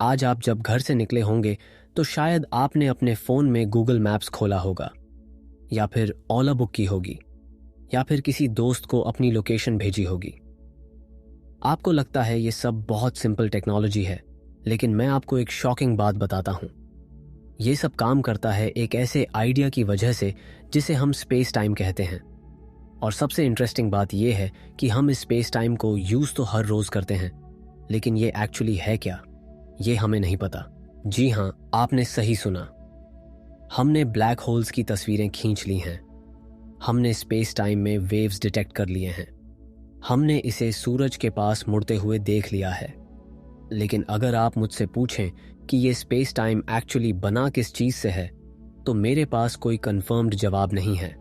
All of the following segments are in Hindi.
आज आप जब घर से निकले होंगे तो शायद आपने अपने फ़ोन में गूगल मैप्स खोला होगा, या फिर ओला बुक की होगी, या फिर किसी दोस्त को अपनी लोकेशन भेजी होगी। आपको लगता है ये सब बहुत सिंपल टेक्नोलॉजी है, लेकिन मैं आपको एक शॉकिंग बात बताता हूँ। ये सब काम करता है एक ऐसे आइडिया की वजह से जिसे हम स्पेस टाइम कहते हैं। और सबसे इंटरेस्टिंग बात यह है कि हम इस स्पेस टाइम को यूज़ तो हर रोज़ करते हैं, लेकिन ये एक्चुअली है क्या, ये हमें नहीं पता। जी हाँ, आपने सही सुना। हमने ब्लैक होल्स की तस्वीरें खींच ली हैं, हमने स्पेस टाइम में वेव्स डिटेक्ट कर लिए हैं, हमने इसे सूरज के पास मुड़ते हुए देख लिया है। लेकिन अगर आप मुझसे पूछें कि ये स्पेस टाइम एक्चुअली बना किस चीज़ से है, तो मेरे पास कोई कंफर्म्ड जवाब नहीं है।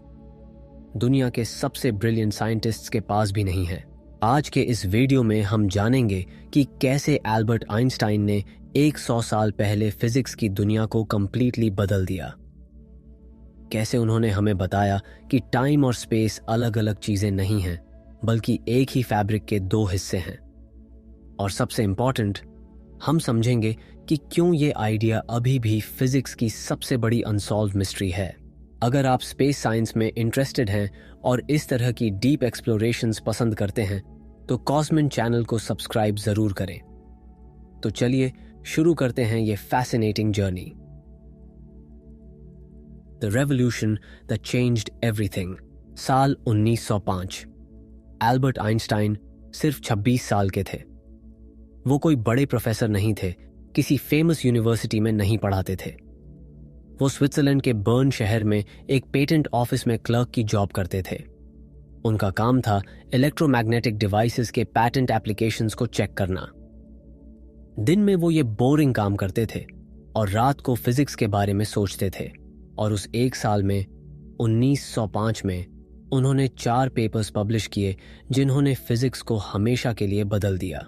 दुनिया के सबसे ब्रिलियंट साइंटिस्ट्स के पास भी नहीं है। आज के इस वीडियो में हम जानेंगे कि कैसे एल्बर्ट आइंस्टाइन ने 100 साल पहले फिजिक्स की दुनिया को कंप्लीटली बदल दिया। कैसे उन्होंने हमें बताया कि टाइम और स्पेस अलग अलग चीजें नहीं हैं, बल्कि एक ही फैब्रिक के दो हिस्से हैं। और सबसे इंपॉर्टेंट, हम समझेंगे कि क्यों ये आइडिया अभी भी फिजिक्स की सबसे बड़ी अनसॉल्व मिस्ट्री है। अगर आप स्पेस साइंस में इंटरेस्टेड हैं और इस तरह की डीप एक्सप्लोरेशंस पसंद करते हैं, तो कॉस्मिन चैनल को सब्सक्राइब जरूर करें। तो चलिए शुरू करते हैं ये fascinating journey. The revolution that changed everything. साल 1905। एल्बर्ट आइंस्टाइन सिर्फ 26 साल के थे। वो कोई बड़े प्रोफेसर नहीं थे, किसी फेमस यूनिवर्सिटी में नहीं पढ़ाते थे। वो स्विट्जरलैंड के बर्न शहर में एक पेटेंट ऑफिस में क्लर्क की जॉब करते थे। उनका काम था इलेक्ट्रोमैग्नेटिक डिवाइसेस के पैटेंट एप्लीकेशंस को चेक करना। दिन में वो ये बोरिंग काम करते थे और रात को फिजिक्स के बारे में सोचते थे। और उस एक साल में 1905 में उन्होंने 4 पेपर्स पब्लिश किए जिन्होंने फिजिक्स को हमेशा के लिए बदल दिया।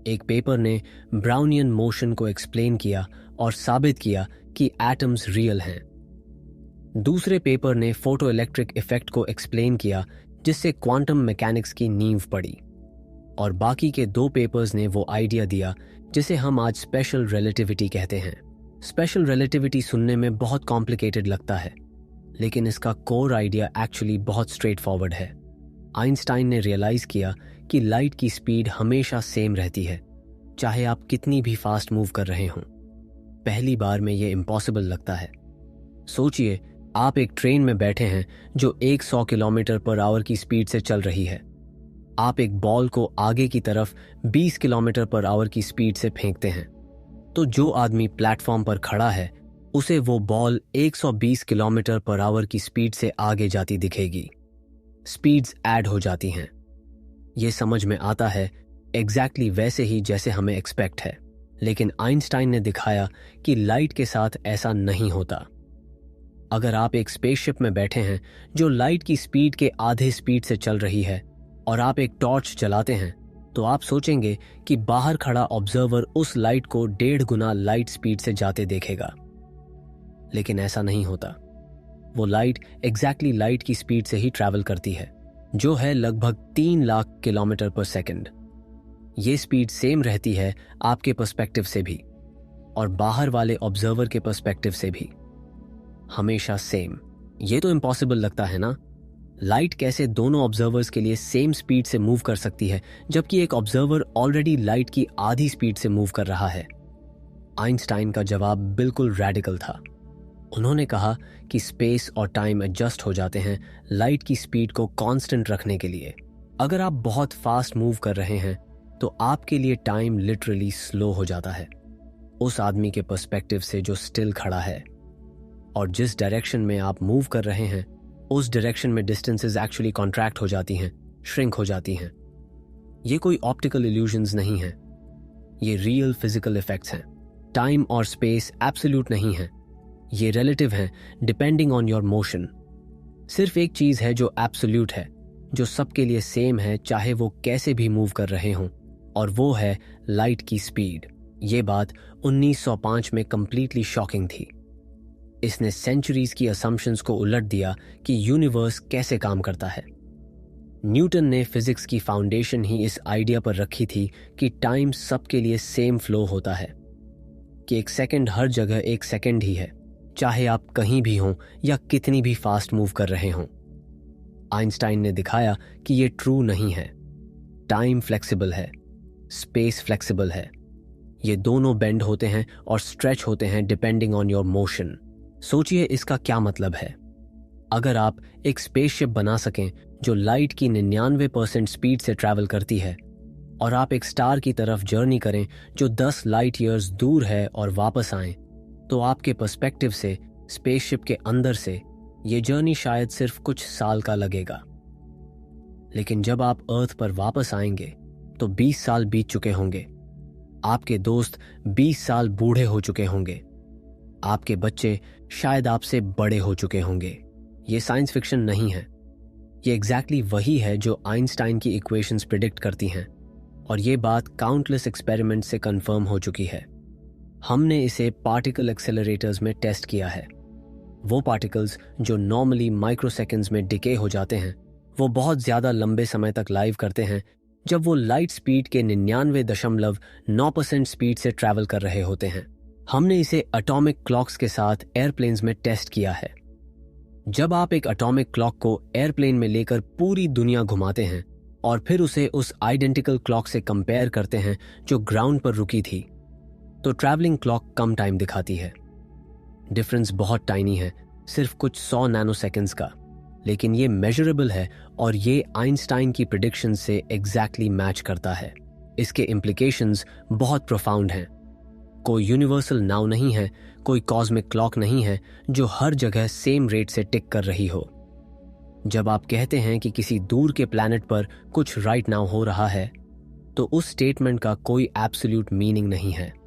एक पेपर ने ब्राउनियन मोशन को एक्सप्लेन किया और साबित किया कि एटम्स रियल हैं। दूसरे पेपर ने फोटो इलेक्ट्रिक इफेक्ट को एक्सप्लेन किया, जिससे क्वांटम मैकेनिक्स की नींव पड़ी। और बाकी के 2 पेपर्स ने वो आइडिया दिया जिसे हम आज स्पेशल रिलेटिविटी कहते हैं। स्पेशल रिलेटिविटी सुनने में बहुत कॉम्प्लिकेटेड लगता है, लेकिन इसका कोर आइडिया एक्चुअली बहुत स्ट्रेट फॉरवर्ड है। आइंस्टाइन ने रियलाइज किया कि लाइट की स्पीड हमेशा सेम रहती है, चाहे आप कितनी भी फास्ट मूव कर रहे हों। पहली बार में ये इम्पॉसिबल लगता है। सोचिए, आप एक ट्रेन में बैठे हैं जो 100 किलोमीटर पर आवर की स्पीड से चल रही है। आप एक बॉल को आगे की तरफ 20 किलोमीटर पर आवर की स्पीड से फेंकते हैं, तो जो आदमी प्लेटफॉर्म पर खड़ा है उसे वो बॉल 120 किलोमीटर पर आवर की स्पीड से आगे जाती दिखेगी। स्पीड्स ऐड हो जाती हैं। ये समझ में आता है एग्जैक्टली वैसे ही जैसे हमें एक्सपेक्ट है। लेकिन आइंस्टाइन ने दिखाया कि लाइट के साथ ऐसा नहीं होता। अगर आप एक स्पेसशिप में बैठे हैं जो लाइट की स्पीड के आधे स्पीड से चल रही है और आप एक टॉर्च जलाते हैं, तो आप सोचेंगे कि बाहर खड़ा ऑब्जर्वर उस लाइट को 1.5 गुना लाइट स्पीड से जाते देखेगा। लेकिन ऐसा नहीं होता। वो लाइट एग्जैक्टली लाइट की स्पीड से ही ट्रैवल करती है, जो है लगभग 3 लाख किलोमीटर पर सेकंड। ये स्पीड सेम रहती है आपके पर्सपेक्टिव से भी और बाहर वाले ऑब्जर्वर के पर्सपेक्टिव से भी, हमेशा सेम। ये तो इम्पॉसिबल लगता है ना। लाइट कैसे दोनों ऑब्जर्वर्स के लिए सेम स्पीड से मूव कर सकती है, जबकि एक ऑब्जर्वर ऑलरेडी लाइट की आधी स्पीड से मूव कर रहा है। आइंस्टाइन का जवाब बिल्कुल रैडिकल था। उन्होंने कहा कि स्पेस और टाइम एडजस्ट हो जाते हैं लाइट की स्पीड को कांस्टेंट रखने के लिए। अगर आप बहुत फास्ट मूव कर रहे हैं तो आपके लिए टाइम लिटरली स्लो हो जाता है, उस आदमी के पर्सपेक्टिव से जो स्टिल खड़ा है। और जिस डायरेक्शन में आप मूव कर रहे हैं, उस डायरेक्शन में डिस्टेंसेस एक्चुअली कॉन्ट्रैक्ट हो जाती हैं, श्रिंक हो जाती हैं। ये कोई ऑप्टिकल इल्यूजन्स नहीं हैं, ये रियल फिजिकल इफेक्ट्स हैं। टाइम और स्पेस एब्सोल्यूट नहीं है, ये रिलेटिव हैं, डिपेंडिंग ऑन योर मोशन। सिर्फ एक चीज है जो एब्सोल्यूट है, जो सबके लिए सेम है, चाहे वो कैसे भी मूव कर रहे हों, और वो है लाइट की स्पीड। ये बात 1905 में कंप्लीटली शॉकिंग थी। इसने सेंचुरीज की असम्पशंस को उलट दिया कि यूनिवर्स कैसे काम करता है। न्यूटन ने फिजिक्स की फाउंडेशन ही इस आइडिया पर रखी थी कि टाइम सबके लिए सेम फ्लो होता है, कि एक सेकंड हर जगह एक सेकंड ही है, चाहे आप कहीं भी हों या कितनी भी फास्ट मूव कर रहे हों। आइंस्टाइन ने दिखाया कि ये ट्रू नहीं है। टाइम फ्लेक्सिबल है, स्पेस फ्लेक्सिबल है। ये दोनों बेंड होते हैं और स्ट्रेच होते हैं डिपेंडिंग ऑन योर मोशन। सोचिए इसका क्या मतलब है। अगर आप एक स्पेसशिप बना सकें जो लाइट की 99% स्पीड से ट्रैवल करती है, और आप एक स्टार की तरफ जर्नी करें जो 10 लाइट ईयर्स दूर है और वापस आएं, तो आपके पर्सपेक्टिव से स्पेसशिप के अंदर से ये जर्नी शायद सिर्फ कुछ साल का लगेगा। लेकिन जब आप अर्थ पर वापस आएंगे तो 20 साल बीत चुके होंगे। आपके दोस्त 20 साल बूढ़े हो चुके होंगे। आपके बच्चे शायद आपसे बड़े हो चुके होंगे। ये साइंस फिक्शन नहीं है, ये एग्जैक्टली वही है जो आइंस्टाइन की इक्वेशंस प्रिडिक्ट करती हैं, और ये बात काउंटलेस एक्सपेरिमेंट से कंफर्म हो चुकी है। हमने इसे पार्टिकल एक्सेलरेटर्स में टेस्ट किया है। वो पार्टिकल्स जो नॉर्मली माइक्रोसेकंड्स में डिके हो जाते हैं, वो बहुत ज्यादा लंबे समय तक लाइव करते हैं जब वो लाइट स्पीड के 99.9% स्पीड से ट्रैवल कर रहे होते हैं। हमने इसे एटॉमिक क्लॉक्स के साथ एयरप्लेन्स में टेस्ट किया है। जब आप एक एटॉमिक क्लॉक को एयरप्लेन में लेकर पूरी दुनिया घुमाते हैं और फिर उसे उस आइडेंटिकल क्लॉक से कंपेयर करते हैं जो ग्राउंड पर रुकी थी, तो ट्रैवलिंग क्लॉक कम टाइम दिखाती है। डिफरेंस बहुत टाइनी है, सिर्फ कुछ 100 नैनोसेकंड्स का, लेकिन ये मेजरेबल है और ये आइंस्टाइन की प्रेडिक्शन से एग्जैक्टली मैच करता है। इसके इम्प्लीकेशंस बहुत प्रोफाउंड हैं। कोई यूनिवर्सल नाउ नहीं है, कोई कॉस्मिक क्लॉक नहीं है जो हर जगह सेम रेट से टिक कर रही हो। जब आप कहते हैं कि किसी दूर के प्लैनेट पर कुछ राइट नाउ हो रहा है, तो उस स्टेटमेंट का कोई एब्सोल्यूट मीनिंग नहीं है।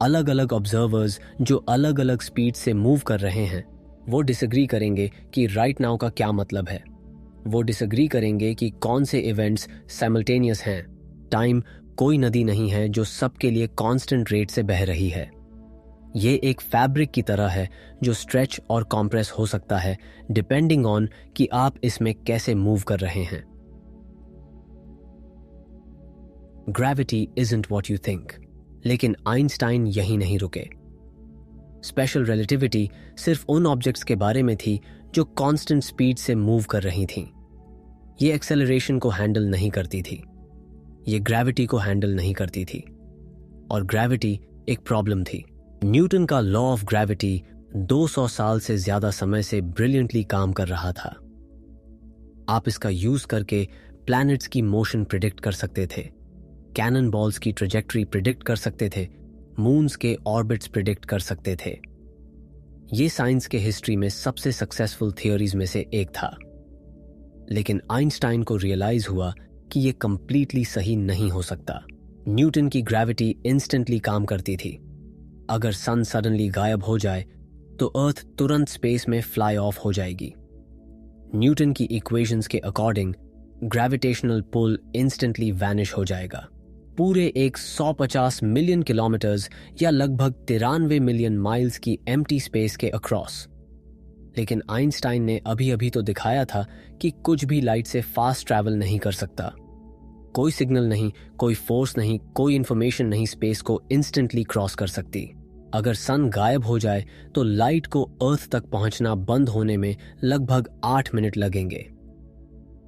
अलग अलग ऑब्जर्वर्स जो अलग अलग स्पीड से मूव कर रहे हैं, वो डिसएग्री करेंगे कि राइट नाउ का क्या मतलब है। वो डिसएग्री करेंगे कि कौन से इवेंट्स साइमल्टेनियस हैं। टाइम कोई नदी नहीं है जो सबके लिए कांस्टेंट रेट से बह रही है। ये एक फैब्रिक की तरह है जो स्ट्रेच और कॉम्प्रेस हो सकता है डिपेंडिंग ऑन कि आप इसमें कैसे मूव कर रहे हैं। Gravity isn't what you think, लेकिन आइंस्टाइन यहीं नहीं रुके। स्पेशल रिलेटिविटी सिर्फ उन ऑब्जेक्ट्स के बारे में थी जो कांस्टेंट स्पीड से मूव कर रही थीं। ये एक्सेलरेशन को हैंडल नहीं करती थी, ये ग्रेविटी को हैंडल नहीं करती थी, और ग्रेविटी एक प्रॉब्लम थी। न्यूटन का लॉ ऑफ ग्रेविटी 200 साल से ज्यादा समय से ब्रिलियंटली काम कर रहा था। आप इसका यूज करके प्लैनेट्स की मोशन प्रिडिक्ट कर सकते थे, कैनन बॉल्स की ट्रेजेक्टरी प्रिडिक्ट कर सकते थे, मून्स के ऑर्बिट्स प्रिडिक्ट कर सकते थे। ये साइंस के हिस्ट्री में सबसे सक्सेसफुल थियोरीज में से एक था। लेकिन आइंस्टाइन को रियलाइज हुआ कि ये कंप्लीटली सही नहीं हो सकता। न्यूटन की ग्रेविटी इंस्टेंटली काम करती थी। अगर सन सडनली गायब हो जाए तो अर्थ तुरंत स्पेस में फ्लाई ऑफ हो जाएगी। न्यूटन की इक्वेशंस के according gravitational pull instantly vanish हो जाएगा, पूरे 150 मिलियन किलोमीटर्स या लगभग 93 मिलियन माइल्स की एम्प्टी स्पेस के अक्रॉस। लेकिन आइंस्टाइन ने अभी अभी तो दिखाया था कि कुछ भी लाइट से फास्ट ट्रैवल नहीं कर सकता। कोई सिग्नल नहीं, कोई फोर्स नहीं, कोई इंफॉर्मेशन नहीं स्पेस को इंस्टेंटली क्रॉस कर सकती। अगर सन गायब हो जाए तो लाइट को अर्थ तक पहुंचना बंद होने में लगभग 8 मिनट लगेंगे।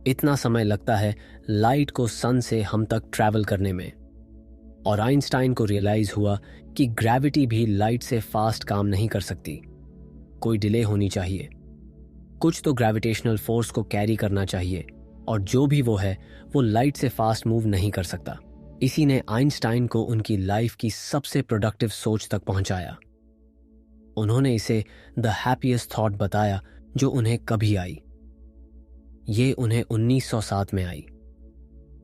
इतना समय लगता है लाइट को सन से हम तक ट्रैवल करने में। और आइंस्टाइन को रियलाइज हुआ कि ग्रेविटी भी लाइट से फास्ट काम नहीं कर सकती। कोई डिले होनी चाहिए, कुछ तो ग्रेविटेशनल फोर्स को कैरी करना चाहिए, और जो भी वो है वो लाइट से फास्ट मूव नहीं कर सकता। इसी ने आइंस्टाइन को उनकी लाइफ की सबसे प्रोडक्टिव सोच तक पहुंचाया। उन्होंने इसे द हैप्पीएस्ट थॉट बताया जो उन्हें कभी आई। ये उन्हें 1907 में आई।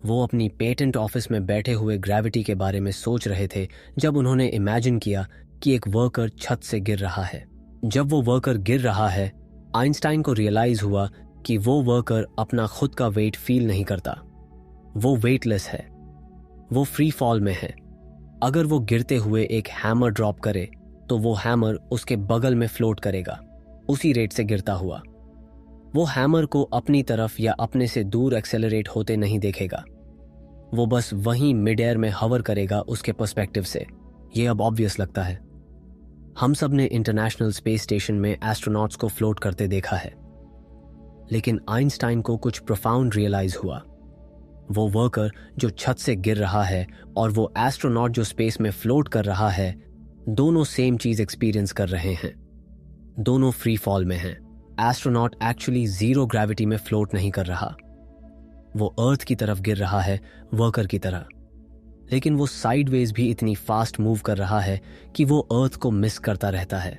वो अपनी पेटेंट ऑफिस में बैठे हुए ग्रेविटी के बारे में सोच रहे थे जब उन्होंने इमेजिन किया कि एक वर्कर छत से गिर रहा है। जब वो वर्कर गिर रहा है, आइंस्टाइन को रियलाइज हुआ कि वो वर्कर अपना खुद का वेट फील नहीं करता। वो वेटलेस है, वो फ्री फॉल में है। अगर वो गिरते हुए एक हैमर ड्रॉप करे तो वो हैमर उसके बगल में फ्लोट करेगा, उसी रेट से गिरता हुआ। वो हैमर को अपनी तरफ या अपने से दूर एक्सेलरेट होते नहीं देखेगा। वो बस वहीं मिड एयर में हवर करेगा उसके पर्सपेक्टिव से। ये अब ऑब्वियस लगता है। हम सब ने इंटरनेशनल स्पेस स्टेशन में एस्ट्रोनॉट्स को फ्लोट करते देखा है, लेकिन आइंस्टाइन को कुछ प्रोफाउंड रियलाइज हुआ। वो वर्कर जो छत से गिर रहा है और वो एस्ट्रोनॉट जो स्पेस में फ्लोट कर रहा है, दोनों सेम चीज एक्सपीरियंस कर रहे हैं। दोनों फ्री फॉल में हैं। एस्ट्रोनॉट एक्चुअली जीरो ग्रेविटी में फ्लोट नहीं कर रहा, वो अर्थ की तरफ गिर रहा है वर्कर की तरह, लेकिन वो साइडवेज भी इतनी फास्ट मूव कर रहा है कि वो अर्थ को मिस करता रहता है।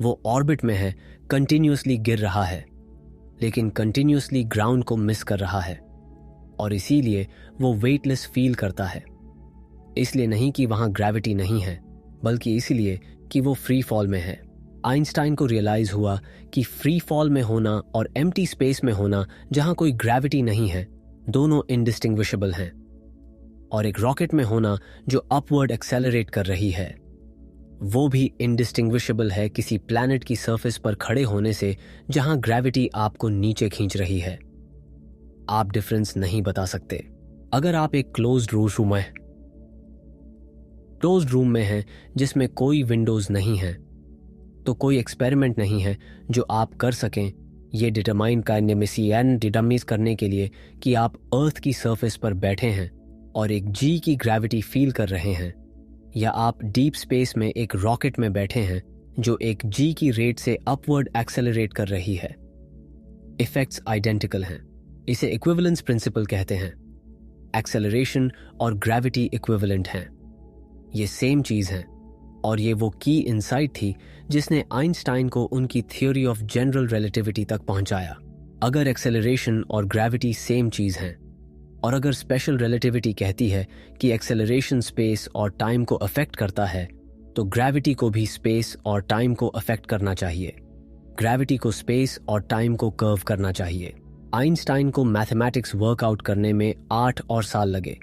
वो ऑर्बिट में है, कंटिन्यूसली गिर रहा है, लेकिन कंटिन्यूसली ग्राउंड को मिस कर रहा है, और इसीलिए वो वेटलेस फील करता है। इसलिए नहीं कि वहां ग्रेविटी नहीं है, बल्कि इसलिए कि वो फ्री फॉल में है। आइंस्टाइन को रियलाइज हुआ कि फ्री फॉल में होना और एम्प्टी स्पेस में होना जहां कोई ग्रेविटी नहीं है, दोनों इंडिस्टिंग्विशेबल हैं। और एक रॉकेट में होना जो अपवर्ड एक्सेलरेट कर रही है, वो भी इंडिस्टिंग्विशेबल है किसी प्लैनेट की सरफेस पर खड़े होने से जहां ग्रेविटी आपको नीचे खींच रही है। आप डिफरेंस नहीं बता सकते। अगर आप एक क्लोज्ड रूम में हैं जिसमें कोई विंडोज नहीं है, तो कोई एक्सपेरिमेंट नहीं है जो आप कर सकें ये डिटरमाइज करने के लिए कि आप अर्थ की सरफेस पर बैठे हैं और एक जी की ग्रेविटी फील कर रहे हैं, या आप डीप स्पेस में एक रॉकेट में बैठे हैं जो एक जी की रेट से अपवर्ड एक्सेलरेट कर रही है। इफेक्ट्स आइडेंटिकल हैं। इसे इक्विवेलेंस प्रिंसिपल कहते हैं। एक्सेलरेशन और ग्रेविटी इक्विवेलेंट हैं। ये सेम चीज हैं, और ये वो की इनसाइट थी जिसने आइंस्टाइन को उनकी थ्योरी ऑफ जनरल रिलेटिविटी तक पहुंचाया। अगर एक्सेलरेशन और ग्रेविटी सेम चीज हैं, और अगर स्पेशल रिलेटिविटी कहती है कि एक्सेलरेशन स्पेस और टाइम को अफेक्ट करता है, तो ग्रेविटी को भी स्पेस और टाइम को अफेक्ट करना चाहिए। ग्रेविटी को स्पेस और टाइम को कर्व करना चाहिए। आइंस्टाइन को मैथमेटिक्स वर्कआउट करने में 8 और साल लगे।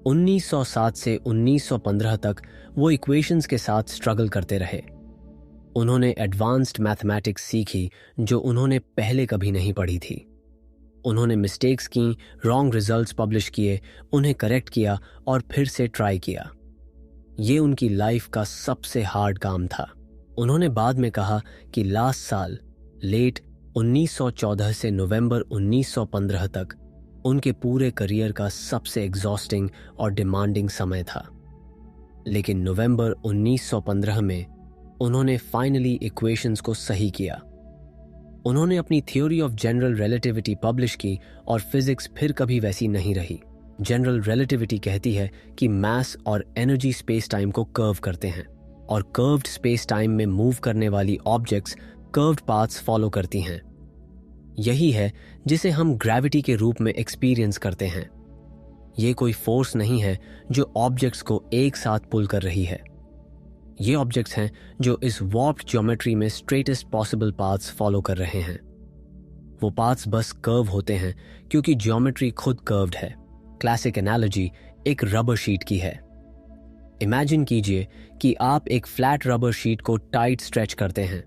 1907 से 1915 तक वो इक्वेशंस के साथ स्ट्रगल करते रहे। उन्होंने एडवांस्ड मैथमेटिक्स सीखी जो उन्होंने पहले कभी नहीं पढ़ी थी। उन्होंने मिस्टेक्स की, रॉन्ग रिजल्ट्स पब्लिश किए, उन्हें करेक्ट किया और फिर से ट्राई किया। ये उनकी लाइफ का सबसे हार्ड काम था। उन्होंने बाद में कहा कि लास्ट साल, लेट 1914 से नवंबर 1915 तक उनके पूरे करियर का सबसे एग्जॉस्टिंग और डिमांडिंग समय था। लेकिन नवंबर 1915 में उन्होंने फाइनली इक्वेशंस को सही किया। उन्होंने अपनी theory of general relativity publish की और फिजिक्स फिर कभी वैसी नहीं रही। जनरल रिलेटिविटी कहती है कि मास और एनर्जी स्पेस टाइम को कर्व करते हैं, और कर्व्ड स्पेस टाइम में मूव करने वाली ऑब्जेक्ट्स कर्व्ड पाथ्स फॉलो करती हैं। यही है जिसे हम ग्रेविटी के रूप में एक्सपीरियंस करते हैं। ये कोई फोर्स नहीं है जो ऑब्जेक्ट्स को एक साथ पुल कर रही है। ये ऑब्जेक्ट्स हैं जो इस वॉर्प्ड ज्योमेट्री में स्ट्रेटेस्ट पॉसिबल पाथ्स फॉलो कर रहे हैं। वो पाथ्स बस कर्व होते हैं क्योंकि ज्योमेट्री खुद कर्व्ड है। क्लासिक एनालॉजी एक रबर शीट की है। इमेजिन कीजिए कि आप एक फ्लैट रबर शीट को टाइट स्ट्रेच करते हैं।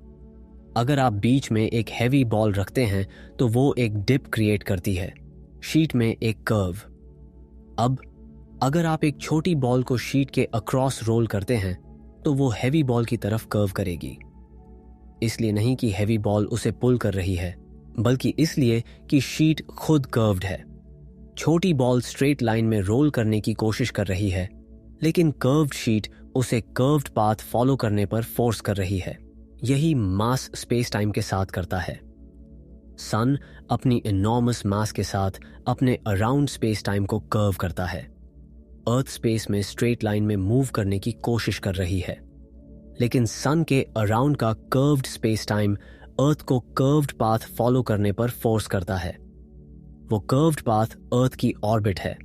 अगर आप बीच में एक हैवी बॉल रखते हैं तो वो एक डिप क्रिएट करती है, शीट में एक कर्व। अब अगर आप एक छोटी बॉल को शीट के अक्रॉस रोल करते हैं तो वो हैवी बॉल की तरफ कर्व करेगी। इसलिए नहीं कि हैवी बॉल उसे पुल कर रही है, बल्कि इसलिए कि शीट खुद कर्व्ड है। छोटी बॉल स्ट्रेट लाइन में रोल करने की कोशिश कर रही है, लेकिन कर्व्ड शीट उसे कर्व्ड पाथ फॉलो करने पर फोर्स कर रही है। यही मास स्पेस टाइम के साथ करता है। सन अपनी इनॉर्मस मास के साथ अपने अराउंड स्पेस टाइम को कर्व करता है। अर्थ स्पेस में स्ट्रेट लाइन में मूव करने की कोशिश कर रही है, लेकिन सन के अराउंड का कर्व्ड स्पेस टाइम अर्थ को कर्व्ड पाथ फॉलो करने पर फोर्स करता है। वो कर्व्ड पाथ अर्थ की ऑर्बिट है।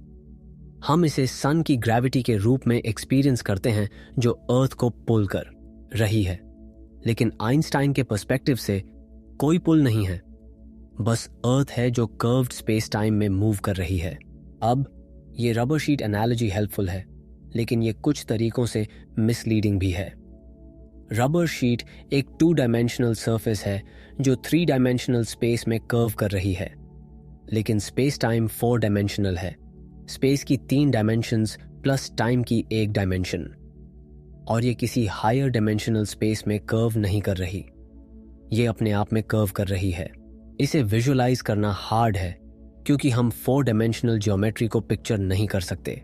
हम इसे सन की ग्रेविटी के रूप में एक्सपीरियंस करते हैं जो अर्थ को पुल कर रही है, लेकिन आइंस्टाइन के पर्सपेक्टिव से कोई पुल नहीं है, बस अर्थ है जो कर्व्ड स्पेस टाइम में मूव कर रही है। अब ये रबर शीट एनालॉजी हेल्पफुल है, लेकिन ये कुछ तरीकों से मिसलीडिंग भी है। रबर शीट एक 2 डायमेंशनल सरफेस है जो 3 डायमेंशनल स्पेस में कर्व कर रही है, लेकिन स्पेस टाइम 4 डायमेंशनल है। स्पेस की 3 डायमेंशंस प्लस टाइम की 1 डायमेंशन, और ये किसी हायर डायमेंशनल स्पेस में कर्व नहीं कर रही, ये अपने आप में कर्व कर रही है। इसे विजुअलाइज करना हार्ड है क्योंकि हम 4 डायमेंशनल ज्योमेट्री को पिक्चर नहीं कर सकते।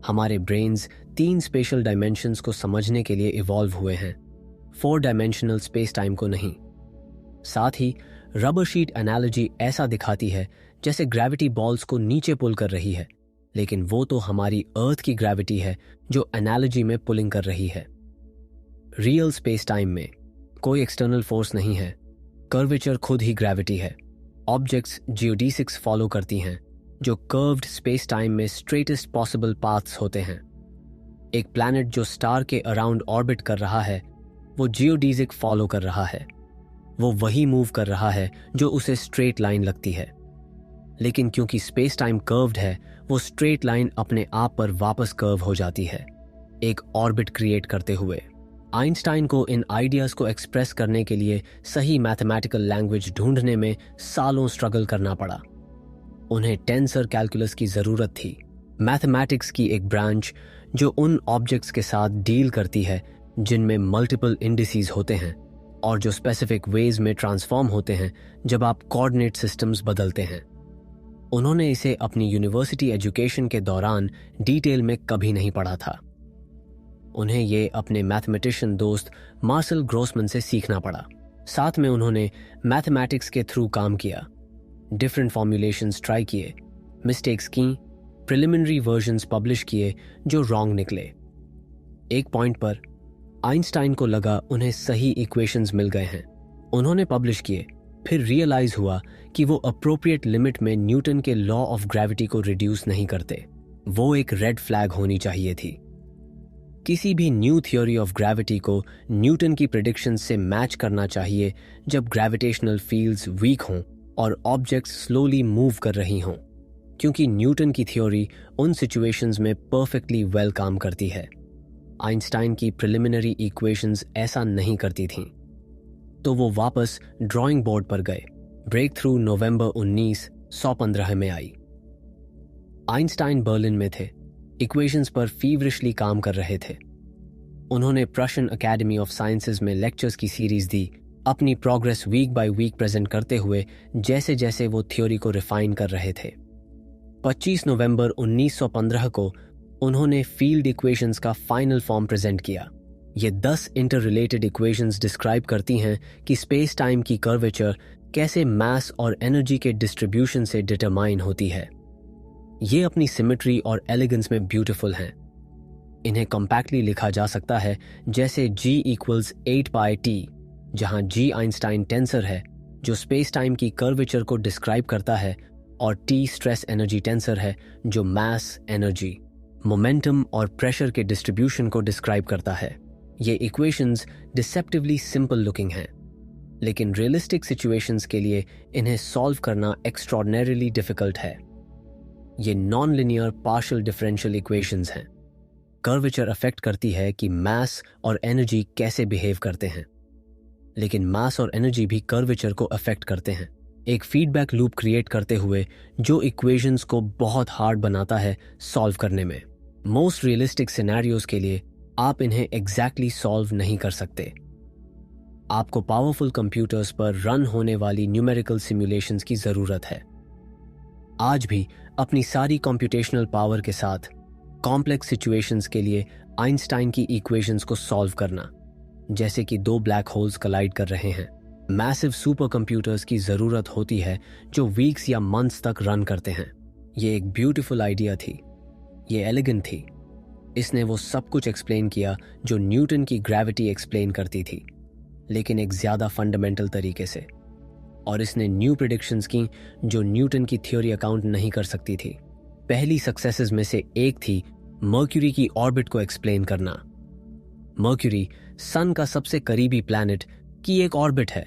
हमारे ब्रेन्स 3 स्पेशल डायमेंशंस को समझने के लिए इवॉल्व हुए हैं, 4 डायमेंशनल स्पेस टाइम को नहीं। साथ ही रबर शीट एनालॉजी ऐसा दिखाती है जैसे ग्रेविटी बॉल्स को नीचे पुल कर रही है, लेकिन वो तो हमारी अर्थ की ग्रेविटी है जो एनालॉजी में पुलिंग कर रही है। रियल स्पेस टाइम में कोई एक्सटर्नल फोर्स नहीं है, कर्वेचर खुद ही ग्रेविटी है। ऑब्जेक्ट्स जियोडेसिक्स फॉलो करती हैं जो कर्व्ड स्पेस टाइम में स्ट्रेटेस्ट पॉसिबल पाथ्स होते हैं। एक प्लैनेट जो स्टार के अराउंड ऑर्बिट कर रहा है वो जियोडेसिक फॉलो कर रहा है, वो वही मूव कर रहा है जो उसे स्ट्रेट लाइन लगती है। लेकिन क्योंकि स्पेस टाइम कर्व्ड है, वो स्ट्रेट लाइन अपने आप पर वापस कर्व हो जाती है, एक ऑर्बिट क्रिएट करते हुए। आइंस्टाइन को इन आइडियाज को एक्सप्रेस करने के लिए सही मैथमेटिकल लैंग्वेज ढूंढने में सालों स्ट्रगल करना पड़ा। उन्हें टेंसर कैलकुलस की जरूरत थी, मैथमेटिक्स की एक ब्रांच जो उन ऑब्जेक्ट्स के साथ डील करती है जिनमें मल्टीपल इंडिसेस होते हैं और जो स्पेसिफिक वेज में ट्रांसफॉर्म होते हैं जब आप कोऑर्डिनेट सिस्टम्स बदलते हैं। उन्होंने इसे अपनी यूनिवर्सिटी एजुकेशन के दौरान डिटेल में कभी नहीं पढ़ा था। उन्हें ये अपने मैथमेटिशियन दोस्त मार्सेल ग्रोसमैन से सीखना पड़ा। साथ में उन्होंने मैथमेटिक्स के थ्रू काम किया, डिफरेंट फॉर्मुलेशंस ट्राई किए, मिस्टेक्स की, प्रिलिमिनरी वर्जन्स पब्लिश किए जो रॉन्ग निकले। एक पॉइंट पर आइंस्टाइन को लगा उन्हें सही इक्वेशंस मिल गए हैं। उन्होंने पब्लिश किए, फिर रियलाइज हुआ कि वो अप्रोप्रिएट लिमिट में न्यूटन के लॉ ऑफ ग्रेविटी को रिड्यूस नहीं करते। वो एक रेड फ्लैग होनी चाहिए थी। किसी भी न्यू थ्योरी ऑफ ग्रेविटी को न्यूटन की प्रेडिक्शन से मैच करना चाहिए जब ग्रेविटेशनल फील्ड्स वीक हों और ऑब्जेक्ट्स स्लोली मूव कर रही हों, क्योंकि न्यूटन की थ्योरी उन सिचुएशंस में परफेक्टली वेल काम करती है। आइंस्टाइन की प्रिलिमिनरी इक्वेशंस ऐसा नहीं करती थीं, तो वो वापस ड्राइंग बोर्ड पर गए। ब्रेक थ्रू नवंबर 1915 में आई। आइंस्टाइन बर्लिन में थे, इक्वेशंस पर फीवरिशली काम कर रहे थे। उन्होंने प्रशियन एकेडमी ऑफ साइंसेज में लेक्चर्स की सीरीज दी, अपनी progress week by week present करते हुए जैसे जैसे वो थ्योरी को रिफाइन कर रहे थे। 25 नवंबर 1915 को उन्होंने फील्ड इक्वेशंस का फाइनल फॉर्म प्रेजेंट किया। ये 10 इंटर रिलेटेड इक्वेशंस डिस्क्राइब करती हैं कि स्पेस टाइम की कर्वेचर कैसे मास और एनर्जी के डिस्ट्रीब्यूशन से डिटरमाइन होती है। ये अपनी सिमेट्री और एलिगेंस में ब्यूटीफुल हैं। इन्हें कॉम्पैक्टली लिखा जा सकता है जैसे G = 8πT, जहां G आइंस्टाइन टेंसर है जो स्पेस टाइम की कर्वेचर को डिस्क्राइब करता है, और T स्ट्रेस एनर्जी टेंसर है जो मास, एनर्जी, मोमेंटम और प्रेशर के डिस्ट्रीब्यूशन को डिस्क्राइब करता है। ये इक्वेशंस डिसेप्टिवली सिंपल लुकिंग हैं, लेकिन रियलिस्टिक सिचुएशंस के लिए इन्हें सॉल्व करना एक्स्ट्रॉर्डिनरीली डिफिकल्ट है। ये non linear partial differential equations हैं। कर्वेचर अफेक्ट करती है कि मास और एनर्जी कैसे बिहेव करते हैं, लेकिन मास और एनर्जी भी कर्वेचर को अफेक्ट करते हैं, एक फीडबैक लूप क्रिएट करते हुए जो इक्वेशंस को बहुत हार्ड बनाता है सॉल्व करने में। मोस्ट रियलिस्टिक सिनेरियोज के लिए आप इन्हें एग्जैक्टली सॉल्व नहीं कर सकते। आपको पावरफुल कंप्यूटर्स पर रन होने वाली न्यूमेरिकल सिमुलेशंस की जरूरत है। आज भी अपनी सारी कंप्यूटेशनल पावर के साथ कॉम्प्लेक्स सिचुएशंस के लिए आइंस्टाइन की इक्वेशंस को सॉल्व करना, जैसे कि 2 ब्लैक होल्स कोलाइड कर रहे हैं, मैसिव सुपर कंप्यूटर्स की जरूरत होती है जो वीक्स या मंथ्स तक रन करते हैं। ये एक ब्यूटीफुल आइडिया थी, ये एलिगेंट थी। इसने वो सब कुछ एक्सप्लेन किया जो न्यूटन की ग्रेविटी एक्सप्लेन करती थी, लेकिन एक ज्यादा फंडामेंटल तरीके से। और इसने न्यू प्रेडिक्शंस की जो न्यूटन की थ्योरी अकाउंट नहीं कर सकती थी। पहली सक्सेसेस में से एक थी मर्क्यूरी की ऑर्बिट को एक्सप्लेन करना। मर्क्यूरी सन का सबसे करीबी प्लैनेट की एक ऑर्बिट है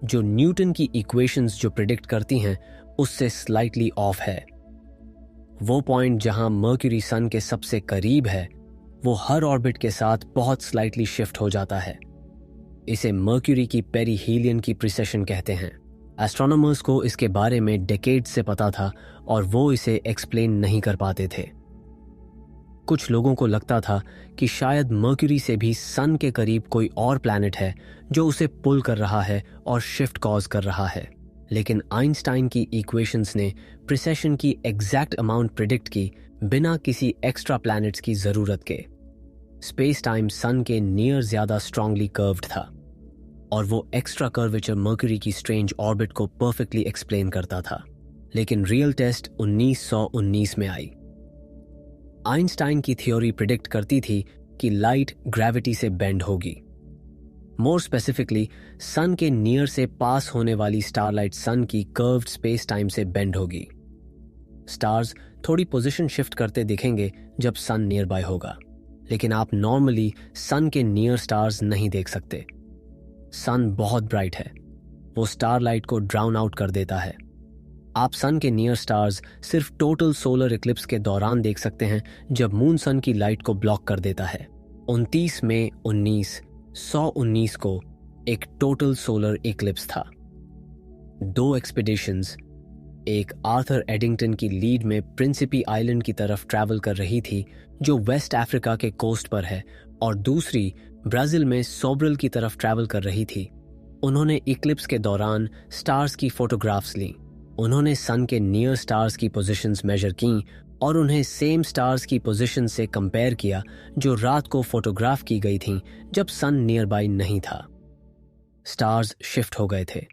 जो न्यूटन की इक्वेशंस जो प्रिडिक्ट करती हैं उससे स्लाइटली ऑफ है। वो पॉइंट जहां मर्क्यूरी सन के सबसे करीब है वो हर ऑर्बिट के साथ बहुत स्लाइटली शिफ्ट हो जाता है। इसे मर्क्यूरी की पेरीहीलियन की प्रिसेशन कहते हैं। एस्ट्रोनॉमर्स को इसके बारे में डेकेड्स से पता था और वो इसे एक्सप्लेन नहीं कर पाते थे। कुछ लोगों को लगता था कि शायद मर्क्यूरी से भी सन के करीब कोई और प्लैनेट है जो उसे पुल कर रहा है और शिफ्ट कॉज कर रहा है, लेकिन आइंस्टाइन की इक्वेशंस ने प्रिसेशन की एग्जैक्ट अमाउंट प्रिडिक्ट की बिना किसी एक्स्ट्रा प्लैनेट्स की जरूरत के। स्पेस टाइम सन के नियर ज्यादा स्ट्रांगली कर्व्ड था और वो एक्स्ट्रा कर्वेचर मर्क्यूरी की स्ट्रेंज ऑर्बिट को परफेक्टली एक्सप्लेन करता था। लेकिन रियल टेस्ट 1919 में आई। आइंस्टाइन की थ्योरी प्रिडिक्ट करती थी कि लाइट ग्रेविटी से बेंड होगी। मोर स्पेसिफिकली सन के नियर से पास होने वाली स्टारलाइट सन की कर्व्ड स्पेस टाइम से बेंड होगी। स्टार्स थोड़ी पोजीशन शिफ्ट करते दिखेंगे जब सन नियर बाय होगा, लेकिन आप नॉर्मली सन के नियर स्टार्स नहीं देख सकते। सन बहुत ब्राइट है, वो स्टारलाइट को ड्राउन आउट कर देता है। आप सन के नियर स्टार्स सिर्फ टोटल सोलर इक्लिप्स के दौरान देख सकते हैं जब मून सन की लाइट को ब्लॉक कर देता है। 29 मई 1919 को एक टोटल सोलर इक्लिप्स था। 2 एक्सपीडिशंस, एक आर्थर एडिंगटन की लीड में प्रिंसिपी आइलैंड की तरफ ट्रैवल कर रही थी जो वेस्ट अफ्रीका के कोस्ट पर है, और दूसरी ब्राजील में सोब्रल की तरफ ट्रैवल कर रही थी। उन्होंने इक्लिप्स के दौरान स्टार्स की फोटोग्राफ्स ली। उन्होंने सन के नियर स्टार्स की पोजीशंस मेजर की और उन्हें सेम स्टार्स की पोजीशन से कंपेयर किया जो रात को फोटोग्राफ की गई थीं जब सन नियर बाय नहीं था। स्टार्स शिफ्ट हो गए थे।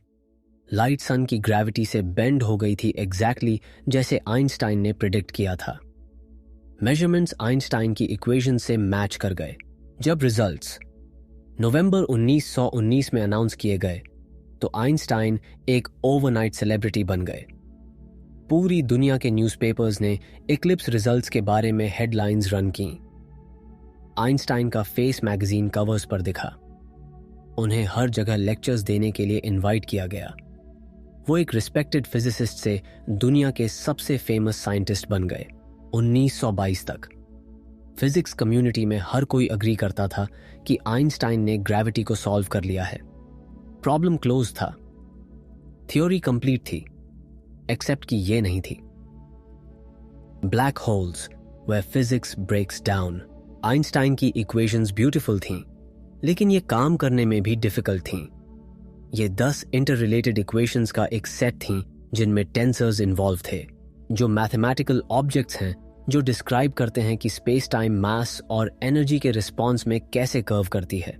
लाइट सन की ग्रेविटी से बेंड हो गई थी एग्जैक्टली जैसे आइंस्टाइन ने प्रिडिक्ट किया था। मेजरमेंट्स आइंस्टाइन की इक्वेशन से मैच कर गए। जब रिजल्ट्स नवंबर 1919 में अनाउंस किए गए तो आइंस्टाइन एक ओवरनाइट सेलिब्रिटी बन गए। पूरी दुनिया के न्यूज़पेपर्स ने इक्लिप्स रिजल्ट्स के बारे में हेडलाइंस रन की। आइंस्टाइन का फेस मैगजीन कवर्स पर दिखा। उन्हें हर जगह लेक्चर्स देने के लिए इनवाइट किया गया। वो एक रिस्पेक्टेड फिजिसिस्ट से दुनिया के सबसे फेमस साइंटिस्ट बन गए। 1922 तक फिजिक्स कम्युनिटी में हर कोई अग्री करता था कि आइंस्टाइन ने ग्रेविटी को सॉल्व कर लिया है। प्रॉब्लम क्लोज था, थ्योरी कंप्लीट थी, एक्सेप्ट कि ये नहीं थी। Black holes where physics breaks down. Einstein की इक्वेशंस ब्यूटीफुल थीं, लेकिन ये काम करने में भी डिफिकल्ट थीं। ये 10 इंटर रिलेटेड इक्वेशंस का एक सेट थीं जिनमें टेंसर्स इन्वॉल्व थे, जो मैथमेटिकल ऑब्जेक्ट्स हैं जो डिस्क्राइब करते हैं कि स्पेस टाइम मास और एनर्जी के रिस्पॉन्स में कैसे कर्व करती है।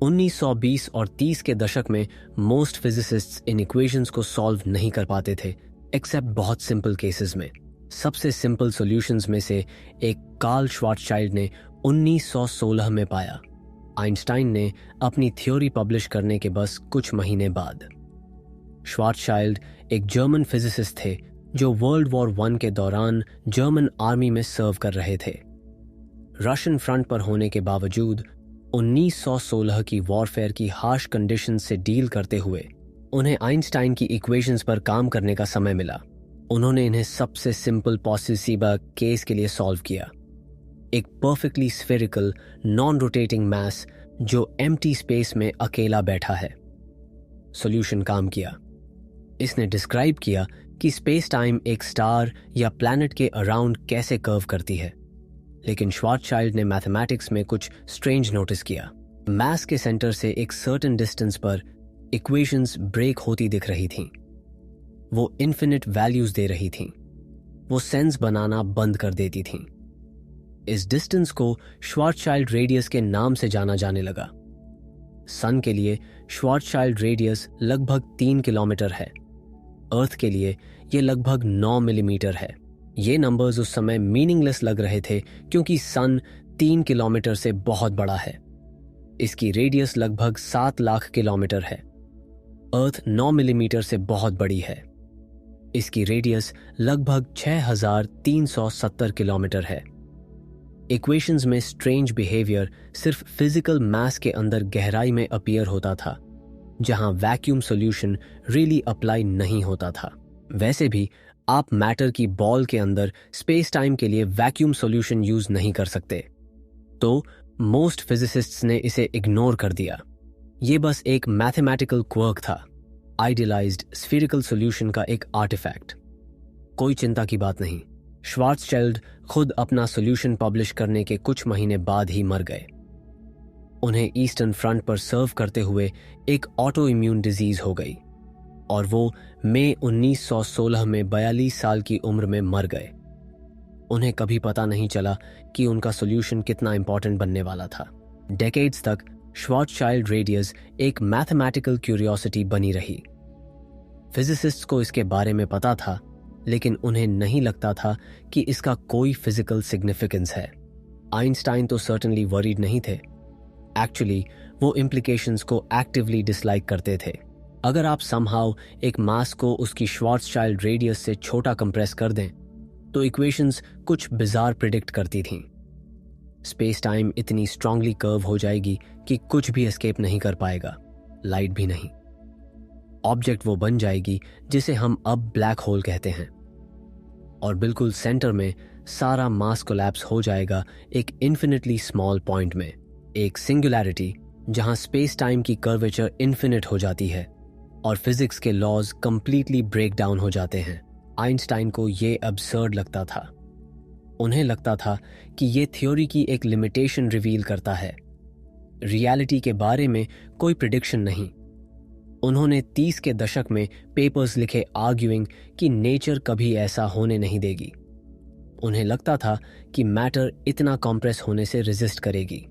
1920 और 30 के दशक में मोस्ट फिजिसिस्ट्स इन इक्वेशंस को सॉल्व नहीं कर पाते थे, एक्सेप्ट बहुत सिंपल केसेस में। सबसे सिंपल सॉल्यूशंस में से एक कार्ल श्वार्ज़शाइल्ड ने 1916 में पाया। आइंस्टाइन ने अपनी थ्योरी पब्लिश करने के बस कुछ महीने बाद। श्वार्ज़शाइल्ड एक जर्मन फिजिसिस्ट थे जो वर्ल्ड वॉर 1 के दौरान जर्मन आर्मी में सर्व कर रहे थे। रशियन फ्रंट पर होने के बावजूद 1916 की वॉरफेयर की हार्श कंडीशंस से डील करते हुए उन्हें आइंस्टाइन की इक्वेशंस पर काम करने का समय मिला। उन्होंने इन्हें सबसे सिंपल पॉसिबल केस के लिए सॉल्व किया। एक perfectly spherical non rotating mass जो एम्प्टी स्पेस में अकेला बैठा है। सॉल्यूशन काम किया। इसने डिस्क्राइब किया कि स्पेस टाइम एक स्टार या प्लैनेट के अराउंड कैसे कर्व करती है। लेकिन श्वार्ज़शाइल्ड ने मैथमेटिक्स में कुछ स्ट्रेंज नोटिस किया। मैस के सेंटर से एक सर्टेन डिस्टेंस पर इक्वेशंस ब्रेक होती दिख रही थीं। वो इन्फिनिट वैल्यूज दे रही थीं। वो सेंस बनाना बंद कर देती थीं। इस डिस्टेंस को श्वार्ज़शाइल्ड रेडियस के नाम से जाना जाने लगा। सन के लिए श्वार्ज़शाइल्ड रेडियस लगभग 3 किलोमीटर है। अर्थ के लिए यह लगभग 9 मिलीमीटर है। ये नंबर्स उस समय मीनिंगलेस लग रहे थे क्योंकि सन 3 किलोमीटर से बहुत बड़ा है। इसकी रेडियस लगभग 7 लाख किलोमीटर है। अर्थ 9 मिलीमीटर से बहुत बड़ी है। इसकी रेडियस लगभग 6370 किलोमीटर है। इक्वेशंस में स्ट्रेंज बिहेवियर सिर्फ फिजिकल मास के अंदर गहराई में अपीयर होता था, जहां वैक्यूम सॉल्यूशन रियली अप्लाई नहीं होता था। वैसे भी आप मैटर की बॉल के अंदर स्पेस टाइम के लिए वैक्यूम सॉल्यूशन यूज नहीं कर सकते। तो मोस्ट फिजिसिस्ट्स ने इसे इग्नोर कर दिया। ये बस एक मैथमेटिकल क्वर्क था, आइडियलाइज्ड स्फीरिकल सॉल्यूशन का एक आर्टिफैक्ट। कोई चिंता की बात नहीं। श्वार्ज़चिल्ड खुद अपना सॉल्यूशन पब्लिश करने के कुछ महीने बाद ही मर गए। उन्हें ईस्टर्न फ्रंट पर सर्व करते हुए एक ऑटो इम्यून डिजीज हो गई और वो मई 1916 में 42 साल की उम्र में मर गए। उन्हें कभी पता नहीं चला कि उनका सॉल्यूशन कितना इंपॉर्टेंट बनने वाला था। डेकेड्स तक श्वार्ज़चाइल्ड रेडियस एक मैथमेटिकल क्यूरियोसिटी बनी रही। फिजिसिस्ट्स को इसके बारे में पता था, लेकिन उन्हें नहीं लगता था कि इसका कोई फिजिकल सिग्निफिकेंस है। आइंस्टाइन तो सर्टेनली वरीड नहीं थे। एक्चुअली वो इम्प्लीकेशंस को एक्टिवली डिसलाइक करते थे। अगर आप समहाउ एक मास को उसकी श्वार्ज़चाइल्ड रेडियस से छोटा कंप्रेस कर दें तो इक्वेशंस कुछ बिजार प्रिडिक्ट करती थीं। स्पेस टाइम इतनी स्ट्रांगली कर्व हो जाएगी कि कुछ भी एस्केप नहीं कर पाएगा, लाइट भी नहीं। ऑब्जेक्ट वो बन जाएगी जिसे हम अब ब्लैक होल कहते हैं, और बिल्कुल सेंटर में सारा मास कोलैप्स हो जाएगा एक इन्फिनिटली स्मॉल पॉइंट में, एक सिंगुलैरिटी जहां स्पेस टाइम की कर्वेचर इन्फिनिट हो जाती है और फिजिक्स के लॉज कंप्लीटली ब्रेक डाउन हो जाते हैं। आइंस्टाइन को ये अब्सर्ड लगता था। उन्हें लगता था कि ये थ्योरी की एक लिमिटेशन रिवील करता है। रियलिटी के बारे में कोई प्रिडिक्शन नहीं। उन्होंने 30 के दशक में पेपर्स लिखे आर्ग्यूइंग कि नेचर कभी ऐसा होने नहीं देगी। उन्हें लगता था कि मैटर इतना कॉम्प्रेस होने से रेजिस्ट करेगी।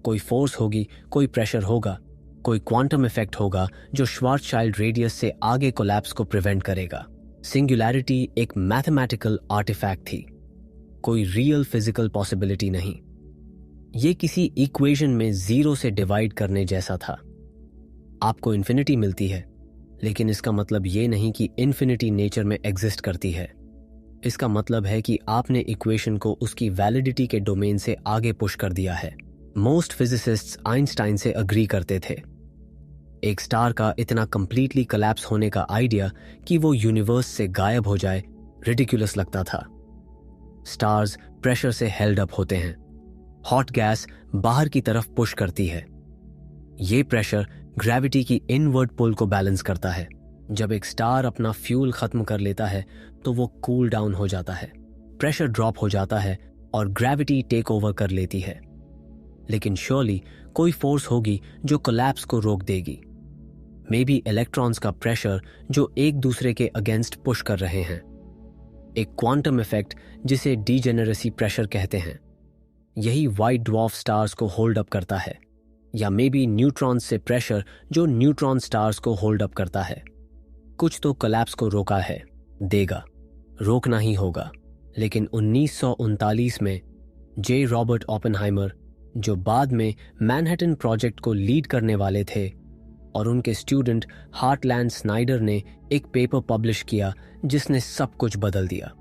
कोई फोर्स होगी, कोई प्रेशर होगा, कोई क्वांटम इफेक्ट होगा जो श्वार्ज़चाइल्ड रेडियस से आगे कोलैप्स को प्रिवेंट करेगा। सिंगुलैरिटी एक मैथमेटिकल आर्टिफैक्ट थी, कोई रियल फिजिकल पॉसिबिलिटी नहीं। ये किसी इक्वेशन में 0 से डिवाइड करने जैसा था। आपको इन्फिनिटी मिलती है, लेकिन इसका मतलब ये नहीं कि इन्फिनिटी नेचर में एग्जिस्ट करती है। इसका मतलब है कि आपने इक्वेशन को उसकी वैलिडिटी के डोमेन से आगे पुश कर दिया है। मोस्ट फिजिसिस्ट्स आइंस्टाइन से अग्री करते थे। एक स्टार का इतना कंप्लीटली कोलैप्स होने का आइडिया कि वो यूनिवर्स से गायब हो जाए रिडिकुलस लगता था। स्टार्स प्रेशर से हेल्ड अप होते हैं। हॉट गैस बाहर की तरफ पुश करती है। ये प्रेशर ग्रेविटी की इनवर्ड पुल को बैलेंस करता है। जब एक स्टार अपना फ्यूल खत्म कर लेता है तो वो कूल डाउन हो जाता है, प्रेशर ड्रॉप हो जाता है और ग्रेविटी टेक ओवर कर लेती है। लेकिन श्योरली कोई फोर्स होगी जो कोलैप्स को रोक देगी। मे बी इलेक्ट्रॉन्स का प्रेशर जो एक दूसरे के अगेंस्ट पुश कर रहे हैं। एक क्वांटम इफेक्ट जिसे डीजेनरेसी प्रेशर कहते हैं। यही व्हाइट ड्वार्फ स्टार्स को होल्ड अप करता है, या मे बी न्यूट्रॉन्स से प्रेशर जो न्यूट्रॉन स्टार्स को होल्ड अप करता है। कुछ तो कोलैप्स को रोका है, देगा, रोकना ही होगा। लेकिन 1939 में जे रॉबर्ट ओपेनहाइमर, जो बाद में मैनहट्टन प्रोजेक्ट को लीड करने वाले थे, और उनके स्टूडेंट हार्टलैंड स्नाइडर ने एक पेपर पब्लिश किया जिसने सब कुछ बदल दिया।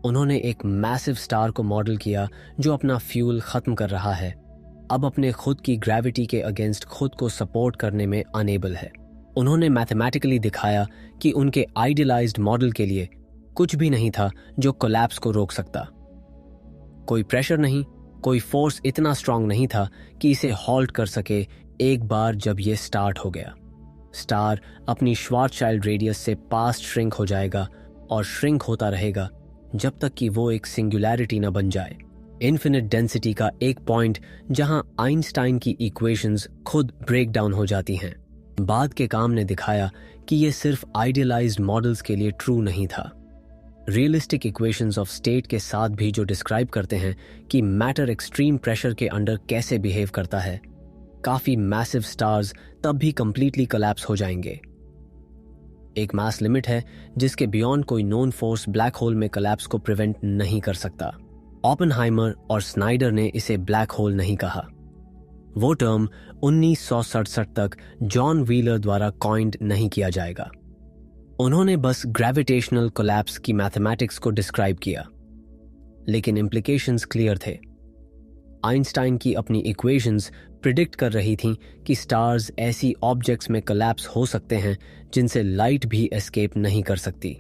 उन्होंने एक मैसिव स्टार को मॉडल किया जो अपना फ्यूल खत्म कर रहा है, अब अपने खुद की ग्रेविटी के अगेंस्ट खुद को सपोर्ट करने में अनेबल है। उन्होंने मैथमेटिकली दिखाया कि उनके आइडियलाइज्ड मॉडल के लिए कुछ भी नहीं था जो कोलैप्स को रोक सकता। कोई प्रेशर नहीं, कोई फोर्स इतना स्ट्रांग नहीं था कि इसे हॉल्ट कर सके एक बार जब ये स्टार्ट हो गया। स्टार अपनी श्वार्ज़चाइल्ड रेडियस से पास्ट श्रिंक हो जाएगा और श्रिंक होता रहेगा जब तक कि वो एक सिंगुलैरिटी न बन जाए, इन्फिनिट डेंसिटी का एक पॉइंट जहां आइंस्टाइन की इक्वेशंस खुद ब्रेक डाउन हो जाती हैं। बाद के काम ने दिखाया कि ये सिर्फ आइडियलाइज्ड मॉडल्स के लिए ट्रू नहीं था। रियलिस्टिक इक्वेशंस ऑफ स्टेट के साथ भी जो डिस्क्राइब करते हैं कि मैटर एक्सट्रीम प्रेशर के अंडर कैसे बिहेव करता है, काफी मैसिव स्टार्स तब भी कंप्लीटली कोलैप्स हो जाएंगे। एक मास लिमिट है जिसके बियॉन्ड कोई नोन फोर्स ब्लैक होल में कोलैप्स को प्रिवेंट नहीं कर सकता। ओपेनहाइमर और स्नाइडर ने इसे ब्लैक होल नहीं कहा। वो टर्म 1967 तक जॉन व्हीलर द्वारा कॉइन्ड नहीं किया जाएगा। उन्होंने बस ग्रेविटेशनल कोलैप्स की मैथमेटिक्स को डिस्क्राइब किया, लेकिन इम्प्लीकेशंस क्लियर थे। आइंस्टाइन की अपनी इक्वेशंस प्रिडिक्ट कर रही थीं कि स्टार्स ऐसी ऑब्जेक्ट्स में कोलैप्स हो सकते हैं जिनसे लाइट भी एस्केप नहीं कर सकती।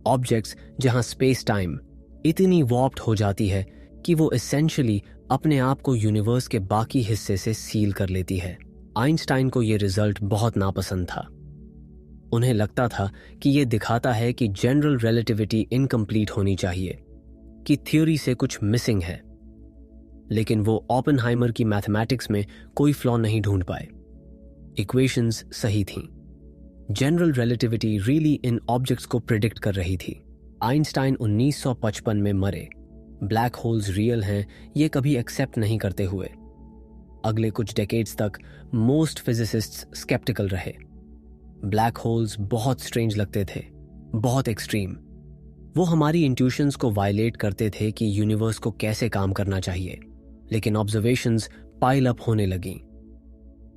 ऑब्जेक्ट्स जहां स्पेस टाइम इतनी वॉर्प्ड हो जाती है कि वो एसेंशियली अपने आप को यूनिवर्स के बाकी हिस्से से सील कर लेती है। आइंस्टाइन को यह रिजल्ट बहुत नापसंद था। उन्हें लगता था कि यह दिखाता है कि जनरल रिलेटिविटी इनकम्प्लीट होनी चाहिए, कि थ्योरी से कुछ मिसिंग है। लेकिन वो ओपेनहाइमर की मैथमेटिक्स में कोई फ्लॉ नहीं ढूंढ पाए। इक्वेशंस सही थीं। General relativity really in objects को प्रिडिक्ट कर रही थी। आइंस्टाइन 1955 में मरे। ब्लैक होल्स रियल हैं ये कभी एक्सेप्ट नहीं करते हुए अगले कुछ डेकेड्स तक मोस्ट फिजिसिस्ट्स स्केप्टिकल रहे। ब्लैक होल्स बहुत स्ट्रेंज लगते थे, बहुत एक्सट्रीम। वो हमारी इंट्यूशंस को वायलेट करते थे कि यूनिवर्स को कैसे काम करना चाहिए। लेकिन ऑब्जर्वेशंस पाइल अप होने लगीं।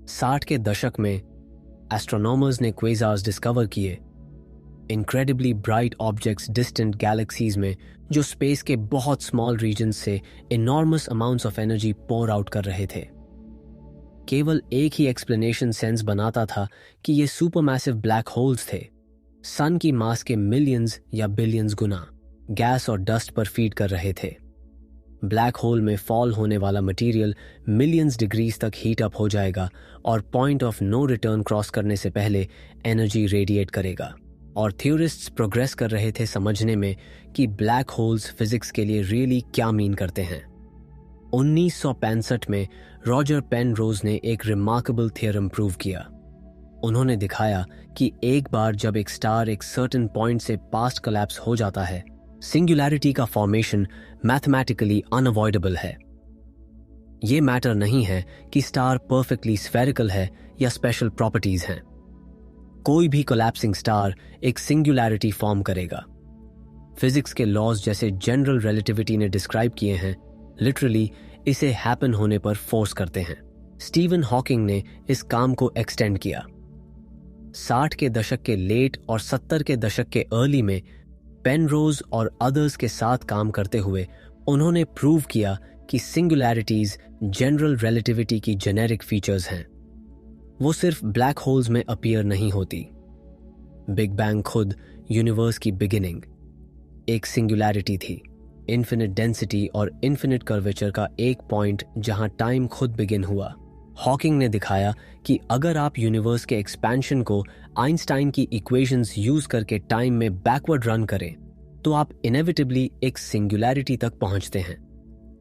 60 के दशक में एस्ट्रोनॉमर्स ने क्वेज़ार्स डिस्कवर किए, incredibly bright objects distant galaxies में जो स्पेस के बहुत स्मॉल रीजन से enormous amounts of energy pour out कर रहे थे। केवल एक ही एक्सप्लेनेशन सेंस बनाता था कि ये सुपरमैसिव ब्लैक होल्स थे, सन की मास के मिलियंस या बिलियंस गुना गैस और डस्ट पर फीड कर रहे थे। ब्लैक होल में फॉल होने वाला मटेरियल मिलियंस डिग्रीज तक हीट अप हो जाएगा और point of no return cross करने से पहले एनर्जी रेडिएट करेगा। और थ्योरिस्ट्स प्रोग्रेस कर रहे थे समझने में कि ब्लैक होल्स फिजिक्स के लिए रियली क्या मीन करते हैं। 1965 में रॉजर पेनरोज ने एक रिमार्केबल थियरम प्रूव किया। उन्होंने दिखाया कि एक बार जब एक स्टार एक सर्टेन पॉइंट से पास्ट कोलैप्स हो जाता है, सिंगुलैरिटी का फॉर्मेशन मैथमेटिकली अनअवॉइडेबल है। ये मैटर नहीं है कि स्टार परफेक्टली स्फेरिकल है या स्पेशल प्रॉपर्टीज हैं। कोई भी कोलैप्सिंग स्टार एक सिंगुलैरिटी फॉर्म करेगा। फिजिक्स के लॉज जैसे जनरल रिलेटिविटी ने डिस्क्राइब किए हैं, लिटरली इसे हैपन होने पर फोर्स करते हैं। स्टीवन हॉकिंग ने इस काम को एक्सटेंड किया। 60 के दशक के लेट और 70 के दशक के अर्ली में पेनरोज और अदर्स के साथ काम करते हुए उन्होंने प्रूव किया कि सिंगुलैरिटीज जनरल रिलेटिविटी की जेनेरिक फीचर्स हैं। वो सिर्फ ब्लैक होल्स में अपीयर नहीं होती। बिग बैंग खुद यूनिवर्स की बिगिनिंग एक सिंगुलैरिटी थी, इन्फिनिट डेंसिटी और इन्फिनिट कर्वेचर का एक पॉइंट जहां टाइम खुद बिगिन हुआ। हॉकिंग ने दिखाया कि अगर आप यूनिवर्स के एक्सपेंशन को आइंस्टाइन की इक्वेशंस यूज करके टाइम में बैकवर्ड रन करें तो आप इनेविटेबली एक सिंगुलैरिटी तक पहुंचते हैं।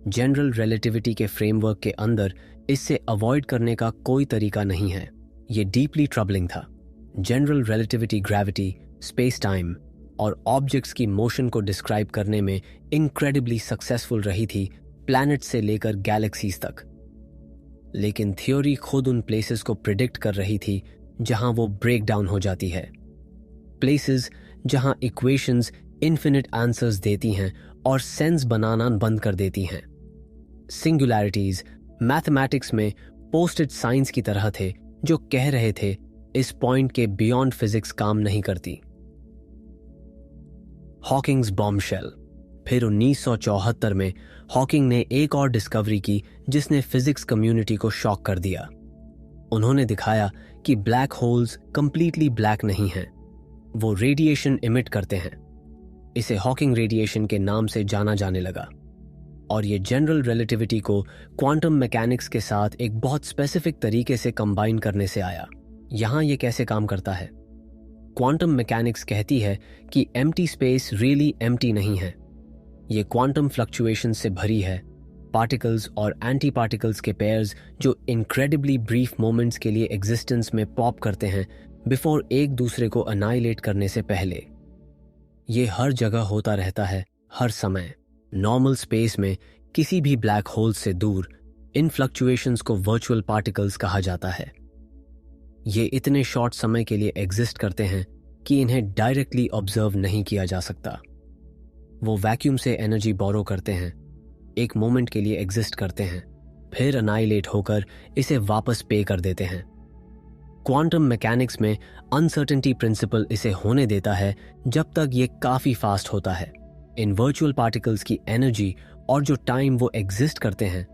जनरल रिलेटिविटी के फ्रेमवर्क के अंदर इससे अवॉइड करने का कोई तरीका नहीं है। ये डीपली ट्रबलिंग था। General relativity gravity, space time और ऑब्जेक्ट्स की मोशन को डिस्क्राइब करने में इनक्रेडिबली सक्सेसफुल रही थी, प्लैनेट से लेकर गैलेक्सीज तक। लेकिन थ्योरी खुद उन प्लेसेस को प्रिडिक्ट कर रही थी जहां वो ब्रेक डाउन हो जाती है। प्लेसेस जहां इक्वेशंस इन्फिनिट आंसर्स देती हैं और सेंस बनाना बंद कर देती हैं। सिंगुलैरिटीज मैथमेटिक्स में पोस्टेड साइंस की तरह थे जो कह रहे थे इस पॉइंट के बियॉन्ड फिजिक्स काम नहीं करती। Hawking's bombshell. फिर 1974 में हॉकिंग ने एक और डिस्कवरी की जिसने फिजिक्स कम्युनिटी को शॉक कर दिया। उन्होंने दिखाया कि ब्लैक होल्स कंप्लीटली ब्लैक नहीं हैं, वो रेडिएशन इमिट करते हैं। इसे हॉकिंग रेडिएशन के नाम से जाना जाने लगा और ये जनरल रिलेटिविटी को क्वांटम मैकेनिक्स के साथ एक बहुत स्पेसिफिक तरीके से कंबाइन करने से आया। यहां ये कैसे काम करता है? क्वांटम मैकेनिक्स कहती है कि एम्प्टी स्पेस रियली एम्प्टी नहीं है, ये क्वांटम फ्लक्चुएशन से भरी है। पार्टिकल्स और एंटी पार्टिकल्स के पेयर्स जो इनक्रेडिबली ब्रीफ मोमेंट्स के लिए एग्जिस्टेंस में पॉप करते हैं बिफोर एक दूसरे को अनाइलेट करने से पहले। ये हर जगह होता रहता है, हर समय। नॉर्मल स्पेस में किसी भी ब्लैक होल से दूर इन फ्लक्चुएशंस को वर्चुअल पार्टिकल्स कहा जाता है। ये इतने शॉर्ट समय के लिए एग्जिस्ट करते हैं कि इन्हें डायरेक्टली ऑब्जर्व नहीं किया जा सकता। वो वैक्यूम से एनर्जी बोरो करते हैं, एक मोमेंट के लिए एग्जिस्ट करते हैं, फिर अनाइलेट होकर इसे वापस पे कर देते हैं। क्वांटम मैकेनिक्स में अनसर्टेनिटी प्रिंसिपल इसे होने देता है जब तक ये काफी फास्ट होता है। इन वर्चुअल पार्टिकल्स की एनर्जी और जो टाइम वो एग्जिस्ट करते हैं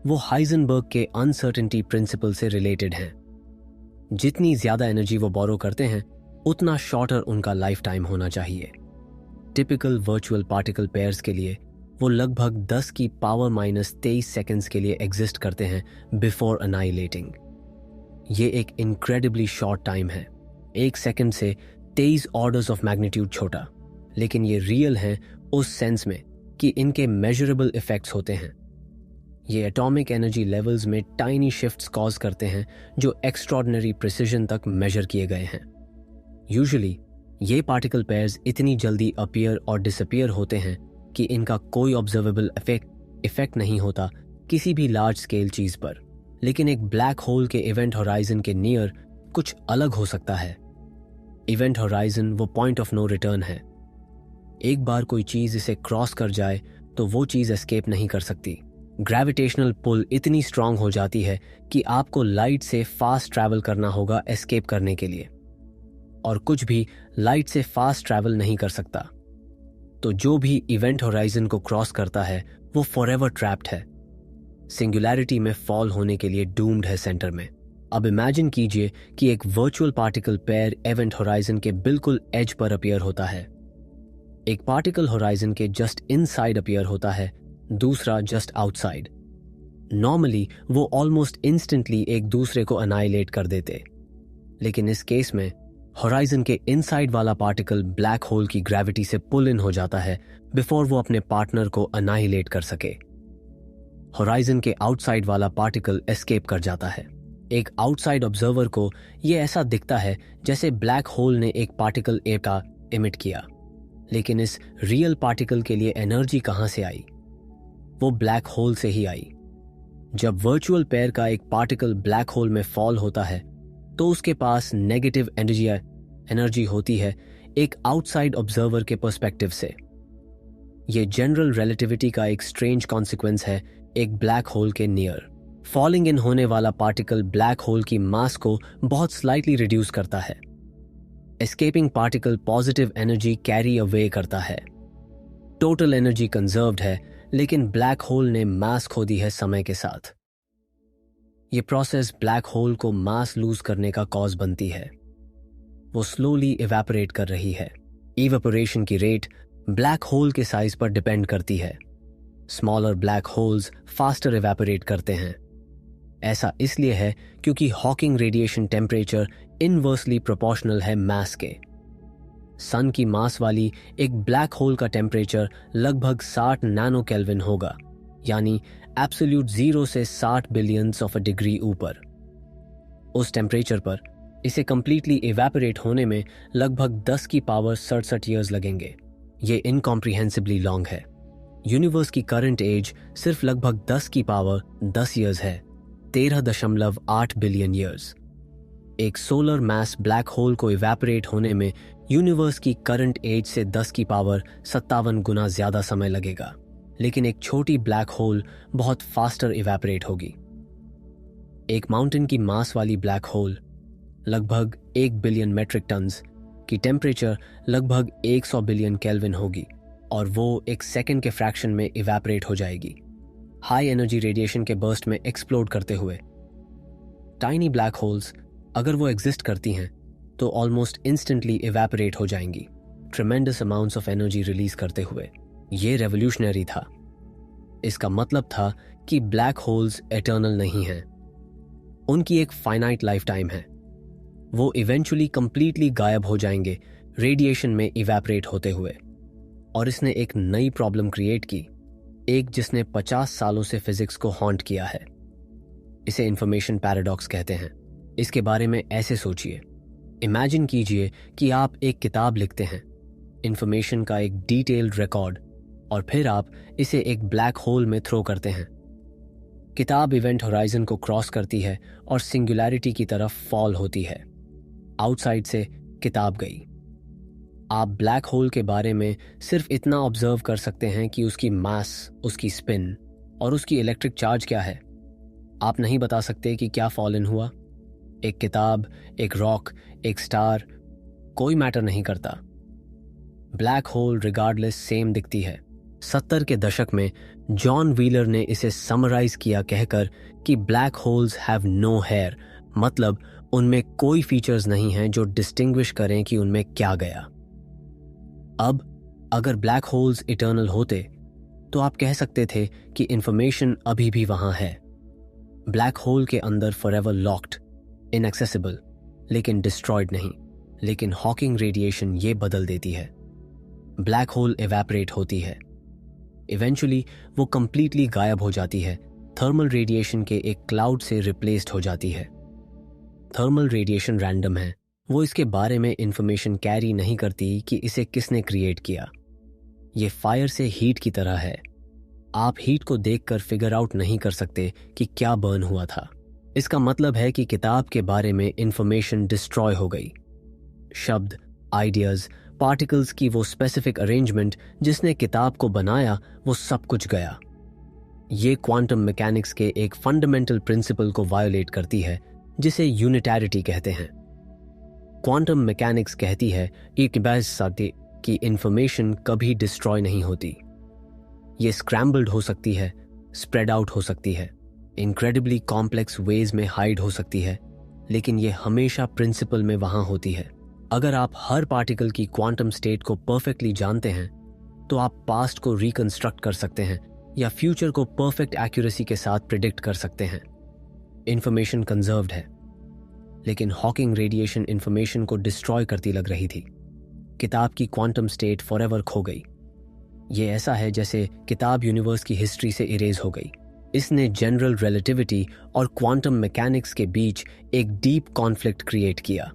वो हाइजेनबर्ग के अनसर्टेनिटी प्रिंसिपल से रिलेटेड हैं। जितनी ज्यादा एनर्जी वो बोरो करते हैं उतना शॉर्टर उनका लाइफ टाइम होना चाहिए। टिपिकल वर्चुअल पार्टिकल पेयर्स के लिए वो लगभग 10 की पावर -23 सेकेंड्स के लिए एग्जिस्ट करते हैं बिफोर अनाइलेटिंग। ये एक इनक्रेडिबली शॉर्ट टाइम है, 1 सेकेंड से 23 ऑर्डर्स ऑफ मैग्नीट्यूड छोटा, लेकिन ये रियल हैं उस सेंस में कि इनके मेजरेबल इफेक्ट्स होते हैं। ये एटॉमिक एनर्जी लेवल्स में टाइनी शिफ्ट्स कॉज करते हैं जो एक्स्ट्रॉर्डिनरी प्रिसिजन तक मेजर किए गए हैं। यूजुअली ये पार्टिकल पेयर्स इतनी जल्दी अपीयर और डिसअपीयर होते हैं कि इनका कोई ऑब्जर्वेबल इफेक्ट नहीं होता किसी भी लार्ज स्केल चीज पर। लेकिन एक ब्लैक होल के इवेंट होराइजन के नियर कुछ अलग हो सकता है। इवेंट होराइजन वो पॉइंट ऑफ नो रिटर्न है। एक बार कोई चीज इसे क्रॉस कर जाए तो वो चीज एस्केप नहीं कर सकती। ग्रेविटेशनल पुल इतनी स्ट्रांग हो जाती है कि आपको लाइट से फास्ट ट्रैवल करना होगा एस्केप करने के लिए, और कुछ भी लाइट से फास्ट ट्रैवल नहीं कर सकता। तो जो भी इवेंट होराइजन को क्रॉस करता है वो फॉरएवर ट्रैप्ड है, सिंगुलैरिटी में फॉल होने के लिए डूम्ड है सेंटर में। अब इमेजिन कीजिए कि एक virtual particle pair event horizon के बिल्कुल एज पर अपीयर होता है। एक पार्टिकल होराइजन के जस्ट इनसाइड अपीयर होता है, दूसरा जस्ट आउटसाइड। नॉर्मली वो ऑलमोस्ट इंस्टेंटली एक दूसरे को अनाइलेट कर देते, लेकिन इस केस में होराइजन के इनसाइड वाला पार्टिकल ब्लैक होल की ग्रेविटी से पुल इन हो जाता है बिफोर वो अपने पार्टनर को अनाइलेट कर सके। होराइजन के आउटसाइड वाला पार्टिकल एस्केप कर जाता है। एक आउटसाइड ऑब्जर्वर को ये ऐसा दिखता है जैसे ब्लैक होल ने एक पार्टिकल ए का इमिट किया, लेकिन इस रियल पार्टिकल के लिए एनर्जी कहां से आई? वो ब्लैक होल से ही आई। जब वर्चुअल पेयर का एक पार्टिकल ब्लैक होल में फॉल होता है तो उसके पास नेगेटिव एनर्जी होती है एक आउटसाइड ऑब्जर्वर के पर्सपेक्टिव से। ये जनरल रिलेटिविटी का एक स्ट्रेंज कॉन्सिक्वेंस है एक ब्लैक होल के नियर। फॉलिंग इन होने वाला पार्टिकल ब्लैक होल की मास को बहुत स्लाइटली रिड्यूस करता है। Escaping particle positive energy carry away करता है। टोटल एनर्जी कंजर्व्ड है, लेकिन ब्लैक होल ने मास खो दी है समय के साथ। ये प्रोसेस ब्लैक होल को मास लूज करने का कॉज बनती है। वो स्लोली इवेपोरेट कर रही है। इवेपोरेशन की रेट ब्लैक होल के साइज पर डिपेंड करती है। Smaller black holes faster evaporate करते हैं। ऐसा इसलिए है क्योंकि Hawking radiation temperature inversely proportional है मास के। सन की मास वाली एक ब्लैक होल का टेम्परेचर लगभग 60 नैनो केल्विन होगा, यानी एब्सोल्यूट 0 से 60 बिलियंस ऑफ अ डिग्री ऊपर। उस टेम्परेचर पर इसे कंप्लीटली इवेपोरेट होने में लगभग 10 की पावर 67 ईयर्स लगेंगे। ये इनकॉम्प्रिहेंसिबली लॉन्ग है। यूनिवर्स की करंट एज सिर्फ लगभग 10 की पावर 10 ईयर्स है, 13.8 बिलियन ईयर्स। एक सोलर मास ब्लैक होल को इवेपोरेट होने में यूनिवर्स की करंट एज से 10 की पावर 57 गुना ज्यादा समय लगेगा, लेकिन एक छोटी ब्लैक होल बहुत फास्टर इवेपोरेट होगी। एक माउंटेन की मास वाली ब्लैक होल लगभग 1 बिलियन मेट्रिक टन्स की टेम्परेचर लगभग 100 बिलियन केल्विन होगी, और वो एक सेकंड के फ्रैक्शन में इवेपोरेट हो जाएगी, हाई एनर्जी रेडिएशन के बर्स्ट में एक्सप्लोड करते हुए। टाइनी ब्लैक होल्स अगर वो एग्जिस्ट करती हैं तो ऑलमोस्ट इंस्टेंटली इवेपोरेट हो जाएंगी, ट्रेमेंडस अमाउंट्स ऑफ एनर्जी रिलीज करते हुए। ये रेवोल्यूशनरी था। इसका मतलब था कि ब्लैक होल्स एटर्नल नहीं हैं। उनकी एक फाइनाइट लाइफ टाइम है। वो इवेंचुअली कंप्लीटली गायब हो जाएंगे रेडिएशन में इवेपोरेट होते हुए। और इसने एक नई प्रॉब्लम क्रिएट की, एक जिसने 50 सालों से फिजिक्स को हॉन्ट किया है। इसे इंफॉर्मेशन पैराडॉक्स कहते हैं। इसके बारे में ऐसे सोचिए, इमेजिन कीजिए कि आप एक किताब लिखते हैं, इंफॉर्मेशन का एक डिटेल्ड रिकॉर्ड, और फिर आप इसे एक ब्लैक होल में थ्रो करते हैं। किताब इवेंट होराइजन को क्रॉस करती है और सिंगुलैरिटी की तरफ फॉल होती है। आउटसाइड से किताब गई। आप ब्लैक होल के बारे में सिर्फ इतना ऑब्जर्व कर सकते हैं कि उसकी मास, उसकी स्पिन और उसकी इलेक्ट्रिक चार्ज क्या है। आप नहीं बता सकते कि क्या फॉल इन हुआ। एक किताब, एक रॉक, एक स्टार, कोई मैटर नहीं करता। ब्लैक होल रिगार्डलेस सेम दिखती है। 70 के दशक में जॉन व्हीलर ने इसे समराइज किया कहकर कि black holes have no hair, मतलब उनमें कोई फीचर्स नहीं हैं जो डिस्टिंग्विश करें कि उनमें क्या गया। अब अगर ब्लैक होल्स इटर्नल होते तो आप कह सकते थे कि इंफॉर्मेशन अभी भी वहां है, ब्लैक होल के अंदर फॉरएवर लॉक्ड, इनएक्सेसिबल, लेकिन डिस्ट्रॉयड नहीं। लेकिन हॉकिंग रेडिएशन ये बदल देती है। ब्लैक होल इवेपोरेट होती है, इवेंचुअली वो कंप्लीटली गायब हो जाती है, थर्मल रेडिएशन के एक क्लाउड से रिप्लेस्ड हो जाती है। थर्मल रेडिएशन रैंडम है, वो इसके बारे में इंफॉर्मेशन कैरी नहीं करती कि इसे किसने क्रिएट किया। ये फायर से हीट की तरह है, आप हीट को देखकर फिगर आउट नहीं कर सकते कि क्या बर्न हुआ था। इसका मतलब है कि किताब के बारे में इंफॉर्मेशन डिस्ट्रॉय हो गई। शब्द, आइडियाज, पार्टिकल्स की वो स्पेसिफिक अरेंजमेंट जिसने किताब को बनाया, वो सब कुछ गया। ये क्वांटम मैकेनिक्स के एक फंडामेंटल प्रिंसिपल को वायोलेट करती है, जिसे यूनिटैरिटी कहते हैं। क्वांटम मैकेनिक्स कहती है कि इंफॉर्मेशन कभी डिस्ट्रॉय नहीं होती। ये स्क्रैम्बल्ड हो सकती है, स्प्रेड आउट हो सकती है, इनक्रेडिबली कॉम्प्लेक्स वेज में हाइड हो सकती है, लेकिन ये हमेशा प्रिंसिपल में वहां होती है। अगर आप हर पार्टिकल की क्वांटम स्टेट को परफेक्टली जानते हैं, तो आप पास्ट को रिकंस्ट्रक्ट कर सकते हैं या फ्यूचर को परफेक्ट एक्यूरेसी के साथ प्रिडिक्ट कर सकते हैं। इंफॉर्मेशन कंजर्व्ड है, लेकिन हॉकिंग रेडिएशन इंफॉर्मेशन को डिस्ट्रॉय करती लग रही थी। किताब की क्वांटम स्टेट फॉरएवर खो गई। ये ऐसा है जैसे किताब यूनिवर्स की हिस्ट्री से इरेज हो गई। इसने जनरल रिलेटिविटी और क्वांटम मैकेनिक्स के बीच एक डीप कॉन्फ्लिक्ट क्रिएट किया।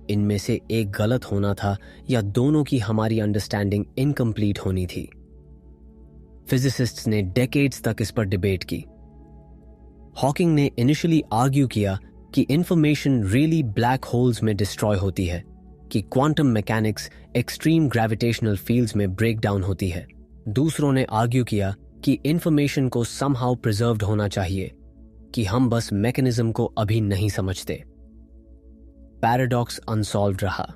इनमें से एक गलत होना था या दोनों की हमारी अंडरस्टैंडिंग इनकम्प्लीट होनी थी। फिजिसिस्ट्स ने डेकेड्स तक इस पर डिबेट की। हॉकिंग ने इनिशियली आर्ग्यू किया कि इंफॉर्मेशन रियली ब्लैक होल्स में डिस्ट्रॉय होती है, कि quantum mechanics extreme gravitational fields में ब्रेक डाउन होती है। दूसरों ने आर्ग्यू किया कि इंफॉर्मेशन को समहाउ प्रिजर्व्ड होना चाहिए, कि हम बस मैकेनिज्म को अभी नहीं समझते। पैराडॉक्स अनसॉल्व्ड रहा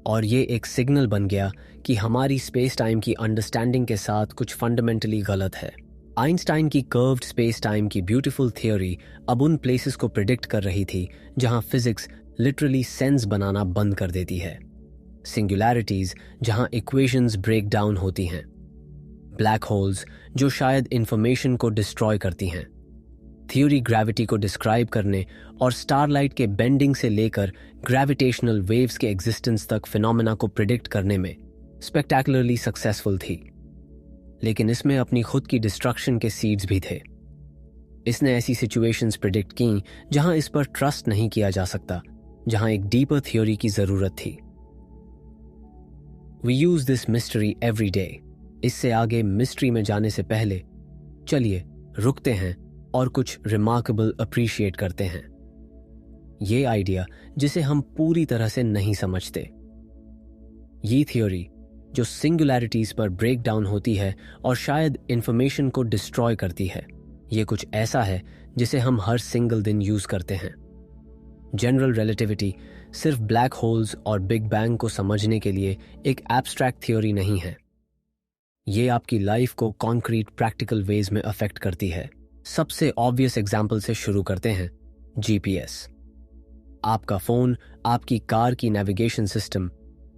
और ये एक सिग्नल बन गया कि हमारी स्पेस टाइम की अंडरस्टैंडिंग के साथ कुछ फंडामेंटली गलत है। आइंस्टाइन की कर्व्ड स्पेस टाइम की ब्यूटीफुल थियोरी अब उन प्लेसेस को प्रिडिक्ट कर रही थी जहां फिजिक्स लिटरली सेंस बनाना बंद कर देती है। सिंगुलैरिटीज जहां इक्वेशंस ब्रेक डाउन होती हैं। ब्लैक होल्स जो शायद इंफॉर्मेशन को डिस्ट्रॉय करती हैं। थ्योरी ग्रेविटी को डिस्क्राइब करने और स्टारलाइट के बेंडिंग से लेकर ग्रेविटेशनल वेव्स के एग्जिस्टेंस तक फिनोमेना को प्रिडिक्ट करने में स्पेक्टेकुलरली सक्सेसफुल थी। लेकिन इसमें अपनी खुद की डिस्ट्रक्शन के सीड्स भी थे। इसने ऐसी सिचुएशंस प्रिडिक्ट की जहां इस पर ट्रस्ट नहीं किया जा सकता, जहां एक डीपर थ्योरी की जरूरत थी। We use this mystery every day. इससे आगे मिस्ट्री में जाने से पहले चलिए रुकते हैं और कुछ रिमार्केबल अप्रिशिएट करते हैं। ये आइडिया जिसे हम पूरी तरह से नहीं समझते। ये थ्योरी जो सिंगुलैरिटीज पर ब्रेक डाउन होती है और शायद इंफॉर्मेशन को डिस्ट्रॉय करती है, ये कुछ ऐसा है जिसे हम हर सिंगल दिन यूज करते हैं। जनरल रिलेटिविटी सिर्फ ब्लैक होल्स और बिग बैंग को समझने के लिए एक एब्स्ट्रैक्ट थ्योरी नहीं है। ये आपकी लाइफ को कॉन्क्रीट प्रैक्टिकल वेज में अफेक्ट करती है। सबसे ऑब्वियस एग्जाम्पल से शुरू करते हैं। जीपीएस। आपका फोन, आपकी कार की नेविगेशन सिस्टम,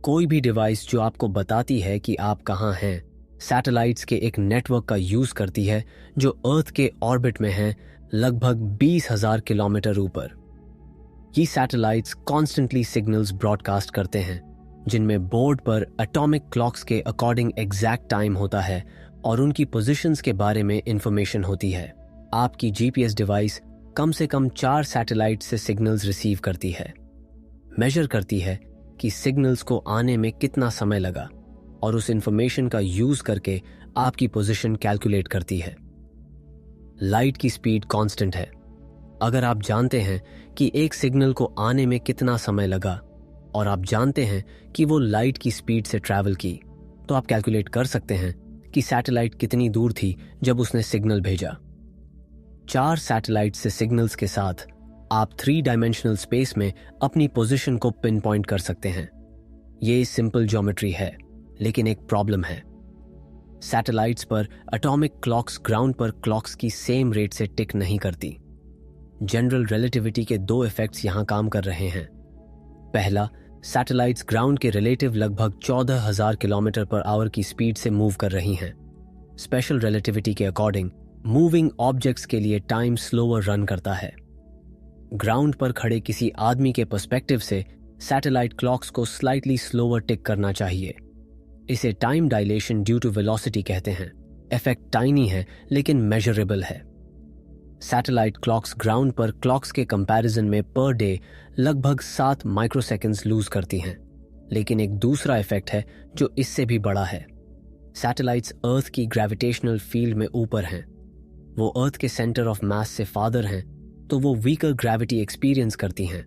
कोई भी डिवाइस जो आपको बताती है कि आप कहाँ हैं, सैटेलाइट्स के एक नेटवर्क का यूज करती है जो अर्थ के ऑर्बिट में है लगभग 20,000 किलोमीटर ऊपर। ये सैटेलाइट्स कॉन्स्टेंटली सिग्नल्स ब्रॉडकास्ट करते हैं जिनमें बोर्ड पर एटॉमिक क्लॉक्स के अकॉर्डिंग एग्जैक्ट टाइम होता है और उनकी पोजीशंस के बारे में इंफॉर्मेशन होती है। आपकी जीपीएस डिवाइस कम से कम 4 सैटेलाइट से सिग्नल्स रिसीव करती है, मेजर करती है कि सिग्नल्स को आने में कितना समय लगा और उस इंफॉर्मेशन का यूज करके आपकी पोजीशन कैलकुलेट करती है। लाइट की स्पीड कांस्टेंट है। अगर आप जानते हैं कि एक सिग्नल को आने में कितना समय लगा और आप जानते हैं कि वो लाइट की स्पीड से ट्रैवल की, तो आप कैलकुलेट कर सकते हैं कि सैटेलाइट कितनी दूर थी जब उसने सिग्नल भेजा। 4 सैटेलाइट से सिग्नल्स के साथ आप 3 डायमेंशनल स्पेस में अपनी पोजीशन को पिन पॉइंट कर सकते हैं। ये सिंपल ज्योमेट्री है, लेकिन एक प्रॉब्लम है। सैटेलाइट्स पर एटॉमिक क्लॉक्स ग्राउंड पर क्लॉक्स की सेम रेट से टिक नहीं करती। जनरल रिलेटिविटी के 2 इफेक्ट्स यहां काम कर रहे हैं। पहला, सैटेलाइट्स ग्राउंड के रिलेटिव लगभग 14,000 किलोमीटर पर आवर की स्पीड से मूव कर रही हैं। स्पेशल रिलेटिविटी के अकॉर्डिंग मूविंग ऑब्जेक्ट्स के लिए टाइम स्लोअर रन करता है। ग्राउंड पर खड़े किसी आदमी के पर्सपेक्टिव से सैटेलाइट क्लॉक्स को स्लाइटली स्लोअर टिक करना चाहिए। इसे time dilation due to velocity कहते हैं। इफेक्ट टाइनी है लेकिन मेजरेबल है। सैटेलाइट क्लॉक्स ग्राउंड पर क्लॉक्स के कंपैरिजन में पर डे लगभग 7 माइक्रोसेकंड्स लूज करती हैं। लेकिन एक दूसरा इफेक्ट है जो इससे भी बड़ा है। सैटेलाइट्स अर्थ की ग्रेविटेशनल फील्ड में ऊपर हैं। वो अर्थ के सेंटर ऑफ मास से फादर हैं, तो वो वीकर ग्रेविटी एक्सपीरियंस करती हैं।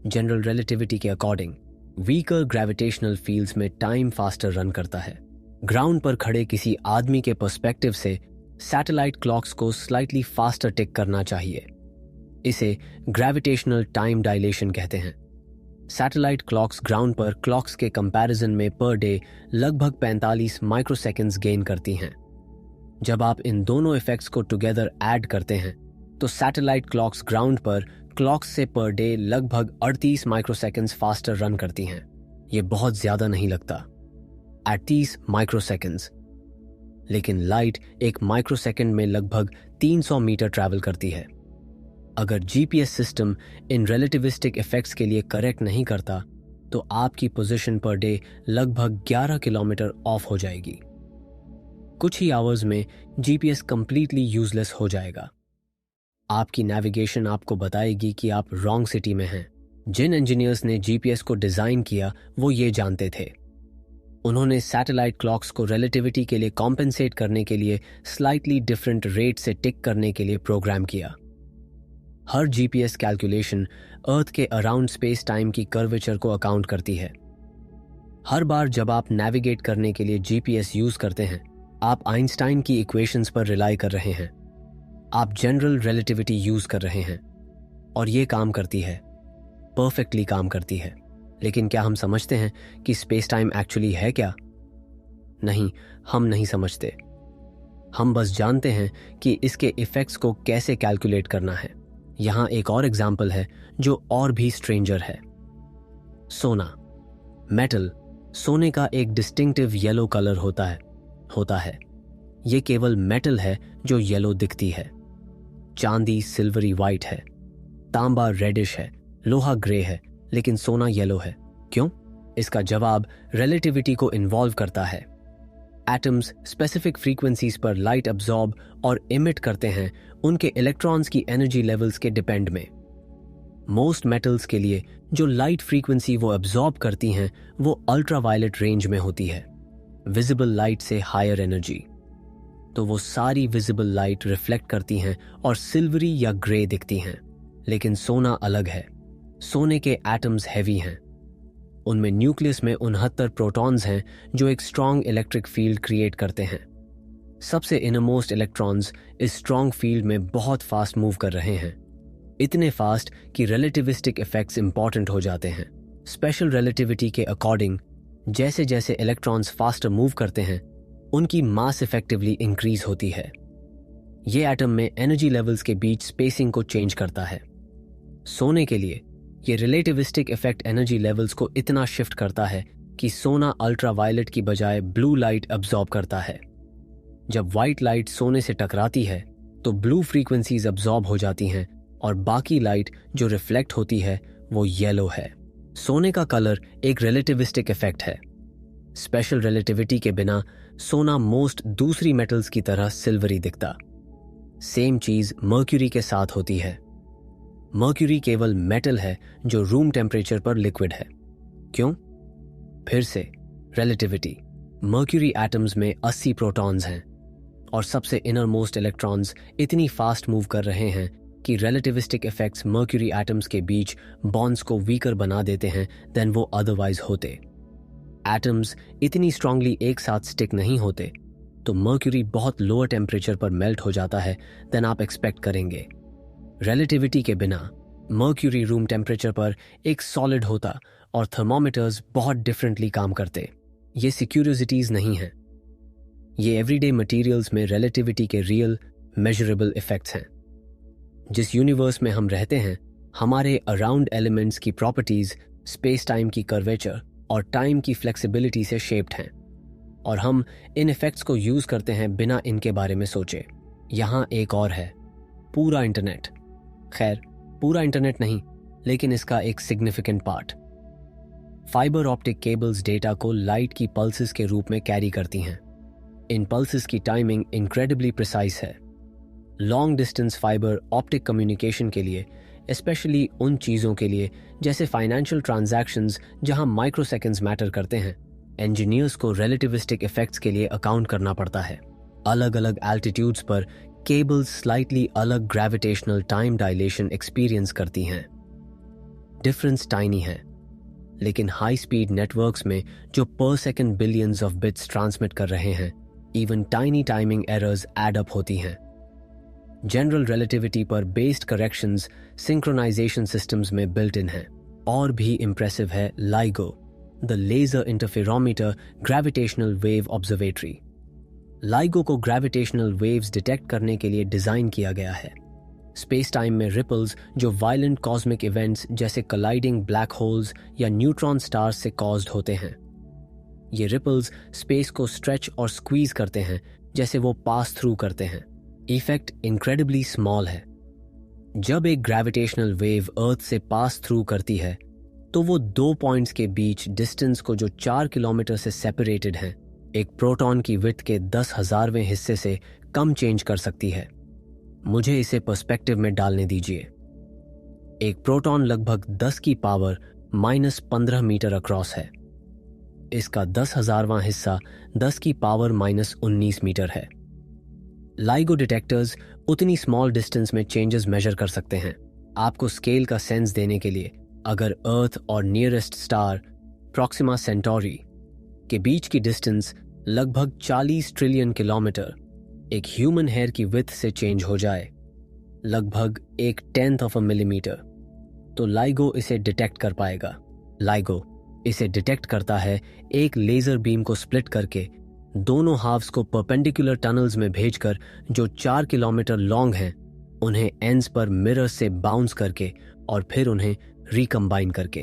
जनरल रिलेटिविटी के अकॉर्डिंग वीकर ग्रेविटेशनल फील्ड्स में टाइम फास्टर रन करता है। ग्राउंड पर खड़े किसी आदमी के पर्सपेक्टिव से सैटेलाइट क्लॉक्स को स्लाइटली फास्टर टिक करना चाहिए। इसे ग्रेविटेशनल टाइम डायलेशन कहते हैं। सैटेलाइट क्लॉक्स ग्राउंड पर क्लॉक्स के कंपैरिजन में पर डे लगभग 45 माइक्रोसेकंड्स गेन करती हैं। जब आप इन दोनों इफेक्ट्स को टुगेदर ऐड करते हैं तो सैटेलाइट क्लॉक्स ग्राउंड पर क्लॉक्स से पर डे लगभग 38 माइक्रोसेकंड्स फास्टर रन करती हैं। ये बहुत ज्यादा नहीं लगता, 38 माइक्रोसेकंड्स, लेकिन लाइट एक माइक्रोसेकंड में लगभग 300 मीटर ट्रैवल करती है। अगर GPS system in relativistic effects के लिए करेक्ट नहीं करता तो आपकी पोजीशन पर डे लगभग 11 किलोमीटर ऑफ हो जाएगी। कुछ ही आवर्स में जीपीएस कंप्लीटली यूजलेस हो जाएगा। आपकी नेविगेशन आपको बताएगी कि आप रॉन्ग सिटी में हैं। जिन इंजीनियर्स ने जीपीएस को डिजाइन किया वो ये जानते थे। उन्होंने सैटेलाइट क्लॉक्स को रिलेटिविटी के लिए कॉम्पेंसेट करने के लिए स्लाइटली डिफरेंट रेट से टिक करने के लिए प्रोग्राम किया। हर जीपीएस कैलकुलेशन अर्थ के अराउंड स्पेस टाइम की कर्वेचर को अकाउंट करती है। हर बार जब आप नेविगेट करने के लिए जीपीएस यूज करते हैं, आप आइंस्टाइन की इक्वेशंस पर रिलाई कर रहे हैं। आप जनरल रिलेटिविटी यूज कर रहे हैं और ये काम करती है, परफेक्टली काम करती है। लेकिन क्या हम समझते हैं कि स्पेस टाइम एक्चुअली है क्या? नहीं, हम नहीं समझते। हम बस जानते हैं कि इसके इफेक्ट्स को कैसे कैलकुलेट करना है। यहां एक और एग्जाम्पल है जो और भी स्ट्रेंजर है। सोना, मेटल, सोने का एक डिस्टिंक्टिव येलो कलर होता है। ये केवल मेटल है जो येलो दिखती है। चांदी सिल्वरी वाइट है, तांबा रेडिश है, लोहा ग्रे है, लेकिन सोना येलो है। क्यों? इसका जवाब रिलेटिविटी को इन्वॉल्व करता है। एटम्स स्पेसिफिक फ्रीक्वेंसीज पर लाइट अब्सॉर्ब और इमिट करते हैं उनके इलेक्ट्रॉन्स की एनर्जी लेवल्स के डिपेंड में। मोस्ट मेटल्स के लिए जो लाइट फ्रीक्वेंसी वो अब्सॉर्ब करती हैं वो अल्ट्रावायलेट रेंज में होती है, विजिबल लाइट से हायर एनर्जी। तो वो सारी विजिबल लाइट रिफ्लेक्ट करती हैं और सिल्वरी या ग्रे दिखती हैं। लेकिन सोना अलग है। सोने के एटम्स हैवी हैं। उनमें न्यूक्लियस में 69 प्रोटॉन्स हैं जो एक स्ट्रॉन्ग इलेक्ट्रिक फील्ड क्रिएट करते हैं। सबसे इनरमोस्ट इलेक्ट्रॉन्स इस स्ट्रॉन्ग फील्ड में बहुत फास्ट मूव कर रहे हैं, इतने फास्ट कि रिलेटिविस्टिक इफेक्ट्स इंपॉर्टेंट हो जाते हैं। स्पेशल रिलेटिविटी के अकॉर्डिंग जैसे जैसे इलेक्ट्रॉन्स फास्टर मूव करते हैं उनकी मास इफेक्टिवली इंक्रीज होती है। ये एटम में एनर्जी लेवल्स के बीच स्पेसिंग को चेंज करता है। सोने के लिए ये रिलेटिविस्टिक इफेक्ट एनर्जी लेवल्स को इतना शिफ्ट करता है कि सोना अल्ट्रावायलेट की बजाय ब्लू लाइट अब्सॉर्ब करता है। जब व्हाइट लाइट सोने से टकराती है तो ब्लू फ्रीक्वेंसीज अब्सॉर्ब हो जाती हैं और बाकी लाइट जो रिफ्लेक्ट होती है वो येलो है। सोने का कलर एक रिलेटिविस्टिक इफेक्ट है। स्पेशल रिलेटिविटी के बिना सोना मोस्ट दूसरी मेटल्स की तरह सिल्वरी दिखता। सेम चीज मर्क्यूरी के साथ होती है। मर्क्यूरी केवल मेटल है जो रूम टेम्परेचर पर लिक्विड है। क्यों? फिर से रिलेटिविटी। मर्क्यूरी एटम्स में 80 प्रोटॉन्स हैं और सबसे इनर मोस्ट इलेक्ट्रॉन्स इतनी फास्ट मूव कर रहे हैं कि रिलेटिविस्टिक इफेक्ट्स मर्क्यूरी एटम्स के बीच बॉन्ड्स को वीकर बना देते हैं देन वो अदरवाइज होते। एटम्स इतनी स्ट्रांगली एक साथ स्टिक नहीं होते तो मर्क्यूरी बहुत लोअर टेम्परेचर पर मेल्ट हो जाता है देन आप एक्सपेक्ट करेंगे। रिलेटिविटी के बिना मर्क्यूरी रूम टेम्परेचर पर एक सॉलिड होता और थर्मोमीटर्स बहुत डिफरेंटली काम करते। ये सिक्यूरियोसिटीज नहीं हैं, ये एवरीडे मटेरियल्स में रिलेटिविटी के रियल मेजरेबल इफेक्ट्स हैं। जिस यूनिवर्स में हम रहते हैं हमारे अराउंड एलिमेंट्स की प्रॉपर्टीज स्पेस टाइम की कर्वेचर और टाइम की फ्लेक्सिबिलिटी से शेप्ड हैं। और हम इन इफेक्ट्स को यूज करते हैं बिना इनके बारे में सोचे। यहाँ एक और है, पूरा इंटरनेट। खैर, पूरा इंटरनेट नहीं, लेकिन इसका एक significant part. Fibre optic cables data को लाइट की पल्सेस के रूप में कैरी करती हैं। इन पल्सेस की टाइमिंग इनक्रेडिबली प्रिसाइज है। Long distance fibre optic communication के लिए, स्पेशली उन चीज़ों के लिए जैसे फाइनेंशियल ट्रांजैक्शंस जहां माइक्रोसेकेंड्स मैटर करते हैं, इंजीनियर्स को रिलेटिविस्टिक इफेक्ट्स के लिए अकाउंट करना पड़ता है। अलग अलग एल्टीट्यूड्स पर केबल्स स्लाइटली अलग ग्रेविटेशनल टाइम डायलेशन एक्सपीरियंस करती हैं। डिफरेंस टाइनी है, लेकिन हाई स्पीड नेटवर्क्स में जो per second billions of bits transmit कर रहे हैं, even tiny timing errors add up होती हैं। जनरल रिलेटिविटी पर बेस्ड करेक्शंस सिंक्रोनाइजेशन सिस्टम्स में बिल्ट इन हैं। और भी इंप्रेसिव है LIGO, the laser interferometer gravitational wave observatory. LIGO को ग्रेविटेशनल वेव्स डिटेक्ट करने के लिए डिजाइन किया गया है। स्पेस टाइम में रिपल्स जो वायलेंट कॉस्मिक इवेंट्स जैसे कोलाइडिंग ब्लैक होल्स या न्यूट्रॉन स्टार्स से कॉज्ड होते हैं। ये रिपल्स स्पेस को स्ट्रेच और स्क्वीज करते हैं जैसे वो पास थ्रू करते हैं। इफेक्ट इनक्रेडिबली स्मॉल है। जब एक ग्रेविटेशनल वेव अर्थ से पास थ्रू करती है तो वो 2 पॉइंट्स के बीच डिस्टेंस को जो 4 किलोमीटर से सेपरेटेड हैं, एक प्रोटॉन की विड्थ के 10,000वें हिस्से से कम चेंज कर सकती है। मुझे इसे पर्सपेक्टिव में डालने दीजिए। एक प्रोटॉन लगभग 10 की पावर -15 मीटर अक्रॉस है। इसका 10,000वां हिस्सा 10 की पावर -19 मीटर है। लाइगो डिटेक्टर्स उतनी स्मॉल डिस्टेंस में चेंजेस मेजर कर सकते हैं। आपको स्केल का सेंस देने के लिए, अगर अर्थ और नियरेस्ट स्टार प्रॉक्सिमा सेंटोरी के बीच की डिस्टेंस लगभग 40 ट्रिलियन किलोमीटर एक ह्यूमन हेयर की विड्थ से चेंज हो जाए, लगभग 1/10 मिलीमीटर, तो लाइगो इसे डिटेक्ट कर पाएगा। लाइगो इसे डिटेक्ट करता है एक लेजर बीम को स्प्लिट करके दोनों हाफ्स को परपेंडिकुलर टनल्स में भेजकर जो 4 किलोमीटर लॉन्ग हैं, उन्हें एंड्स पर मिरर से बाउंस करके और फिर उन्हें रिकम्बाइन करके।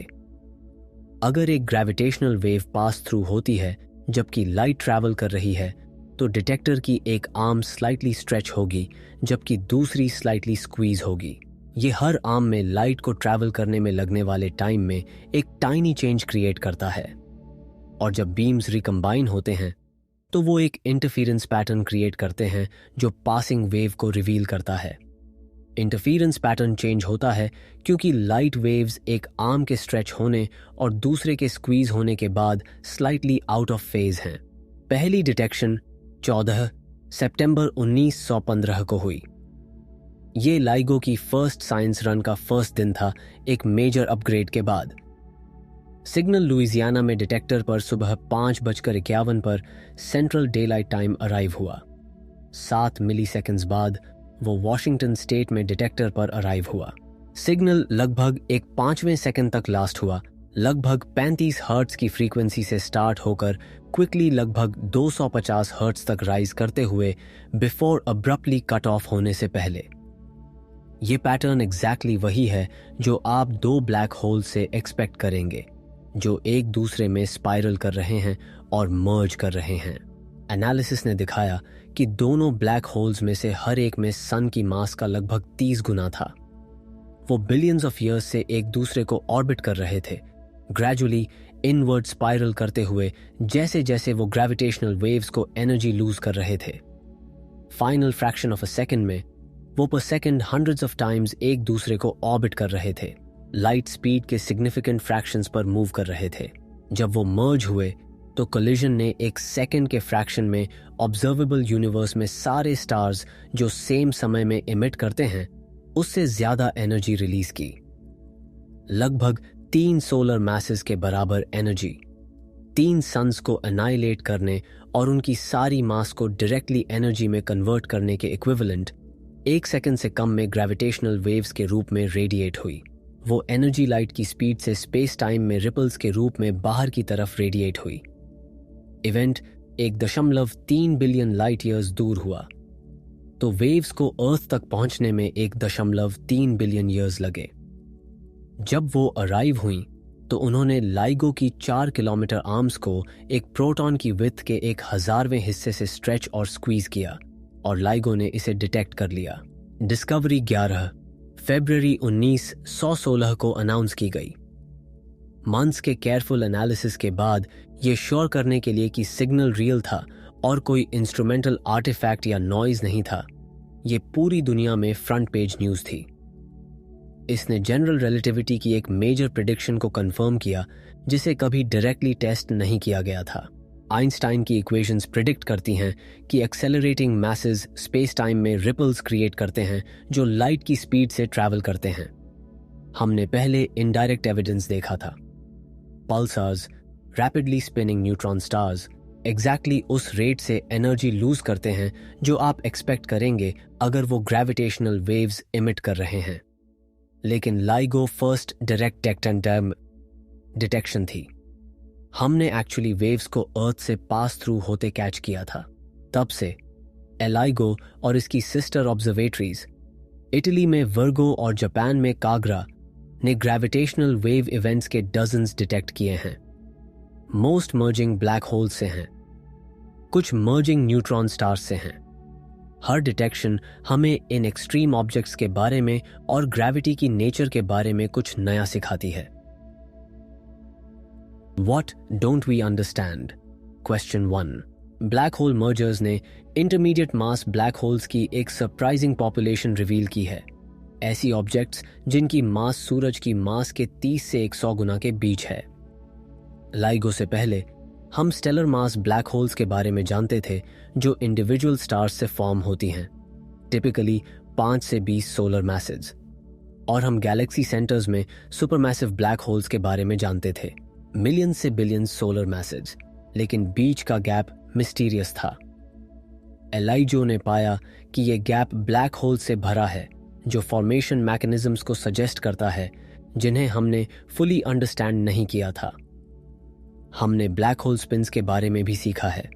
अगर एक ग्रेविटेशनल वेव पास थ्रू होती है जबकि लाइट ट्रैवल कर रही है, तो डिटेक्टर की एक आर्म स्लाइटली स्ट्रेच होगी जबकि दूसरी स्लाइटली स्क्वीज होगी। ये हर आर्म में लाइट को ट्रैवल करने में लगने वाले टाइम में एक टाइनी चेंज क्रिएट करता है, और जब बीम्स रिकम्बाइन होते हैं तो वो एक इंटरफेरेंस पैटर्न क्रिएट करते हैं जो पासिंग वेव को रिवील करता है। इंटरफेरेंस पैटर्न चेंज होता है क्योंकि लाइट वेव्स एक आर्म के स्ट्रेच होने और दूसरे के स्क्वीज होने के बाद स्लाइटली आउट ऑफ फेज हैं। पहली डिटेक्शन 14 सितंबर 1915 को हुई। ये लाइगो की फर्स्ट साइंस रन का फर्स्ट दिन था, एक मेजर अपग्रेड के बाद। सिग्नल लुइजियाना में डिटेक्टर पर सुबह 5:51 पर सेंट्रल डेलाइट टाइम अराइव हुआ। 7 मिलीसेकंड्स बाद वो वॉशिंगटन स्टेट में डिटेक्टर पर अराइव हुआ। सिग्नल लगभग एक 5वें सेकंड तक लास्ट हुआ, लगभग 35 हर्ट्ज की फ्रीक्वेंसी से स्टार्ट होकर क्विकली लगभग 250 हर्ट्ज तक राइज करते हुए बिफोर अब्रप्टली कट ऑफ होने से पहले। ये पैटर्न एग्जैक्टली वही है जो आप 2 ब्लैक होल से एक्सपेक्ट करेंगे, जो एक दूसरे में स्पाइरल कर रहे हैं और मर्ज कर रहे हैं। एनालिसिस ने दिखाया कि दोनों ब्लैक होल्स में से हर एक में सन की मास का लगभग 30 गुना था। वो बिलियंस ऑफ ईयर्स से एक दूसरे को ऑर्बिट कर रहे थे, ग्रेजुअली इनवर्ड स्पाइरल करते हुए जैसे जैसे वो ग्रेविटेशनल वेव्स को एनर्जी लूज कर रहे थे। Final fraction of a second में वो पर सेकंड हंड्रेड्स ऑफ टाइम्स एक दूसरे को ऑर्बिट कर रहे थे, लाइट स्पीड के सिग्निफिकेंट फ्रैक्शंस पर मूव कर रहे थे। जब वो मर्ज हुए तो कोलिजन ने एक सेकंड के फ्रैक्शन में ऑब्जर्वेबल यूनिवर्स में सारे स्टार्स जो सेम समय में इमिट करते हैं उससे ज्यादा एनर्जी रिलीज की। लगभग 3 सोलर मैसेस के बराबर एनर्जी 3 सन्स को अनाइलेट करने और उनकी सारी मास को डायरेक्टली एनर्जी में कन्वर्ट करने के इक्विवेलेंट 1 सेकंड से कम में ग्रेविटेशनल वेव्स के रूप में रेडिएट हुई। वो एनर्जी लाइट की स्पीड से स्पेस टाइम में रिपल्स के रूप में बाहर की तरफ रेडिएट हुई। इवेंट 1.3 बिलियन लाइट ईयर्स दूर हुआ, तो वेव्स को अर्थ तक पहुंचने में 1.3 बिलियन ईयर्स लगे। जब वो अराइव हुई तो उन्होंने लाइगो की 4 किलोमीटर आर्म्स को एक प्रोटॉन की विड्थ के 1,000वें हिस्से से स्ट्रेच और स्क्वीज किया और लाइगो ने इसे डिटेक्ट कर लिया। डिस्कवरी 11 फरवरी 1916 को अनाउंस की गई। मंथ्स के केयरफुल एनालिसिस के बाद ये श्योर करने के लिए कि सिग्नल रियल था और कोई इंस्ट्रूमेंटल आर्टिफैक्ट या नॉइज नहीं था, ये पूरी दुनिया में फ्रंट पेज न्यूज थी। इसने जनरल रिलेटिविटी की एक मेजर प्रेडिक्शन को कंफर्म किया जिसे कभी डायरेक्टली टेस्ट नहीं किया गया था। आइंस्टाइन की इक्वेशंस प्रिडिक्ट करती हैं कि एक्सेलरेटिंग मैसेज स्पेस टाइम में रिपल्स क्रिएट करते हैं जो लाइट की स्पीड से ट्रैवल करते हैं। हमने पहले इनडायरेक्ट एविडेंस देखा था। पल्सार्स, rapidly spinning neutron stars, exactly उस रेट से एनर्जी लूज करते हैं जो आप एक्सपेक्ट करेंगे अगर वो ग्रेविटेशनल वेव्स इमिट कर रहे हैं। लेकिन लाइगो फर्स्ट डायरेक्ट टेक्टन डिटेक्शन थी। हमने एक्चुअली वेव्स को अर्थ से पास थ्रू होते कैच किया था। तब से एलाइगो और इसकी सिस्टर ऑब्जर्वेटरीज इटली में वर्गो और जापान में कागरा ने ग्रेविटेशनल वेव इवेंट्स के डजन्स डिटेक्ट किए हैं। मोस्ट मर्जिंग ब्लैक होल से हैं, कुछ मर्जिंग न्यूट्रॉन स्टार्स से हैं। हर डिटेक्शन हमें इन एक्सट्रीम ऑब्जेक्ट्स के बारे में और ग्रेविटी की नेचर के बारे में कुछ नया सिखाती है। What don't we understand? Question 1. Black hole mergers ने इंटरमीडिएट मास ब्लैक होल्स की एक सरप्राइजिंग पॉपुलेशन रिवील की है। ऐसी ऑब्जेक्ट्स जिनकी मास सूरज की मास के 30 से 100 गुना के बीच है। लाइगो से पहले हम स्टेलर मास ब्लैक होल्स के बारे में जानते थे जो इंडिविजुअल स्टार्स से फॉर्म होती हैं, टिपिकली 5 से 20 सोलर मैसेज, और हम गैलेक्सी सेंटर्स में सुपरमैसिव ब्लैक होल्स के बारे में जानते थे, मिलियन से बिलियन सोलर मैसेज, लेकिन बीच का गैप मिस्टीरियस था। एलाइजो ने पाया कि यह गैप ब्लैक होल से भरा है जो फॉर्मेशन मैकेनिज्म्स को सजेस्ट करता है जिन्हें हमने फुली अंडरस्टैंड नहीं किया था। हमने ब्लैक होल स्पिन्स के बारे में भी सीखा है।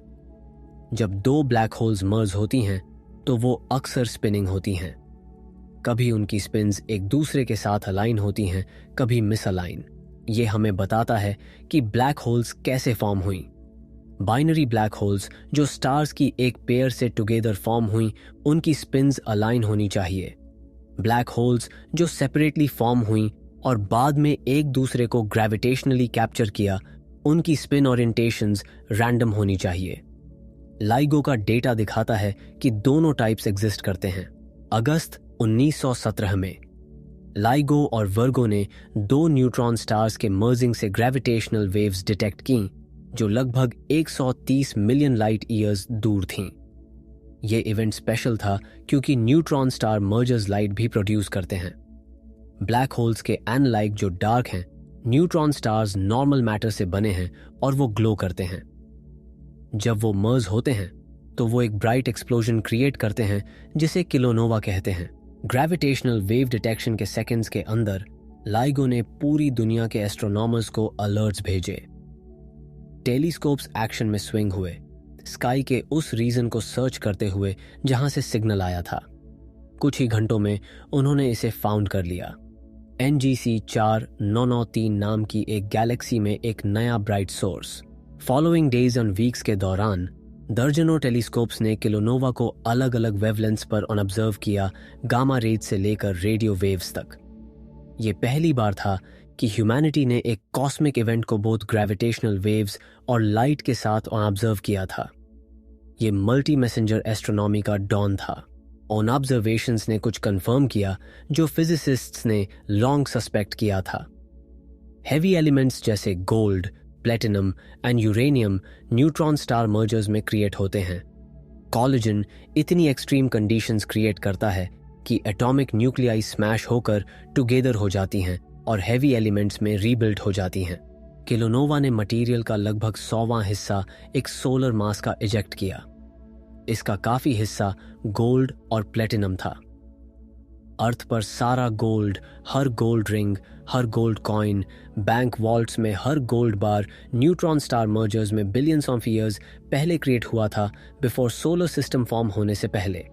जब दो ब्लैक होल्स मर्ज होती हैं तो वो अक्सर स्पिनिंग होती हैं। कभी उनकी स्पिन्स एक दूसरे के साथ अलाइन होती हैं, कभी मिसअलाइन। ये हमें बताता है कि ब्लैक होल्स कैसे फॉर्म हुई। बाइनरी ब्लैक होल्स जो स्टार्स की एक पेयर से टुगेदर फॉर्म हुई, उनकी स्पिन्स अलाइन होनी चाहिए। ब्लैक होल्स जो सेपरेटली फॉर्म हुई और बाद में एक दूसरे को ग्रेविटेशनली कैप्चर किया, उनकी स्पिन ओरिएंटेशंस रैंडम होनी चाहिए। लाइगो का डेटा दिखाता है कि दोनों टाइप्स एग्जिस्ट करते हैं। अगस्त 1917 में लाइगो और वर्गो ने दो न्यूट्रॉन स्टार्स के मर्जिंग से ग्रेविटेशनल वेव्स डिटेक्ट की जो लगभग 130 मिलियन लाइट ईयर्स दूर थीं। ये इवेंट स्पेशल था क्योंकि न्यूट्रॉन स्टार मर्जर्स लाइट भी प्रोड्यूस करते हैं। ब्लैक होल्स के अनलाइक जो डार्क हैं, न्यूट्रॉन स्टार्स नॉर्मल मैटर से बने हैं और वो ग्लो करते हैं। जब वो मर्ज होते हैं तो वो एक ब्राइट एक्सप्लोजन क्रिएट करते हैं जिसे किलोनोवा कहते हैं। ग्रेविटेशनल वेव डिटेक्शन के सेकंड्स के अंदर लाइगो ने पूरी दुनिया के एस्ट्रोनॉमर्स को अलर्ट्स भेजे। टेलीस्कोप्स एक्शन में स्विंग हुए, स्काई के उस रीजन को सर्च करते हुए जहां से सिग्नल आया था। कुछ ही घंटों में उन्होंने इसे फाउंड कर लिया। NGC 4993 नाम की एक गैलेक्सी में एक नया bright source. Following days and weeks के दौरान दर्जनों टेलीस्कोप्स ने किलोनोवा को अलग अलग वेवलेंथ्स पर ऑब्जर्व किया, गामा रेज से लेकर रेडियो वेव्स तक। ये पहली बार था कि ह्यूमैनिटी ने एक कॉस्मिक इवेंट को बोथ ग्रेविटेशनल वेव्स और लाइट के साथ ऑब्जर्व किया था। ये मल्टी मैसेंजर एस्ट्रोनॉमी का डॉन था। ऑन ऑब्जर्वेशंस ने कुछ कंफर्म किया जो फिजिसिस्ट्स ने लॉन्ग सस्पेक्ट किया था। हेवी एलिमेंट्स जैसे gold, platinum and uranium neutron star mergers में क्रिएट होते हैं। कोलेजन इतनी एक्सट्रीम कंडीशंस क्रिएट करता है कि एटॉमिक न्यूक्लियाई स्मैश होकर टुगेदर हो जाती हैं और हेवी एलिमेंट्स में रीबिल्ड हो जाती हैं। किलोनोवा ने मटेरियल का लगभग 100वां हिस्सा एक सोलर मास का इजेक्ट किया। इसका काफी हिस्सा गोल्ड और प्लेटिनम था। अर्थ पर सारा गोल्ड, हर गोल्ड रिंग, हर गोल्ड कॉइन, बैंक वॉल्ट्स में हर gold bar neutron star mergers में बिलियंस ऑफ ईयर्स पहले क्रिएट हुआ था, बिफोर सोलर सिस्टम फॉर्म होने से पहले।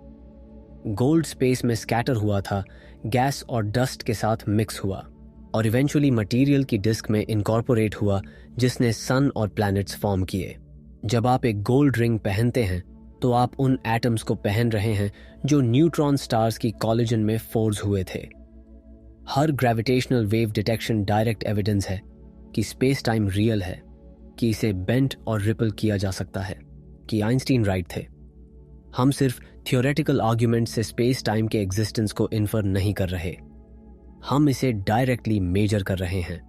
गोल्ड स्पेस में स्कैटर हुआ था, गैस और डस्ट के साथ मिक्स हुआ। और इवेंचुअली मटेरियल की डिस्क में इनकॉर्पोरेट हुआ जिसने सन और प्लैनेट्स फॉर्म किए। जब आप एक गोल्ड रिंग पहनते हैं तो आप उन एटम्स को पहन रहे हैं जो न्यूट्रॉन स्टार्स की कॉलिजन में फोर्ज हुए थे। हर gravitational wave detection direct evidence है कि स्पेस टाइम रियल है, कि इसे बेंट और रिपल किया जा सकता है, कि आइंस्टीन राइट थे। हम सिर्फ थियोरेटिकल आर्ग्यूमेंट से स्पेस टाइम के एग्जिस्टेंस को इन्फर नहीं कर रहे, हम इसे डायरेक्टली मेजर कर रहे हैं।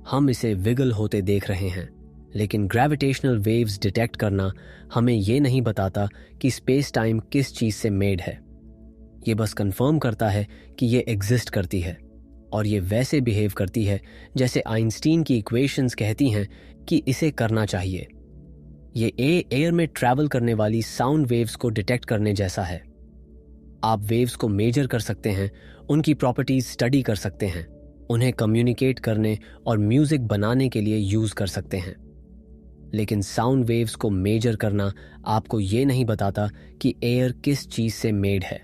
हम इसे विगल होते देख रहे हैं, लेकिन ग्रेविटेशनल वेव्स डिटेक्ट करना हमें ये नहीं बताता कि स्पेस टाइम किस चीज़ से मेड है। ये बस कंफर्म करता है कि ये एग्जिस्ट करती है, और ये वैसे बिहेव करती है जैसे आइंस्टीन की इक्वेशंस कहती हैं कि इसे करना चाहिए। ये एयर में ट्रैवल करने वाली साउंड वेव्स को डिटेक्ट करने जैसा है। आप वेव्स को मेजर कर सकते हैं, उनकी प्रॉपर्टीज स्टडी कर सकते हैं, उन्हें कम्युनिकेट करने और म्यूजिक बनाने के लिए यूज कर सकते हैं, लेकिन साउंड वेव्स को मेजर करना आपको ये नहीं बताता कि एयर किस चीज से मेड है।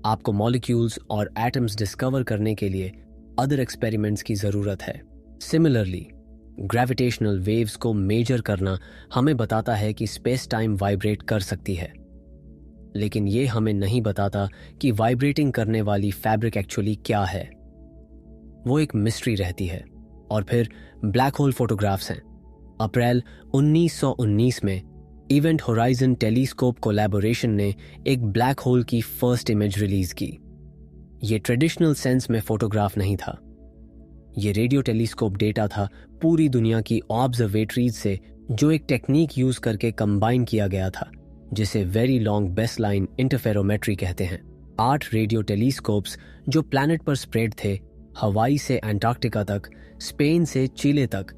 आपको मॉलिक्यूल्स और एटम्स डिस्कवर करने के लिए अदर एक्सपेरिमेंट्स की जरूरत है। सिमिलरली, ग्रेविटेशनल वेव्स को मेजर करना हमें बताता है कि स्पेस टाइम वाइब्रेट कर सकती है, लेकिन ये हमें नहीं बताता कि वाइब्रेटिंग करने वाली फैब्रिक एक्चुअली क्या है। वो एक मिस्ट्री रहती है। और फिर ब्लैक होल फोटोग्राफ्स हैं। अप्रैल 1919 में इवेंट होराइजन टेलीस्कोप कोलैबोरेशन ने एक ब्लैक होल की फर्स्ट इमेज रिलीज की। ये ट्रेडिशनल सेंस में फोटोग्राफ नहीं था, ये रेडियो टेलीस्कोप डेटा था पूरी दुनिया की ऑब्जर्वेटरीज से, जो एक टेक्निक यूज करके कंबाइन किया गया था, जिसे वेरी लॉन्ग बेसलाइन इंटरफेरोमेट्री कहते हैं। 8 रेडियो टेलीस्कोप्स जो प्लैनेट पर स्प्रेड थे, हवाई से अंटार्कटिका तक, स्पेन से चिले तक,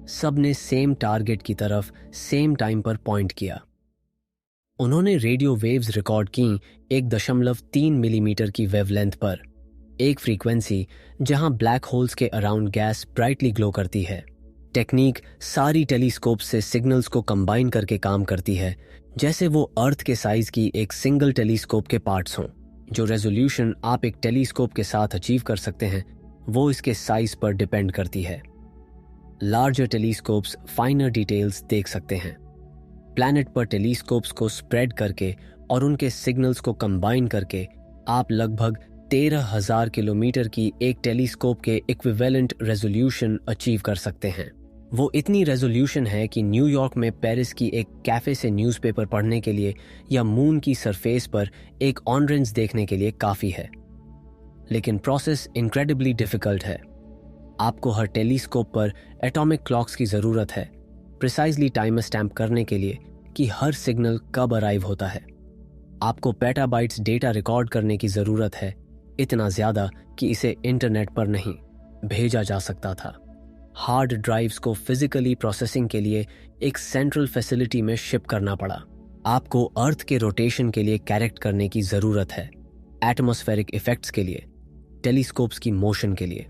सब ने सेम टारगेट की तरफ सेम टाइम पर पॉइंट किया। उन्होंने रेडियो वेव्स रिकॉर्ड की 1.3 मिलीमीटर की वेवलेंथ पर, एक फ्रीक्वेंसी जहां ब्लैक होल्स के अराउंड गैस ब्राइटली ग्लो करती है। टेक्निक सारी टेलीस्कोप से सिग्नल्स को कंबाइन करके काम करती है, जैसे वो अर्थ के साइज की एक सिंगल टेलीस्कोप के पार्ट्स हों। जो रेजोल्यूशन आप एक टेलीस्कोप के साथ अचीव कर सकते हैं, वो इसके साइज पर डिपेंड करती है। लार्जर टेलीस्कोप्स फाइनर डिटेल्स देख सकते हैं। प्लैनेट पर टेलीस्कोप्स को स्प्रेड करके और उनके सिग्नल्स को कंबाइन करके आप लगभग 13,000 किलोमीटर की एक टेलीस्कोप के इक्विवेलेंट रेजोल्यूशन अचीव कर सकते हैं। वो इतनी रेजोल्यूशन है कि न्यूयॉर्क में पेरिस की एक कैफे से न्यूज़पेपर पढ़ने के लिए या मून की सरफेस पर एक ऑनरेंस देखने के लिए काफ़ी है। लेकिन प्रोसेस इनक्रेडिबली डिफिकल्ट है। आपको हर टेलीस्कोप पर एटॉमिक क्लॉक्स की ज़रूरत है, प्रिसाइजली टाइमर स्टैम्प करने के लिए कि हर सिग्नल कब अराइव होता है। आपको पेटाबाइट्स डेटा रिकॉर्ड करने की ज़रूरत है, इतना ज़्यादा कि इसे इंटरनेट पर नहीं भेजा जा सकता था। हार्ड ड्राइव्स को फिजिकली प्रोसेसिंग के लिए एक सेंट्रल फैसिलिटी में शिप करना पड़ा। आपको अर्थ के रोटेशन के लिए कैरेक्ट करने की ज़रूरत है, एटमॉस्फेरिक इफेक्ट्स के लिए, टेलीस्कोप्स की मोशन के लिए,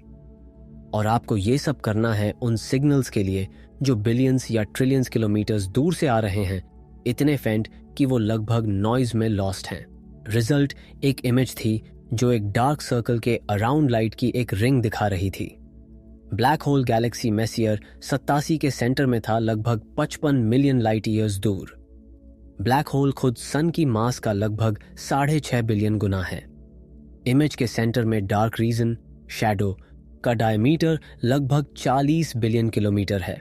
और आपको ये सब करना है उन सिग्नल्स के लिए जो बिलियंस या ट्रिलियंस किलोमीटर्स दूर से आ रहे हैं, इतने फेंट कि वो लगभग नॉइज में लॉस्ट हैं। रिजल्ट एक इमेज थी जो एक डार्क सर्कल के अराउंड लाइट की एक रिंग दिखा रही थी। ब्लैक होल गैलेक्सी मेसियर 87 के सेंटर में था, लगभग 55 मिलियन लाइट ईयर्स दूर। ब्लैक होल खुद सन की मास का लगभग 6.5 बिलियन गुना है। इमेज के सेंटर में डार्क रीजन, शैडो का डायमीटर लगभग 40 बिलियन किलोमीटर है।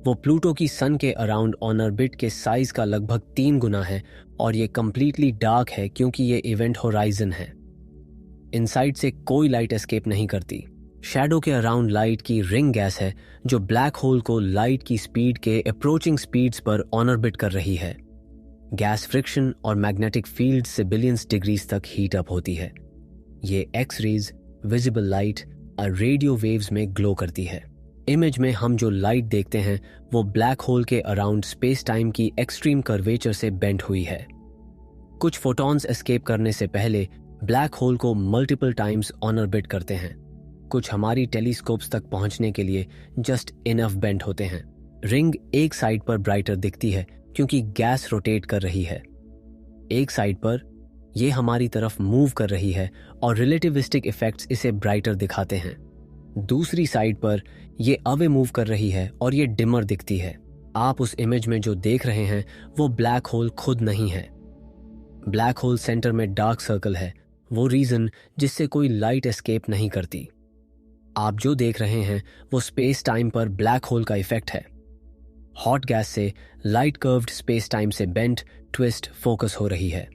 वो प्लूटो की सन के अराउंड ऑन ऑर्बिट के साइज का लगभग 3 गुना है, और ये कंप्लीटली डार्क है क्योंकि ये इवेंट होराइजन है। इनसाइड से कोई लाइट एस्केप नहीं करती। शैडो के अराउंड लाइट की रिंग गैस है जो ब्लैक होल को लाइट की स्पीड के अप्रोचिंग स्पीड्स पर ऑन ऑर्बिट कर रही है। गैस फ्रिक्शन और मैग्नेटिक फील्ड से बिलियंस डिग्रीज तक हीट अप होती है। ये एक्स रेज, विजिबल लाइट और रेडियो वेव्स में ग्लो करती है। इमेज में हम जो लाइट देखते हैं वो ब्लैक होल के अराउंड स्पेस टाइम की एक्सट्रीम कर्वेचर से बेंट हुई है। कुछ फोटॉन्स एस्केप करने से पहले ब्लैक होल को मल्टीपल टाइम्स ऑन ऑर्बिट करते हैं। कुछ हमारी टेलीस्कोप्स तक पहुंचने के लिए जस्ट इनफ बेंट होते हैं। रिंग एक साइड पर ब्राइटर दिखती है क्योंकि गैस रोटेट कर रही है। एक साइड पर ये हमारी तरफ मूव कर रही है और रिलेटिविस्टिक इफेक्ट्स इसे ब्राइटर दिखाते हैं। दूसरी साइड पर ये अवे मूव कर रही है और ये डिमर दिखती है। आप उस इमेज में जो देख रहे हैं वो ब्लैक होल खुद नहीं है। ब्लैक होल सेंटर में डार्क सर्कल है, वो रीजन जिससे कोई लाइट एस्केप नहीं करती। आप जो देख रहे हैं वो स्पेस टाइम पर ब्लैक होल का इफेक्ट है। हॉट गैस से लाइट कर्व्ड स्पेस टाइम से बेंट, ट्विस्ट, फोकस हो रही है।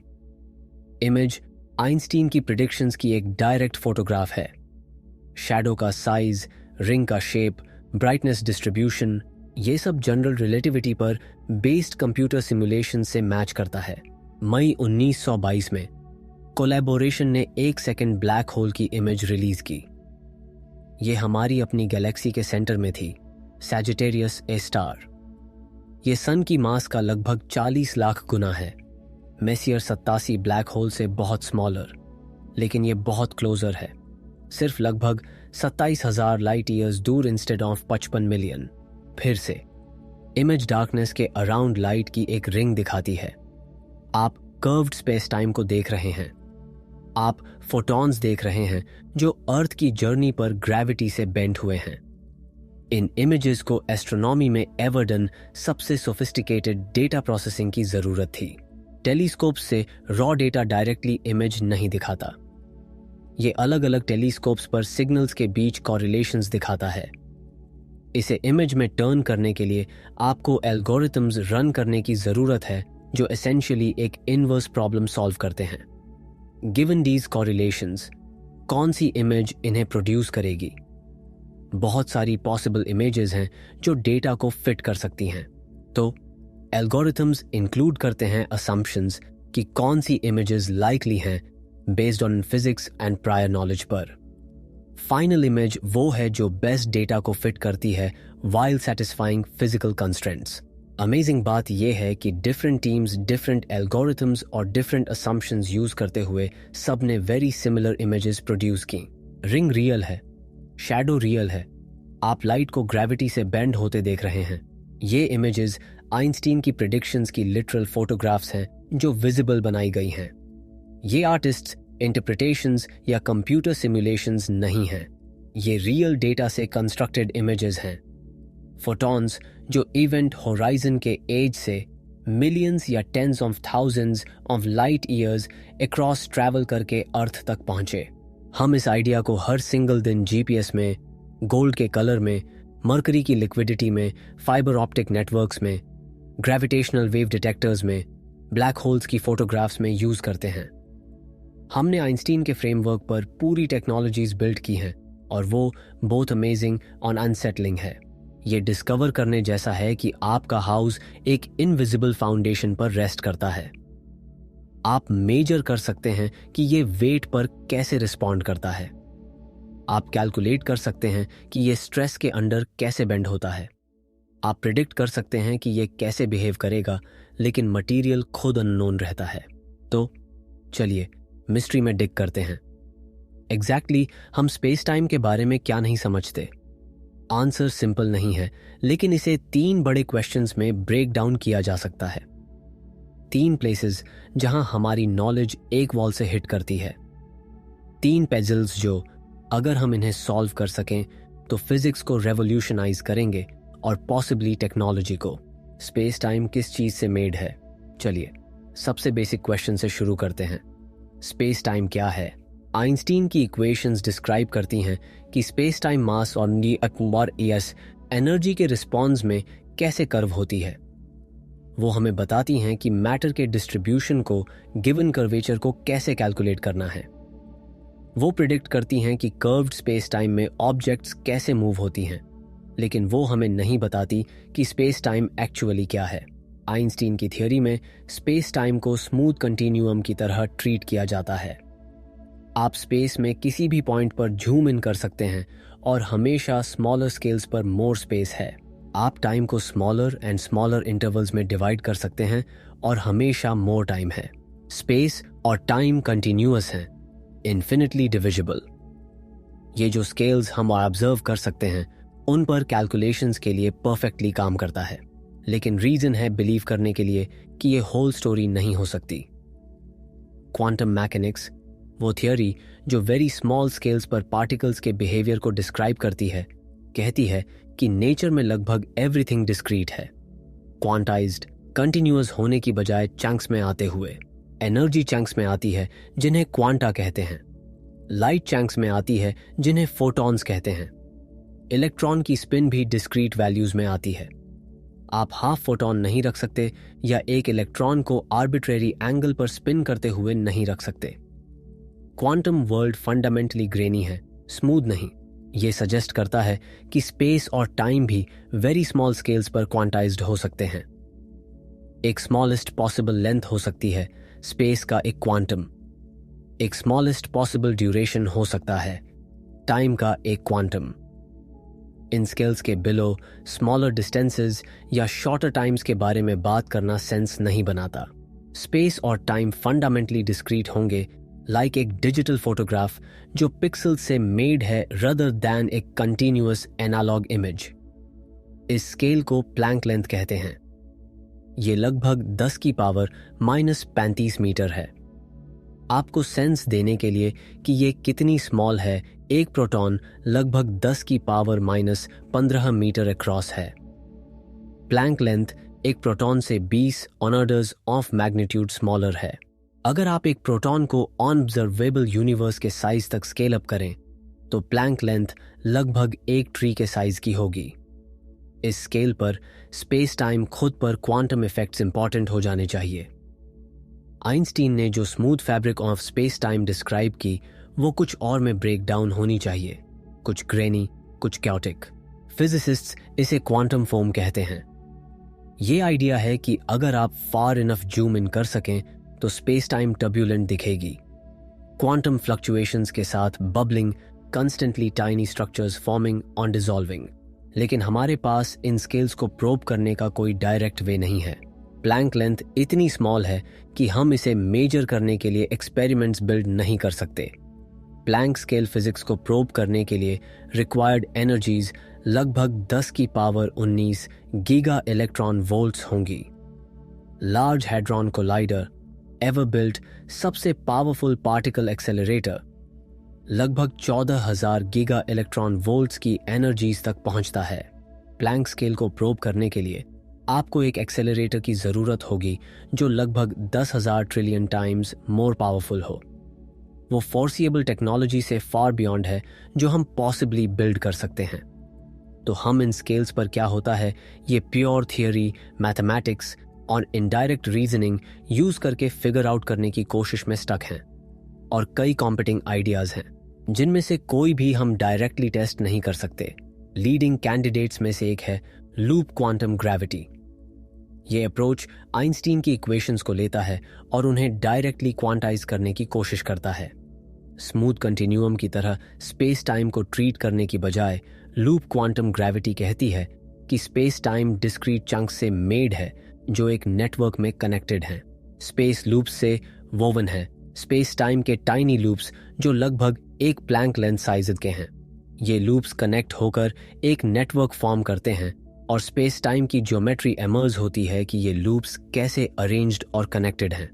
इमेज आइंस्टीन की प्रिडिक्शंस की एक डायरेक्ट फोटोग्राफ है। शैडो का साइज, रिंग का शेप, ब्राइटनेस डिस्ट्रीब्यूशन, ये सब जनरल रिलेटिविटी पर बेस्ड कंप्यूटर सिमुलेशन से मैच करता है। मई 1922 में कोलैबोरेशन ने 1 सेकंड ब्लैक होल की इमेज रिलीज की। ये हमारी अपनी गैलेक्सी के सेंटर में थी, सैजिटेरियस ए स्टार। ये सन की मास का लगभग 40 लाख गुना है। मेसियर 87 ब्लैक होल से बहुत स्मॉलर, लेकिन ये बहुत क्लोजर है, सिर्फ लगभग 27,000 लाइट ईयर्स दूर इंस्टेड ऑफ 55 मिलियन। फिर से इमेज डार्कनेस के अराउंड लाइट की एक रिंग दिखाती है। आप कर्व्ड स्पेस टाइम को देख रहे हैं। आप फोटॉन्स देख रहे हैं जो अर्थ की जर्नी पर ग्रेविटी से बेंड हुए हैं। इन इमेजेस को एस्ट्रोनॉमी में एवर डन सबसे सोफिस्टिकेटेड डेटा प्रोसेसिंग की जरूरत थी। टेलीस्कोप से रॉ डेटा डायरेक्टली इमेज नहीं दिखाता। ये अलग अलग टेलीस्कोप्स पर सिग्नल्स के बीच कॉरिलेशंस दिखाता है। इसे इमेज में टर्न करने के लिए आपको एल्गोरिथम्स रन करने की जरूरत है जो एसेंशियली एक इनवर्स प्रॉब्लम सॉल्व करते हैं। गिवन दीज कॉरिलेशंस, कौन सी इमेज इन्हें प्रोड्यूस करेगी? बहुत सारी पॉसिबल इमेजेस हैं जो डेटा को फिट कर सकती हैं। तो एल्गोरिथम्स इंक्लूड करते हैं असम्पशंस कि कौन सी इमेजेस लाइकली हैं based on physics and prior knowledge पर। फाइनल इमेज वो है जो बेस्ट डेटा को फिट करती है while satisfying physical constraints. Amazing बात यह है कि डिफरेंट टीम्स डिफरेंट एल्गोरिथम्स और डिफरेंट असम्पशंस यूज करते हुए सब ने वेरी सिमिलर इमेजेस प्रोड्यूस की। रिंग रियल है, शैडो रियल है, आप लाइट को ग्रेविटी से बेंड होते देख रहे हैं। ये इमेजेस आइंस्टीन की प्रेडिक्शंस की लिटरल फोटोग्राफ्स हैं जो विजिबल बनाई गई हैं। ये आर्टिस्ट्स इंटरप्रिटेशंस या कंप्यूटर सिमुलेशंस नहीं हैं, ये रियल डेटा से कंस्ट्रक्टेड इमेजेस हैं। फोटॉन्स जो इवेंट होराइजन के एज से मिलियंस या tens of thousands of light years across travel करके अर्थ तक पहुंचे। हम इस आइडिया को हर सिंगल दिन जीपीएस में, गोल्ड के कलर में, मरकरी की लिक्विडिटी में, फाइबर ऑप्टिक नेटवर्क्स में, ग्रेविटेशनल वेव डिटेक्टर्स में, ब्लैक होल्स की फोटोग्राफ्स में यूज करते हैं। हमने आइंस्टीन के फ्रेमवर्क पर पूरी टेक्नोलॉजीज बिल्ड की हैं और वो बोथ अमेजिंग और अनसेटलिंग है। ये डिस्कवर करने जैसा है कि आपका हाउस एक इनविजिबल फाउंडेशन पर रेस्ट करता है। आप मेजर कर सकते हैं कि ये वेट पर कैसे रिस्पॉन्ड करता है। आप कैलकुलेट कर सकते हैं कि ये स्ट्रेस के अंडर कैसे बेंड होता है। आप प्रिडिक्ट कर सकते हैं कि ये कैसे बिहेव करेगा, लेकिन मटेरियल खुद अननोन रहता है। तो चलिए मिस्ट्री में डिग करते हैं। एग्जैक्टली हम स्पेस टाइम के बारे में क्या नहीं समझते? आंसर सिंपल नहीं है, लेकिन इसे 3 बड़े क्वेश्चंस में ब्रेक डाउन किया जा सकता है। 3 प्लेसेस जहां हमारी नॉलेज एक वॉल से हिट करती है। 3 पजल्स जो अगर हम इन्हें सॉल्व कर सकें तो फिजिक्स को रेवोल्यूशनाइज करेंगे और पॉसिबली टेक्नोलॉजी को। स्पेस टाइम किस चीज से मेड है? चलिए सबसे बेसिक क्वेश्चन से शुरू करते हैं। स्पेस टाइम क्या है? आइंस्टीन की इक्वेशंस डिस्क्राइब करती हैं कि स्पेस टाइम मास और एनर्जी के रिस्पॉन्स में कैसे कर्व होती है। वो हमें बताती हैं कि मैटर के डिस्ट्रीब्यूशन को गिवन कर्वेचर को कैसे कैलकुलेट करना है। वो प्रिडिक्ट करती हैं कि कर्व्ड स्पेस टाइम में ऑब्जेक्ट्स कैसे मूव होती हैं, लेकिन वो हमें नहीं बताती कि स्पेस टाइम एक्चुअली क्या है। आइंस्टीन की थियोरी में स्पेस टाइम को स्मूथ कंटिन्यूअम की तरह ट्रीट किया जाता है। आप स्पेस में किसी भी पॉइंट पर झूम इन कर सकते हैं और हमेशा स्मॉलर स्केल्स पर मोर स्पेस है। आप टाइम को स्मॉलर एंड स्मॉलर इंटरवल्स में डिवाइड कर सकते हैं और हमेशा मोर टाइम है। स्पेस और टाइम कंटिन्यूअस हैं, इन्फिनिटली डिविजिबल। ये जो स्केल्स हम ऑब्जर्व कर सकते हैं उन पर कैलकुलेशंस के लिए परफेक्टली काम करता है, लेकिन रीजन है बिलीव करने के लिए कि ये होल स्टोरी नहीं हो सकती। क्वांटम मैकेनिक्स वो थियोरी जो वेरी स्मॉल स्केल्स पर पार्टिकल्स के बिहेवियर को डिस्क्राइब करती है, कहती है कि नेचर में लगभग एवरीथिंग डिस्क्रीट है, क्वांटाइज्ड, कंटिन्यूअस होने की बजाय चंक्स में आते हुए। एनर्जी चंक्स में आती है जिन्हें क्वांटा कहते हैं, लाइट चंक्स में आती है जिन्हें फोटॉन्स कहते हैं। इलेक्ट्रॉन की स्पिन भी डिस्क्रीट वैल्यूज में आती है। आप हाफ फोटॉन नहीं रख सकते या एक इलेक्ट्रॉन को आर्बिट्रेरी एंगल पर स्पिन करते हुए नहीं रख सकते। क्वांटम वर्ल्ड फंडामेंटली ग्रेनी है, स्मूथ नहीं। ये सजेस्ट करता है कि स्पेस और टाइम भी वेरी स्मॉल स्केल्स पर क्वांटाइज्ड हो सकते हैं। एक स्मॉलेस्ट पॉसिबल लेंथ हो सकती है स्पेस का एक क्वांटम, एक स्मॉलेस्ट पॉसिबल ड्यूरेशन हो सकता है टाइम का एक क्वांटम। इन स्केल्स के बिलो स्मॉलर डिस्टेंसेस या शॉर्टर टाइम्स के बारे में बात करना सेंस नहीं बनाता। स्पेस और टाइम फंडामेंटली डिस्क्रीट होंगे, लाइक एक डिजिटल फोटोग्राफ जो पिक्सल से मेड है रदर दैन एक कंटिन्यूअस एनालॉग इमेज। इस स्केल को प्लैंक लेंथ कहते हैं। ये लगभग 10 की पावर -35 मीटर है। आपको सेंस देने के लिए कि ये कितनी स्मॉल है, एक प्रोटॉन लगभग 10 की पावर -15 मीटर अक्रॉस है। प्लैंक लेंथ एक प्रोटॉन से 20 ऑर्डर्स ऑफ मैग्नीट्यूड स्मॉलर है। अगर आप एक प्रोटॉन को ऑब्जर्वेबल यूनिवर्स के साइज तक स्केल अप करें तो प्लैंक लेंथ लगभग एक ट्री के साइज की होगी। इस स्केल पर स्पेस टाइम खुद पर क्वांटम इफेक्ट्स इंपॉर्टेंट हो जाने चाहिए। आइंस्टीन ने जो smooth fabric of space time describe की वो कुछ और में ब्रेक डाउन होनी चाहिए, कुछ ग्रेनी, कुछ क्योटिक। फिजिसिस्ट्स इसे क्वांटम फोम कहते हैं। ये आइडिया है कि अगर आप फार इनफ जूम इन कर सकें तो स्पेस टाइम टर्ब्यूलेंट दिखेगी, क्वांटम फ्लक्चुएशंस के साथ bubbling, constantly tiny structures forming और डिसॉल्विंग। लेकिन हमारे पास इन स्केल्स को प्रोब करने का कोई डायरेक्ट वे नहीं है। प्लैंक लेंथ इतनी स्मॉल है कि हम इसे मेजर करने के लिए एक्सपेरिमेंट्स बिल्ड नहीं कर सकते। प्लैंक स्केल फिजिक्स को प्रोब करने के लिए रिक्वायर्ड एनर्जीज लगभग 10 की पावर 19 गीगा इलेक्ट्रॉन वोल्ट्स होंगी। Large hadron collider ever built सबसे पावरफुल पार्टिकल एक्सेलरेटर लगभग 14,000 गीगा इलेक्ट्रॉन वोल्ट्स की एनर्जीज तक पहुंचता है। प्लैंक स्केल को प्रोब करने के लिए आपको एक एक्सेलरेटर की जरूरत होगी जो लगभग 10,000 ट्रिलियन टाइम्स मोर पावरफुल हो। वो फोर्सिएबल टेक्नोलॉजी से फार बियॉन्ड है जो हम पॉसिबली बिल्ड कर सकते हैं। तो हम इन स्केल्स पर क्या होता है ये प्योर थियोरी, मैथमेटिक्स और इनडायरेक्ट रीजनिंग यूज करके फिगर आउट करने की कोशिश में स्टक हैं। और कई कॉम्पिटिंग आइडियाज हैं जिनमें से कोई भी हम डायरेक्टली टेस्ट नहीं कर सकते। लीडिंग कैंडिडेट्स में से एक है लूप क्वांटम ग्रेविटी। ये अप्रोच आइंस्टीन की इक्वेशंस को लेता है और उन्हें डायरेक्टली क्वांटाइज करने की कोशिश करता है। स्मूथ कंटिन्यूअम की तरह स्पेस टाइम को ट्रीट करने की बजाय लूप क्वांटम ग्रेविटी कहती है कि स्पेस टाइम डिस्क्रीट चंक्स से मेड है जो एक नेटवर्क में कनेक्टेड हैं। स्पेस लूप्स से वोवन है, स्पेस टाइम के टाइनी लूप्स जो लगभग एक प्लैंक लेंथ साइज के हैं। ये लूप्स कनेक्ट होकर एक नेटवर्क फॉर्म करते हैं और स्पेस टाइम की ज्योमेट्री एमर्ज होती है कि ये लूप्स कैसे अरेंज्ड और कनेक्टेड हैं।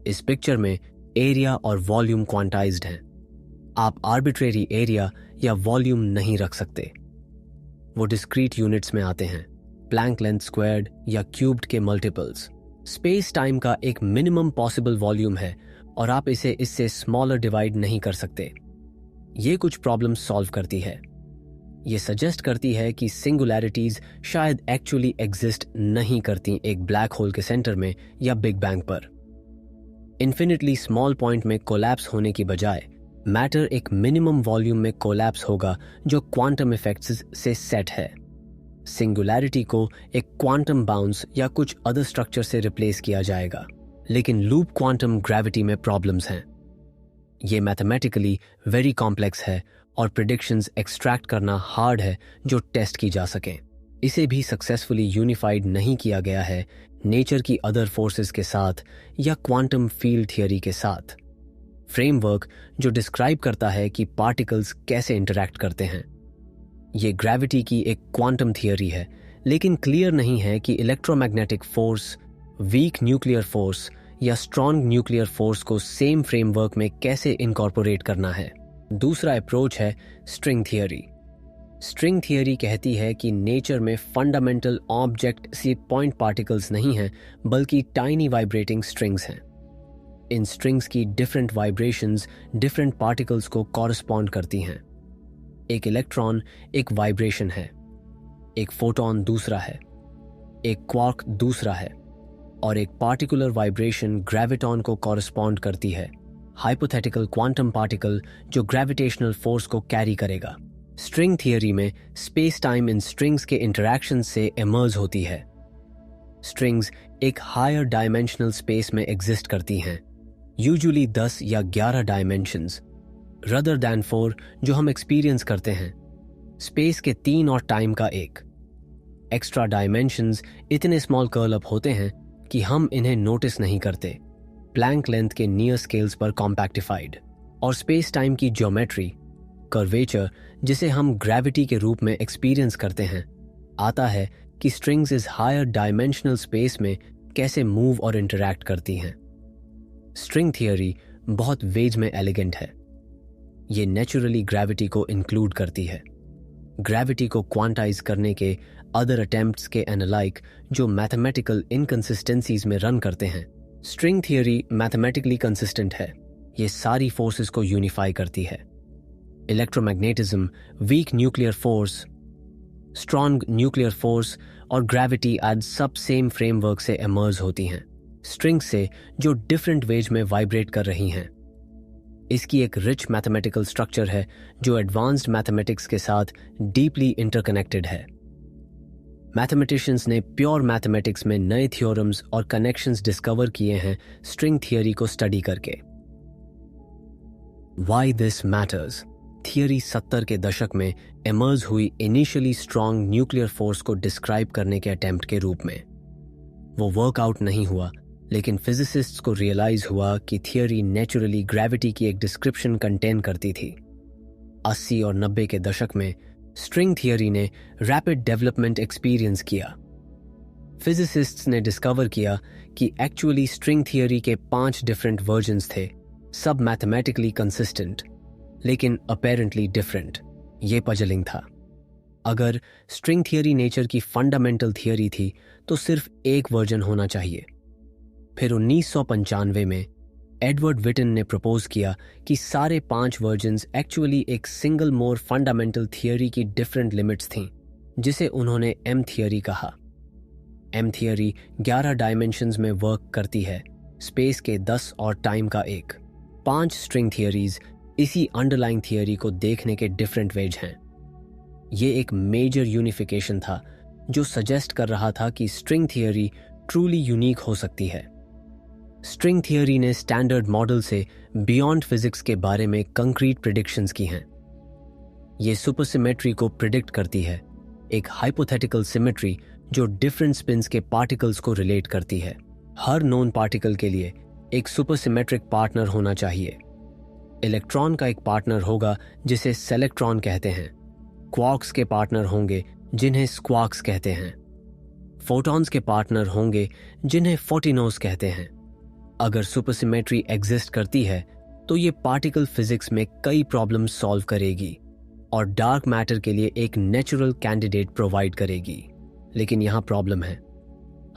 इस पिक्चर में एरिया और वॉल्यूम क्वांटाइज्ड हैं। आप आर्बिट्रेरी एरिया या वॉल्यूम नहीं रख सकते। वो डिस्क्रीट यूनिट्स में आते हैं, प्लैंक लेंथ स्क्वायर्ड या क्यूब्ड के मल्टीपल्स। स्पेस टाइम का एक मिनिमम पॉसिबल वॉल्यूम है और आप इसे इससे स्मॉलर डिवाइड नहीं कर सकते। ये कुछ प्रॉब्लम सॉल्व करती है। ये सजेस्ट करती है कि सिंगुलैरिटीज शायद एक्चुअली एग्जिस्ट नहीं करती एक ब्लैक होल के सेंटर में या बिग बैंग पर। इन्फिनिटली स्मॉल पॉइंट में कोलैप्स होने की बजाय मैटर एक मिनिमम वॉल्यूम में कोलैप्स होगा जो क्वांटम इफेक्ट्स से सेट है। सिंगुलैरिटी को एक क्वांटम बाउंस या कुछ अदर स्ट्रक्चर से रिप्लेस किया जाएगा। लेकिन लूप क्वांटम ग्रेविटी में प्रॉब्लम्स हैं। ये मैथमेटिकली वेरी कॉम्प्लेक्स है और प्रिडिक्शंस एक्सट्रैक्ट करना हार्ड है जो टेस्ट की जा सकें। इसे भी सक्सेसफुली यूनिफाइड नहीं किया गया है नेचर की अदर फोर्सेस के साथ या क्वांटम फील्ड थियोरी के साथ। फ्रेमवर्क जो डिस्क्राइब करता है कि पार्टिकल्स कैसे इंटरैक्ट करते हैं। ये ग्रेविटी की एक क्वांटम थियोरी है, लेकिन क्लियर नहीं है कि electromagnetic force, weak nuclear force या स्ट्रॉन्ग न्यूक्लियर फोर्स को सेम फ्रेमवर्क में कैसे इनकॉर्पोरेट करना है। दूसरा अप्रोच है स्ट्रिंग थियरी। स्ट्रिंग थियरी कहती है कि नेचर में फंडामेंटल ऑब्जेक्ट सिर्फ पॉइंट पार्टिकल्स नहीं हैं, बल्कि टाइनी वाइब्रेटिंग स्ट्रिंग्स हैं। इन स्ट्रिंग्स की डिफरेंट वाइब्रेशंस डिफरेंट पार्टिकल्स को कॉरस्पॉन्ड करती हैं। एक इलेक्ट्रॉन एक वाइब्रेशन है, एक फोटॉन दूसरा है, एक क्वार्क दूसरा है, और एक पार्टिकुलर वाइब्रेशन ग्रेविटॉन को कॉरस्पॉन्ड करती है, हाइपोथेटिकल क्वांटम पार्टिकल जो ग्रेविटेशनल फोर्स को कैरी करेगा। स्ट्रिंग थियरी में स्पेस टाइम इन स्ट्रिंग्स के इंटरैक्शन से इमर्ज होती है। स्ट्रिंग्स एक हायर डायमेंशनल स्पेस में एग्जिस्ट करती हैं, यूजुअली 10 या 11 डायमेंशंस रदर दैन 4 जो हम एक्सपीरियंस करते हैं। स्पेस के 3 और टाइम का 1। एक्स्ट्रा डायमेंशंस इतने स्मॉल कर्ल अप होते हैं कि हम इन्हें नोटिस नहीं करते, प्लैंक लेंथ के नियर स्केल्स पर कॉम्पैक्टिफाइड। और स्पेस टाइम की ज्योमेट्री, कर्वेचर, जिसे हम ग्रेविटी के रूप में एक्सपीरियंस करते हैं, आता है कि स्ट्रिंग्स इस हायर डायमेंशनल स्पेस में कैसे मूव और इंटरैक्ट करती हैं। स्ट्रिंग थियरी बहुत वेज में एलिगेंट है। ये नेचुरली ग्रेविटी को इंक्लूड करती है, ग्रेविटी को क्वांटाइज करने के अदर अटेम्प्ट्स के अनलाइक जो मैथमेटिकल इनकंसिस्टेंसीज में रन करते हैं। स्ट्रिंग थियरी मैथमेटिकली कंसिस्टेंट है, ये सारी फोर्सेस को यूनिफाई करती है। Electromagnetism, weak nuclear force, strong nuclear force और ग्रेविटी आज सब सेम फ्रेमवर्क से इमर्ज होती हैं, स्ट्रिंग से जो डिफरेंट वेज में वाइब्रेट कर रही हैं। इसकी एक रिच मैथमेटिकल स्ट्रक्चर है जो एडवांस्ड मैथमेटिक्स के साथ डीपली इंटरकनेक्टेड है। मैथमेटिशियंस ने प्योर मैथमेटिक्स में नए थ्योरम्स और कनेक्शंस डिस्कवर किए हैं स्ट्रिंग थियरी को स्टडी करके। Why this matters. थियरी 70 के दशक में इमर्ज हुई इनिशियली स्ट्रॉन्ग न्यूक्लियर फोर्स को डिस्क्राइब करने के अटेम्प्ट के रूप में। वो वर्कआउट नहीं हुआ, लेकिन फिजिसिस्ट्स को रियलाइज हुआ कि थियरी नेचुरली ग्रेविटी की एक डिस्क्रिप्शन कंटेन करती थी। 80 और 90 के दशक में स्ट्रिंग थियरी ने रैपिड डेवलपमेंट एक्सपीरियंस किया। फिजिसिस्ट्स ने डिस्कवर किया कि एक्चुअली स्ट्रिंग थियरी के 5 डिफरेंट वर्जन्स थे, सब मैथमेटिकली कंसिस्टेंट लेकिन अपेरेंटली डिफरेंट। ये पजलिंग था। अगर स्ट्रिंग थियरी नेचर की फंडामेंटल थियरी थी तो सिर्फ एक वर्जन होना चाहिए। फिर 1995 में एडवर्ड विटन ने प्रपोज किया कि सारे 5 वर्जन्स एक्चुअली एक सिंगल मोर फंडामेंटल थियरी की डिफरेंट लिमिट्स थीं, जिसे उन्होंने एम थियरी कहा। एम थियरी 11 डायमेंशंस में वर्क करती है, स्पेस के 10 और टाइम का 1। 5 स्ट्रिंग थियरीज इसी अंडरलाइंग थियरी को देखने के डिफरेंट वेज हैं। ये एक मेजर यूनिफिकेशन था जो सजेस्ट कर रहा था कि स्ट्रिंग थियरी ट्रूली यूनिक हो सकती है। स्ट्रिंग थियरी ने स्टैंडर्ड मॉडल से बियॉन्ड फिजिक्स के बारे में कंक्रीट प्रिडिक्शंस की हैं। ये सुपरसिमेट्री को प्रिडिक्ट करती है, एक हाइपोथेटिकल सिमेट्री जो डिफरेंट स्पिन्स के पार्टिकल्स को रिलेट करती है। हर नोन पार्टिकल के लिए एक सुपरसिमेट्रिक पार्टनर होना चाहिए। इलेक्ट्रॉन का एक पार्टनर होगा जिसे सेलेक्ट्रॉन कहते हैं, क्वार्क्स के पार्टनर होंगे जिन्हें स्क्वार्क्स कहते हैं, फोटॉन्स के पार्टनर होंगे जिन्हें फोटिनोस कहते हैं। अगर सुपरसिमेट्री एग्जिस्ट करती है तो ये पार्टिकल फिजिक्स में कई प्रॉब्लम्स सॉल्व करेगी और डार्क मैटर के लिए एक नेचुरल कैंडिडेट प्रोवाइड करेगी। लेकिन यहाँ प्रॉब्लम है।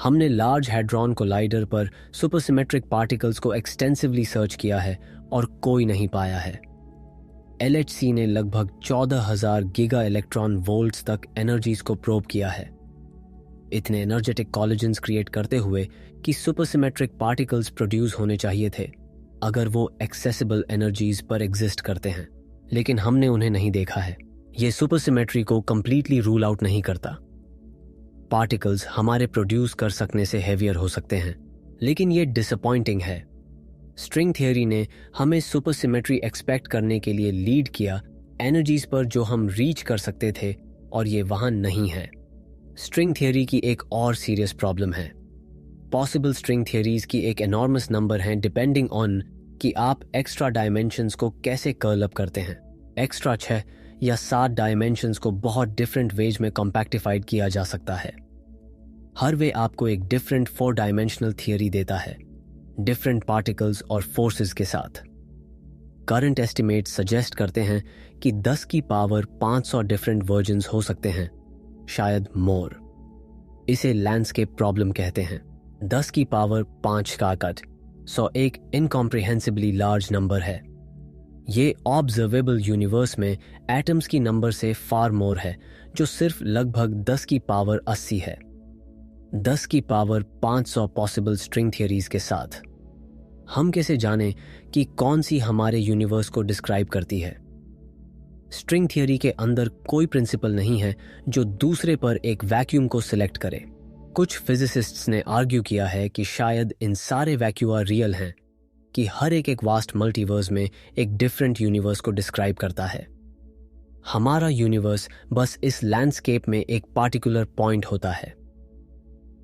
हमने लार्ज हैड्रॉन कोलाइडर पर सुपरसिमेट्रिक पार्टिकल्स को एक्सटेंसिवली सर्च किया है और कोई नहीं पाया है। LHC ने लगभग 14,000 गीगा इलेक्ट्रॉन वोल्ट्स तक एनर्जीज को प्रोब किया है, इतने एनर्जेटिक कॉलिजन्स क्रिएट करते हुए कि सुपरसिमेट्रिक पार्टिकल्स प्रोड्यूस होने चाहिए थे अगर वो एक्सेसिबल एनर्जीज पर एग्जिस्ट करते हैं, लेकिन हमने उन्हें नहीं देखा है। ये सुपरसिमेट्री को कंप्लीटली रूल आउट नहीं करता। पार्टिकल्स हमारे प्रोड्यूस कर सकने से हेवियर हो सकते हैं, लेकिन ये डिसअपॉइंटिंग है। स्ट्रिंग थियरी ने हमें सुपरसिमेट्री एक्सपेक्ट करने के लिए लीड किया एनर्जीज पर जो हम रीच कर सकते थे, और ये वहां नहीं है। स्ट्रिंग थियरी की एक और सीरियस प्रॉब्लम है। पॉसिबल स्ट्रिंग थियरीज की एक एनॉर्मस नंबर है डिपेंडिंग ऑन कि आप एक्स्ट्रा डायमेंशंस को कैसे कर्ल अप करते हैं। एक्स्ट्रा 6 या 7 डायमेंशंस को बहुत डिफरेंट वेज में कॉम्पैक्टिफाइड किया जा सकता है। हर वे आपको एक डिफरेंट 4 डायमेंशनल थियरी देता है। डिफरेंट पार्टिकल्स और फोर्सेस के साथ। करंट एस्टिमेट सजेस्ट करते हैं कि 10 की पावर 500 डिफरेंट वर्जन्स हो सकते हैं, शायद मोर। इसे लैंडस्केप प्रॉब्लम कहते हैं। 10 की पावर 5 का आकट 100 एक इनकॉम्प्रिहेंसिबली लार्ज नंबर है। ये ऑब्जर्वेबल यूनिवर्स में एटम्स की नंबर से फार मोर है, जो सिर्फ लगभग 10 की पावर 80 है। 10 की पावर 500 पॉसिबल स्ट्रिंग थियरीज के साथ हम कैसे जानें कि कौन सी हमारे यूनिवर्स को डिस्क्राइब करती है? स्ट्रिंग थियरी के अंदर कोई प्रिंसिपल नहीं है जो दूसरे पर एक वैक्यूम को सिलेक्ट करे। कुछ फिजिसिस्ट्स ने आर्ग्यू किया है कि शायद इन सारे वैक्यूआ रियल हैं, कि हर एक वास्ट मल्टीवर्स में एक डिफरेंट यूनिवर्स को डिस्क्राइब करता है। हमारा यूनिवर्स बस इस लैंडस्केप में एक पार्टिकुलर पॉइंट होता है।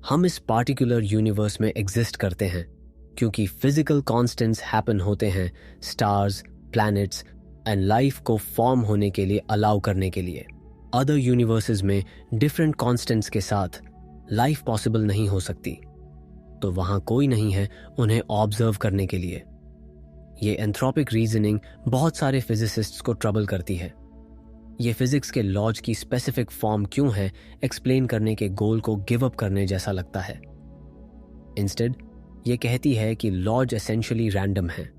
हम इस पार्टिकुलर यूनिवर्स में एग्जिस्ट करते हैं क्योंकि फिजिकल कॉन्स्टेंट्स हैपन होते हैं स्टार्स, प्लैनेट्स एंड लाइफ को फॉर्म होने के लिए अलाउ करने के लिए। अदर यूनिवर्सेस में डिफरेंट कॉन्स्टेंट्स के साथ लाइफ पॉसिबल नहीं हो सकती, तो वहां कोई नहीं है उन्हें ऑब्जर्व करने के लिए। ये एंथ्रोपिक रीजनिंग बहुत सारे फिजिसिस्ट्स को ट्रबल करती है। ये फिजिक्स के लॉज की स्पेसिफिक फॉर्म क्यों है एक्सप्लेन करने के गोल को गिव अप करने जैसा लगता है। इंस्टेड ये कहती है कि लॉज एसेंशियली रैंडम है,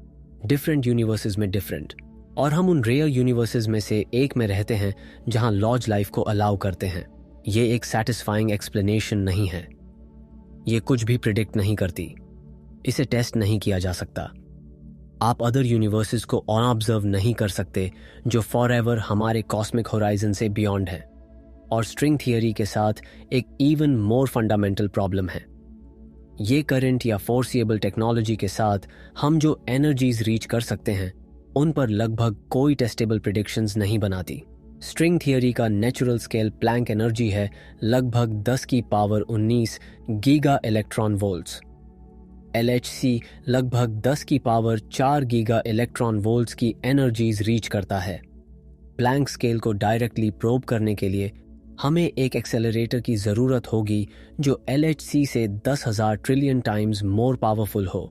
डिफरेंट यूनिवर्सेस में डिफरेंट, और हम उन रेयर यूनिवर्सेस में से एक में रहते हैं जहां लॉज लाइफ को अलाउ करते हैं। ये एक सैटिस्फाइंग एक्सप्लेनेशन नहीं है। ये कुछ भी प्रिडिक्ट नहीं करती। इसे टेस्ट नहीं किया जा सकता। आप अदर यूनिवर्सेस को ऑब्जर्व नहीं कर सकते जो फॉरएवर हमारे कॉस्मिक होराइजन से बियॉन्ड है। और स्ट्रिंग थियरी के साथ एक इवन मोर फंडामेंटल प्रॉब्लम है। ये करंट या फोर्सिएबल टेक्नोलॉजी के साथ हम जो एनर्जीज रीच कर सकते हैं उन पर लगभग कोई टेस्टेबल प्रेडिक्शंस नहीं बनाती। स्ट्रिंग थियरी का नेचुरल स्केल प्लैंक एनर्जी है लगभग 10 की power 19 giga electron volts. LHC लगभग 10 की पावर 4 गीगा इलेक्ट्रॉन वोल्ट्स की एनर्जीज रीच करता है। प्लैंक स्केल को डायरेक्टली प्रोब करने के लिए हमें एक एक्सेलरेटर की जरूरत होगी जो LHC से 10,000 ट्रिलियन टाइम्स मोर पावरफुल हो।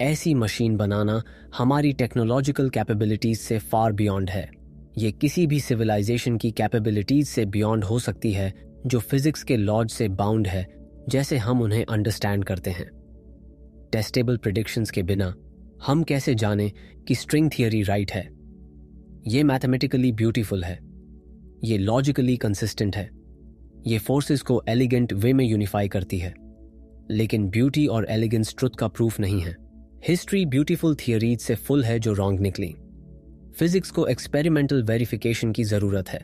ऐसी मशीन बनाना हमारी टेक्नोलॉजिकल कैपेबिलिटीज से फार बियॉन्ड है। ये किसी भी सिविलाइजेशन की कैपेबिलिटीज से बियॉन्ड हो सकती है जो फिजिक्स के लॉज से बाउंड है, जैसे हम उन्हें अंडरस्टैंड करते हैं। टेस्टेबल प्रेडिक्शंस के बिना हम कैसे जानें कि स्ट्रिंग थियरी राइट है? ये मैथमेटिकली ब्यूटीफुल है, ये लॉजिकली कंसिस्टेंट है, ये फोर्सेस को एलिगेंट वे में यूनिफाई करती है, लेकिन ब्यूटी और एलिगेंस ट्रुथ का प्रूफ नहीं है। हिस्ट्री ब्यूटीफुल थियरीज से फुल है जो रॉन्ग निकली। फिजिक्स को एक्सपेरिमेंटल वेरिफिकेशन की जरूरत है।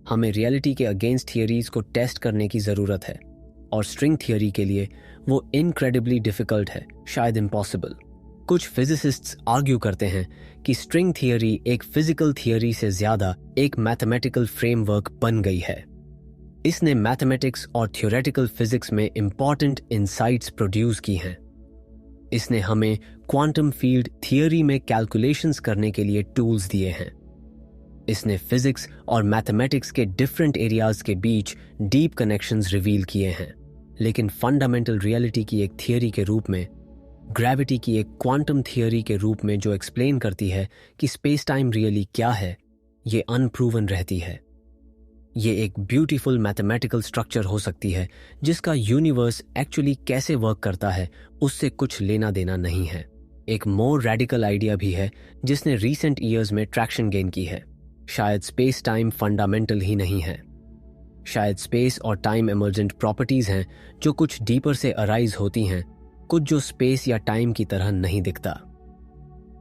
हमें रियलिटी के अगेंस्ट थियरीज को टेस्ट करने की जरूरत है, और स्ट्रिंग थियरी के लिए वो इनक्रेडिबली डिफिकल्ट है, शायद इम्पॉसिबल। कुछ फिजिसिस्ट्स आर्ग्यू करते हैं कि स्ट्रिंग थियरी एक फिजिकल थियरी से ज्यादा एक मैथमेटिकल फ्रेमवर्क बन गई है। इसने मैथमेटिक्स और थ्योरेटिकल फिजिक्स में इंपॉर्टेंट इनसाइट्स प्रोड्यूस की हैं। इसने हमें क्वांटम फील्ड थियरी में कैलकुलेशंस करने के लिए टूल्स दिए हैं। इसने फिजिक्स और मैथमेटिक्स के डिफरेंट एरियाज के बीच डीप कनेक्शंस रिवील किए हैं, लेकिन फंडामेंटल रियलिटी की एक थियरी के रूप में, ग्रेविटी की एक क्वांटम थियरी के रूप में जो एक्सप्लेन करती है कि स्पेस टाइम रियली क्या है, ये अनप्रूवन रहती है। ये एक ब्यूटीफुल मैथमेटिकल स्ट्रक्चर हो सकती है जिसका यूनिवर्स एक्चुअली कैसे वर्क करता है उससे कुछ लेना देना नहीं है। एक मोर रेडिकल आइडिया भी है जिसने रीसेंट ईयर्स में ट्रैक्शन गेन की है। शायद स्पेस टाइम फंडामेंटल ही नहीं है। शायद स्पेस और टाइम इमर्जेंट प्रॉपर्टीज हैं जो कुछ डीपर से अराइज होती हैं, कुछ जो स्पेस या टाइम की तरह नहीं दिखता।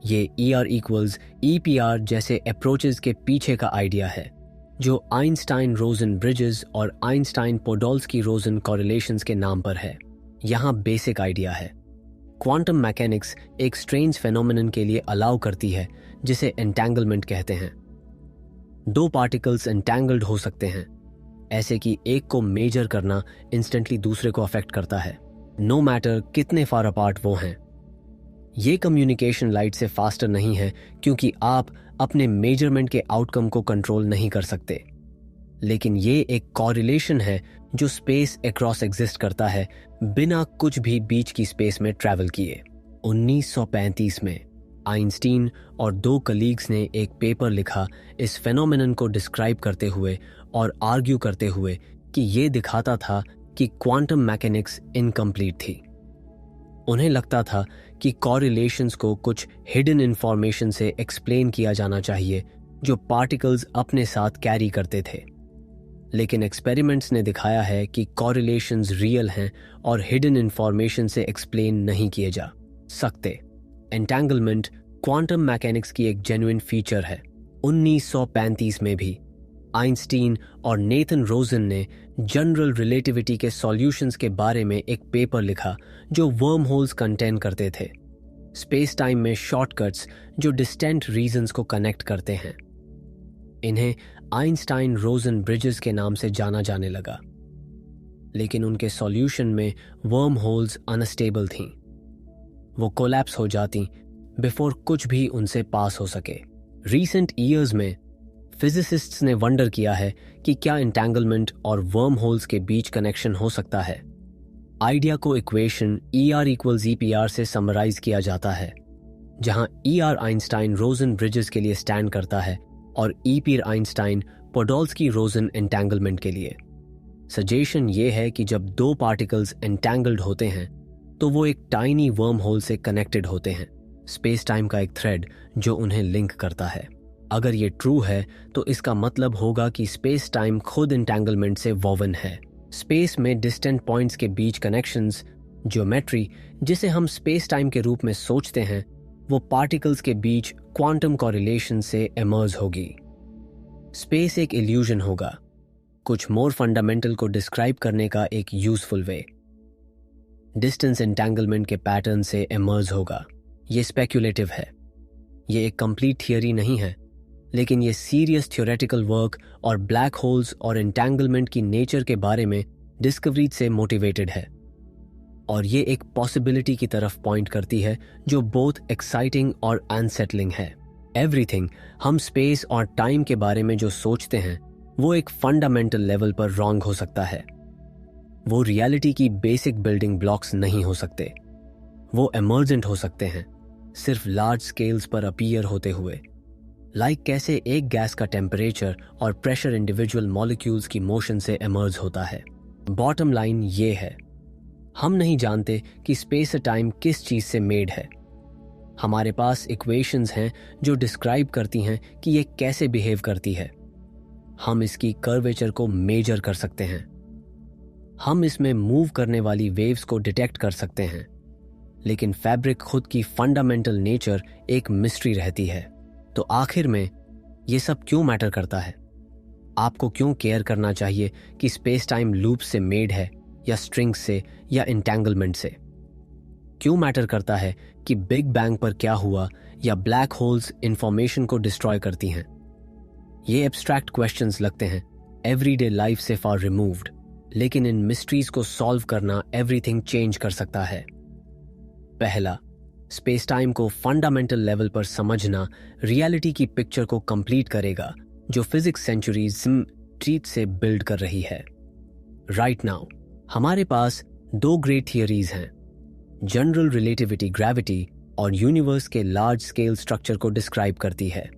ये ER=EPR जैसे अप्रोचेस के पीछे का आइडिया है, जो आइंस्टाइन रोजन ब्रिजेस और आइंस्टाइन पोडोल्स्की रोजन कॉरिलेशंस के नाम पर है। यहाँ बेसिक आइडिया है, क्वांटम मैकेनिक्स एक स्ट्रेंज फेनोमेनन के लिए अलाउ करती है जिसे एंटेंगलमेंट कहते हैं। दो पार्टिकल्स एंटेंगल्ड हो सकते हैं, ऐसे कि एक को मेजर करना इंस्टेंटली दूसरे को अफेक्ट करता है, नो मैटर कितने फार अपार्ट वो हैं। ये कम्युनिकेशन लाइट से फास्टर नहीं है क्योंकि आप अपने मेजरमेंट के आउटकम को कंट्रोल नहीं कर सकते, लेकिन ये एक कॉरिलेशन है जो स्पेस अक्रॉस एग्जिस्ट करता है बिना कुछ भी बीच की स्पेस में ट्रैवल किए। 1935 में आइंस्टीन और 2 कलीग्स ने एक पेपर लिखा इस फेनोमेनन को डिस्क्राइब करते हुए और आर्ग्यू करते हुए कि ये दिखाता था कि क्वांटम मैकेनिक्स इनकम्प्लीट थी। उन्हें लगता था कि कॉरिलेशंस को कुछ हिडन इंफॉर्मेशन से एक्सप्लेन किया जाना चाहिए जो पार्टिकल्स अपने साथ कैरी करते थे, लेकिन एक्सपेरिमेंट्स ने दिखाया है कि कॉरिलेशंस रियल हैं और हिडन इंफॉर्मेशन से एक्सप्लेन नहीं किए जा सकते। एंटेंगलमेंट क्वांटम मैकेनिक्स की एक जेन्युइन फीचर है। 1935 में भी आइंस्टीन और नेथन रोजन ने जनरल रिलेटिविटी के सॉल्यूशंस के बारे में एक पेपर लिखा जो वर्म होल्स कंटेन करते थे, स्पेस टाइम में शॉर्टकट्स जो डिस्टेंट रीजन्स को कनेक्ट करते हैं। इन्हें आइंस्टाइन रोजन ब्रिजेस के नाम से जाना जाने लगा, लेकिन उनके सॉल्यूशन में वर्म होल्स अनस्टेबल थीं। वो कोलैप्स हो जाती बिफोर कुछ भी उनसे पास हो सके। रीसेंट ईयर्स में फिजिसिस्ट्स ने वंडर किया है कि क्या एंटेंगलमेंट और वर्म होल्स के बीच कनेक्शन हो सकता है। आइडिया को इक्वेशन ER=EPR से समराइज किया जाता है, जहां ER आइंस्टाइन रोजन ब्रिजेस के लिए स्टैंड करता है और EP आइंस्टाइन पोडोल्स्की रोजन एंटेंगलमेंट के लिए। सजेशन ये है कि जब 2 पार्टिकल्स एंटेंगल्ड होते हैं तो वो एक टाइनी वर्म होल से कनेक्टेड होते हैं, स्पेस टाइम का एक थ्रेड जो उन्हें लिंक करता है। अगर ये ट्रू है तो इसका मतलब होगा कि स्पेस टाइम खुद एंटेंगलमेंट से वोवन है। स्पेस में डिस्टेंट पॉइंट्स के बीच कनेक्शंस, ज्योमेट्री जिसे हम स्पेस टाइम के रूप में सोचते हैं, वो पार्टिकल्स के बीच क्वांटम कॉरिलेशन से इमर्ज होगी। स्पेस एक इल्यूजन होगा, कुछ मोर फंडामेंटल को डिस्क्राइब करने का एक यूजफुल वे। डिस्टेंस एंटेंगलमेंट के पैटर्न से इमर्ज होगा। ये स्पेक्युलेटिव है, ये एक कंप्लीट थियरी नहीं है, लेकिन ये सीरियस थ्योरेटिकल वर्क और ब्लैक होल्स और एंटेंगलमेंट की नेचर के बारे में डिस्कवरी से मोटिवेटेड है, और ये एक पॉसिबिलिटी की तरफ पॉइंट करती है जो बोथ एक्साइटिंग और अनसेटलिंग है। एवरीथिंग हम स्पेस और टाइम के बारे में जो सोचते हैं वो एक फंडामेंटल लेवल पर रॉन्ग हो सकता है। वो रियलिटी की बेसिक बिल्डिंग ब्लॉक्स नहीं हो सकते। वो एमर्जेंट हो सकते हैं, सिर्फ लार्ज स्केल्स पर अपीयर होते हुए। लाइक कैसे एक गैस का टेम्परेचर और प्रेशर इंडिविजुअल मॉलिक्यूल्स की मोशन से इमर्ज होता है। बॉटम लाइन ये है, हम नहीं जानते कि स्पेस टाइम किस चीज से मेड है। हमारे पास इक्वेशंस हैं जो डिस्क्राइब करती हैं कि ये कैसे बिहेव करती है। हम इसकी कर्वेचर को मेजर कर सकते हैं, हम इसमें मूव करने वाली वेव्स को डिटेक्ट कर सकते हैं, लेकिन फैब्रिक खुद की फंडामेंटल नेचर एक मिस्ट्री रहती है। तो आखिर में ये सब क्यों मैटर करता है? आपको क्यों केयर करना चाहिए कि स्पेस टाइम लूप से मेड है या स्ट्रिंग्स से या एंटेंगलमेंट से? क्यों मैटर करता है कि बिग बैंग पर क्या हुआ या ब्लैक होल्स इंफॉर्मेशन को डिस्ट्रॉय करती हैं? ये एब्स्ट्रैक्ट क्वेश्चंस लगते हैं एवरीडे लाइफ से फार रिमूव्ड, लेकिन इन मिस्ट्रीज को सॉल्व करना एवरीथिंग चेंज कर सकता है। पहला, स्पेस टाइम को फंडामेंटल लेवल पर समझना रियलिटी की पिक्चर को कंप्लीट करेगा जो फिजिक्स सेंचुरीज ट्रीट से बिल्ड कर रही है। राइट नाउ हमारे पास 2 ग्रेट थियरीज हैं, जनरल रिलेटिविटी ग्रेविटी और यूनिवर्स के लार्ज स्केल स्ट्रक्चर को डिस्क्राइब करती है।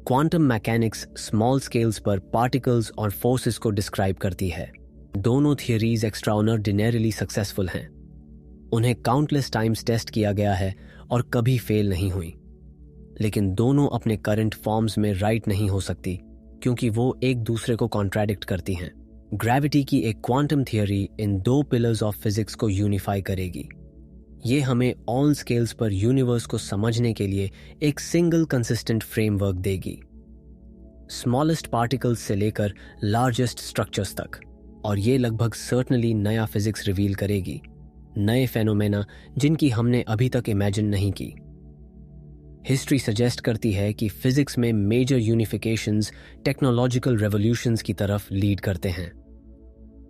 क्वांटम मैकेनिक्स स्मॉल स्केल्स पर पार्टिकल्स और फोर्सेस को डिस्क्राइब करती है। दोनों थियरीज एक्स्ट्राऑर्डिनरीली सक्सेसफुल हैं। उन्हें काउंटलेस टाइम्स टेस्ट किया गया है और कभी फेल नहीं हुई, लेकिन दोनों अपने करंट फॉर्म्स में राइट नहीं हो सकती क्योंकि वो एक दूसरे को कॉन्ट्रैडिक्ट करती हैं। ग्रेविटी की एक quantum theory in 2 pillars of physics को यूनिफाई करेगी। ये हमें ऑल स्केल्स पर यूनिवर्स को समझने के लिए एक सिंगल कंसिस्टेंट फ्रेमवर्क देगी, स्मॉलेस्ट पार्टिकल्स से लेकर लार्जेस्ट स्ट्रक्चर्स तक, और ये लगभग सर्टनली नया फिजिक्स रिवील करेगी, नए फेनोमेना जिनकी हमने अभी तक इमेजिन नहीं की। हिस्ट्री सजेस्ट करती है कि फिजिक्स में मेजर यूनिफिकेशंस टेक्नोलॉजिकल रेवोल्यूशंस की तरफ लीड करते हैं।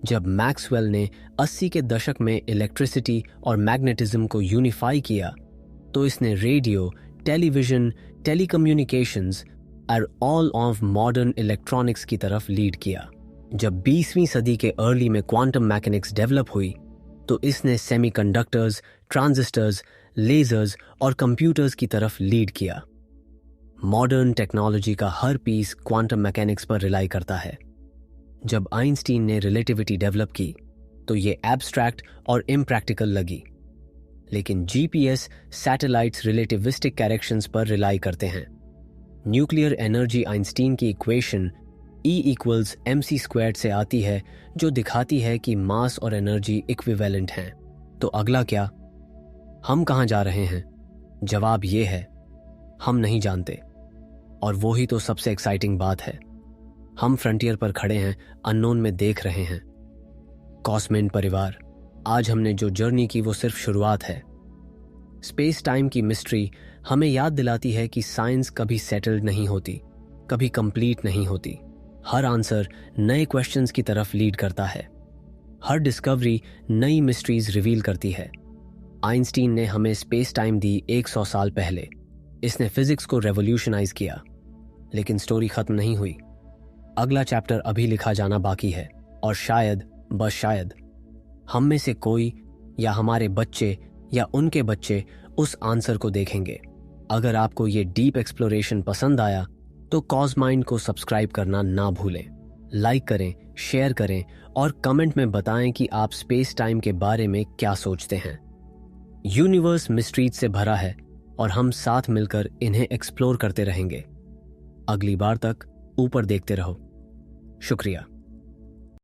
जब मैक्सवेल ने 80 के दशक में इलेक्ट्रिसिटी और मैग्नेटिज्म को यूनिफाई किया तो इसने रेडियो, टेलीविजन, टेलीकम्युनिकेशंस और ऑल ऑफ मॉडर्न इलेक्ट्रॉनिक्स की तरफ लीड किया। जब 20वीं सदी के अर्ली में क्वांटम मैकेनिक्स डेवलप हुई तो इसने सेमीकंडक्टर्स, ट्रांजिस्टर्स, लेजर्स और कंप्यूटर्स की तरफ लीड किया। मॉडर्न टेक्नोलॉजी का हर पीस क्वांटम मैकेनिक्स पर रिलाई करता है। जब आइंस्टीन ने रिलेटिविटी डेवलप की तो ये एब्स्ट्रैक्ट और इम्प्रैक्टिकल लगी, लेकिन जीपीएस सैटेलाइट्स रिलेटिविस्टिक करेक्शंस पर रिलाई करते हैं। न्यूक्लियर एनर्जी आइंस्टीन की इक्वेशन E=mc² से आती है, जो दिखाती है कि मास और एनर्जी इक्विवेलेंट हैं। तो अगला क्या? हम कहाँ जा रहे हैं? जवाब ये है, हम नहीं जानते। और वो ही तो सबसे एक्साइटिंग बात है। हम फ्रंटियर पर खड़े हैं, अननोन में देख रहे हैं। कॉस्मिन परिवार, आज हमने जो जर्नी की वो सिर्फ शुरुआत है। स्पेस टाइम की मिस्ट्री हमें याद दिलाती है कि साइंस कभी सेटल्ड नहीं होती, कभी कंप्लीट नहीं होती। हर आंसर नए क्वेश्चंस की तरफ लीड करता है। हर डिस्कवरी नई मिस्ट्रीज रिवील करती है। आइंस्टीन ने हमें स्पेस टाइम दी 100 साल पहले। इसने फिजिक्स को रेवोल्यूशनाइज किया, लेकिन स्टोरी खत्म नहीं हुई। अगला चैप्टर अभी लिखा जाना बाकी है, और शायद, बस शायद, हम में से कोई या हमारे बच्चे या उनके बच्चे उस आंसर को देखेंगे। अगर आपको ये डीप एक्सप्लोरेशन पसंद आया तो कॉज़माइंड को सब्सक्राइब करना ना भूलें। लाइक करें, शेयर करें और कमेंट में बताएं कि आप स्पेस टाइम के बारे में क्या सोचते हैं। यूनिवर्स मिस्ट्रीज से भरा है और हम साथ मिलकर इन्हें एक्सप्लोर करते रहेंगे। अगली बार तक ऊपर देखते रहो। शुक्रिया।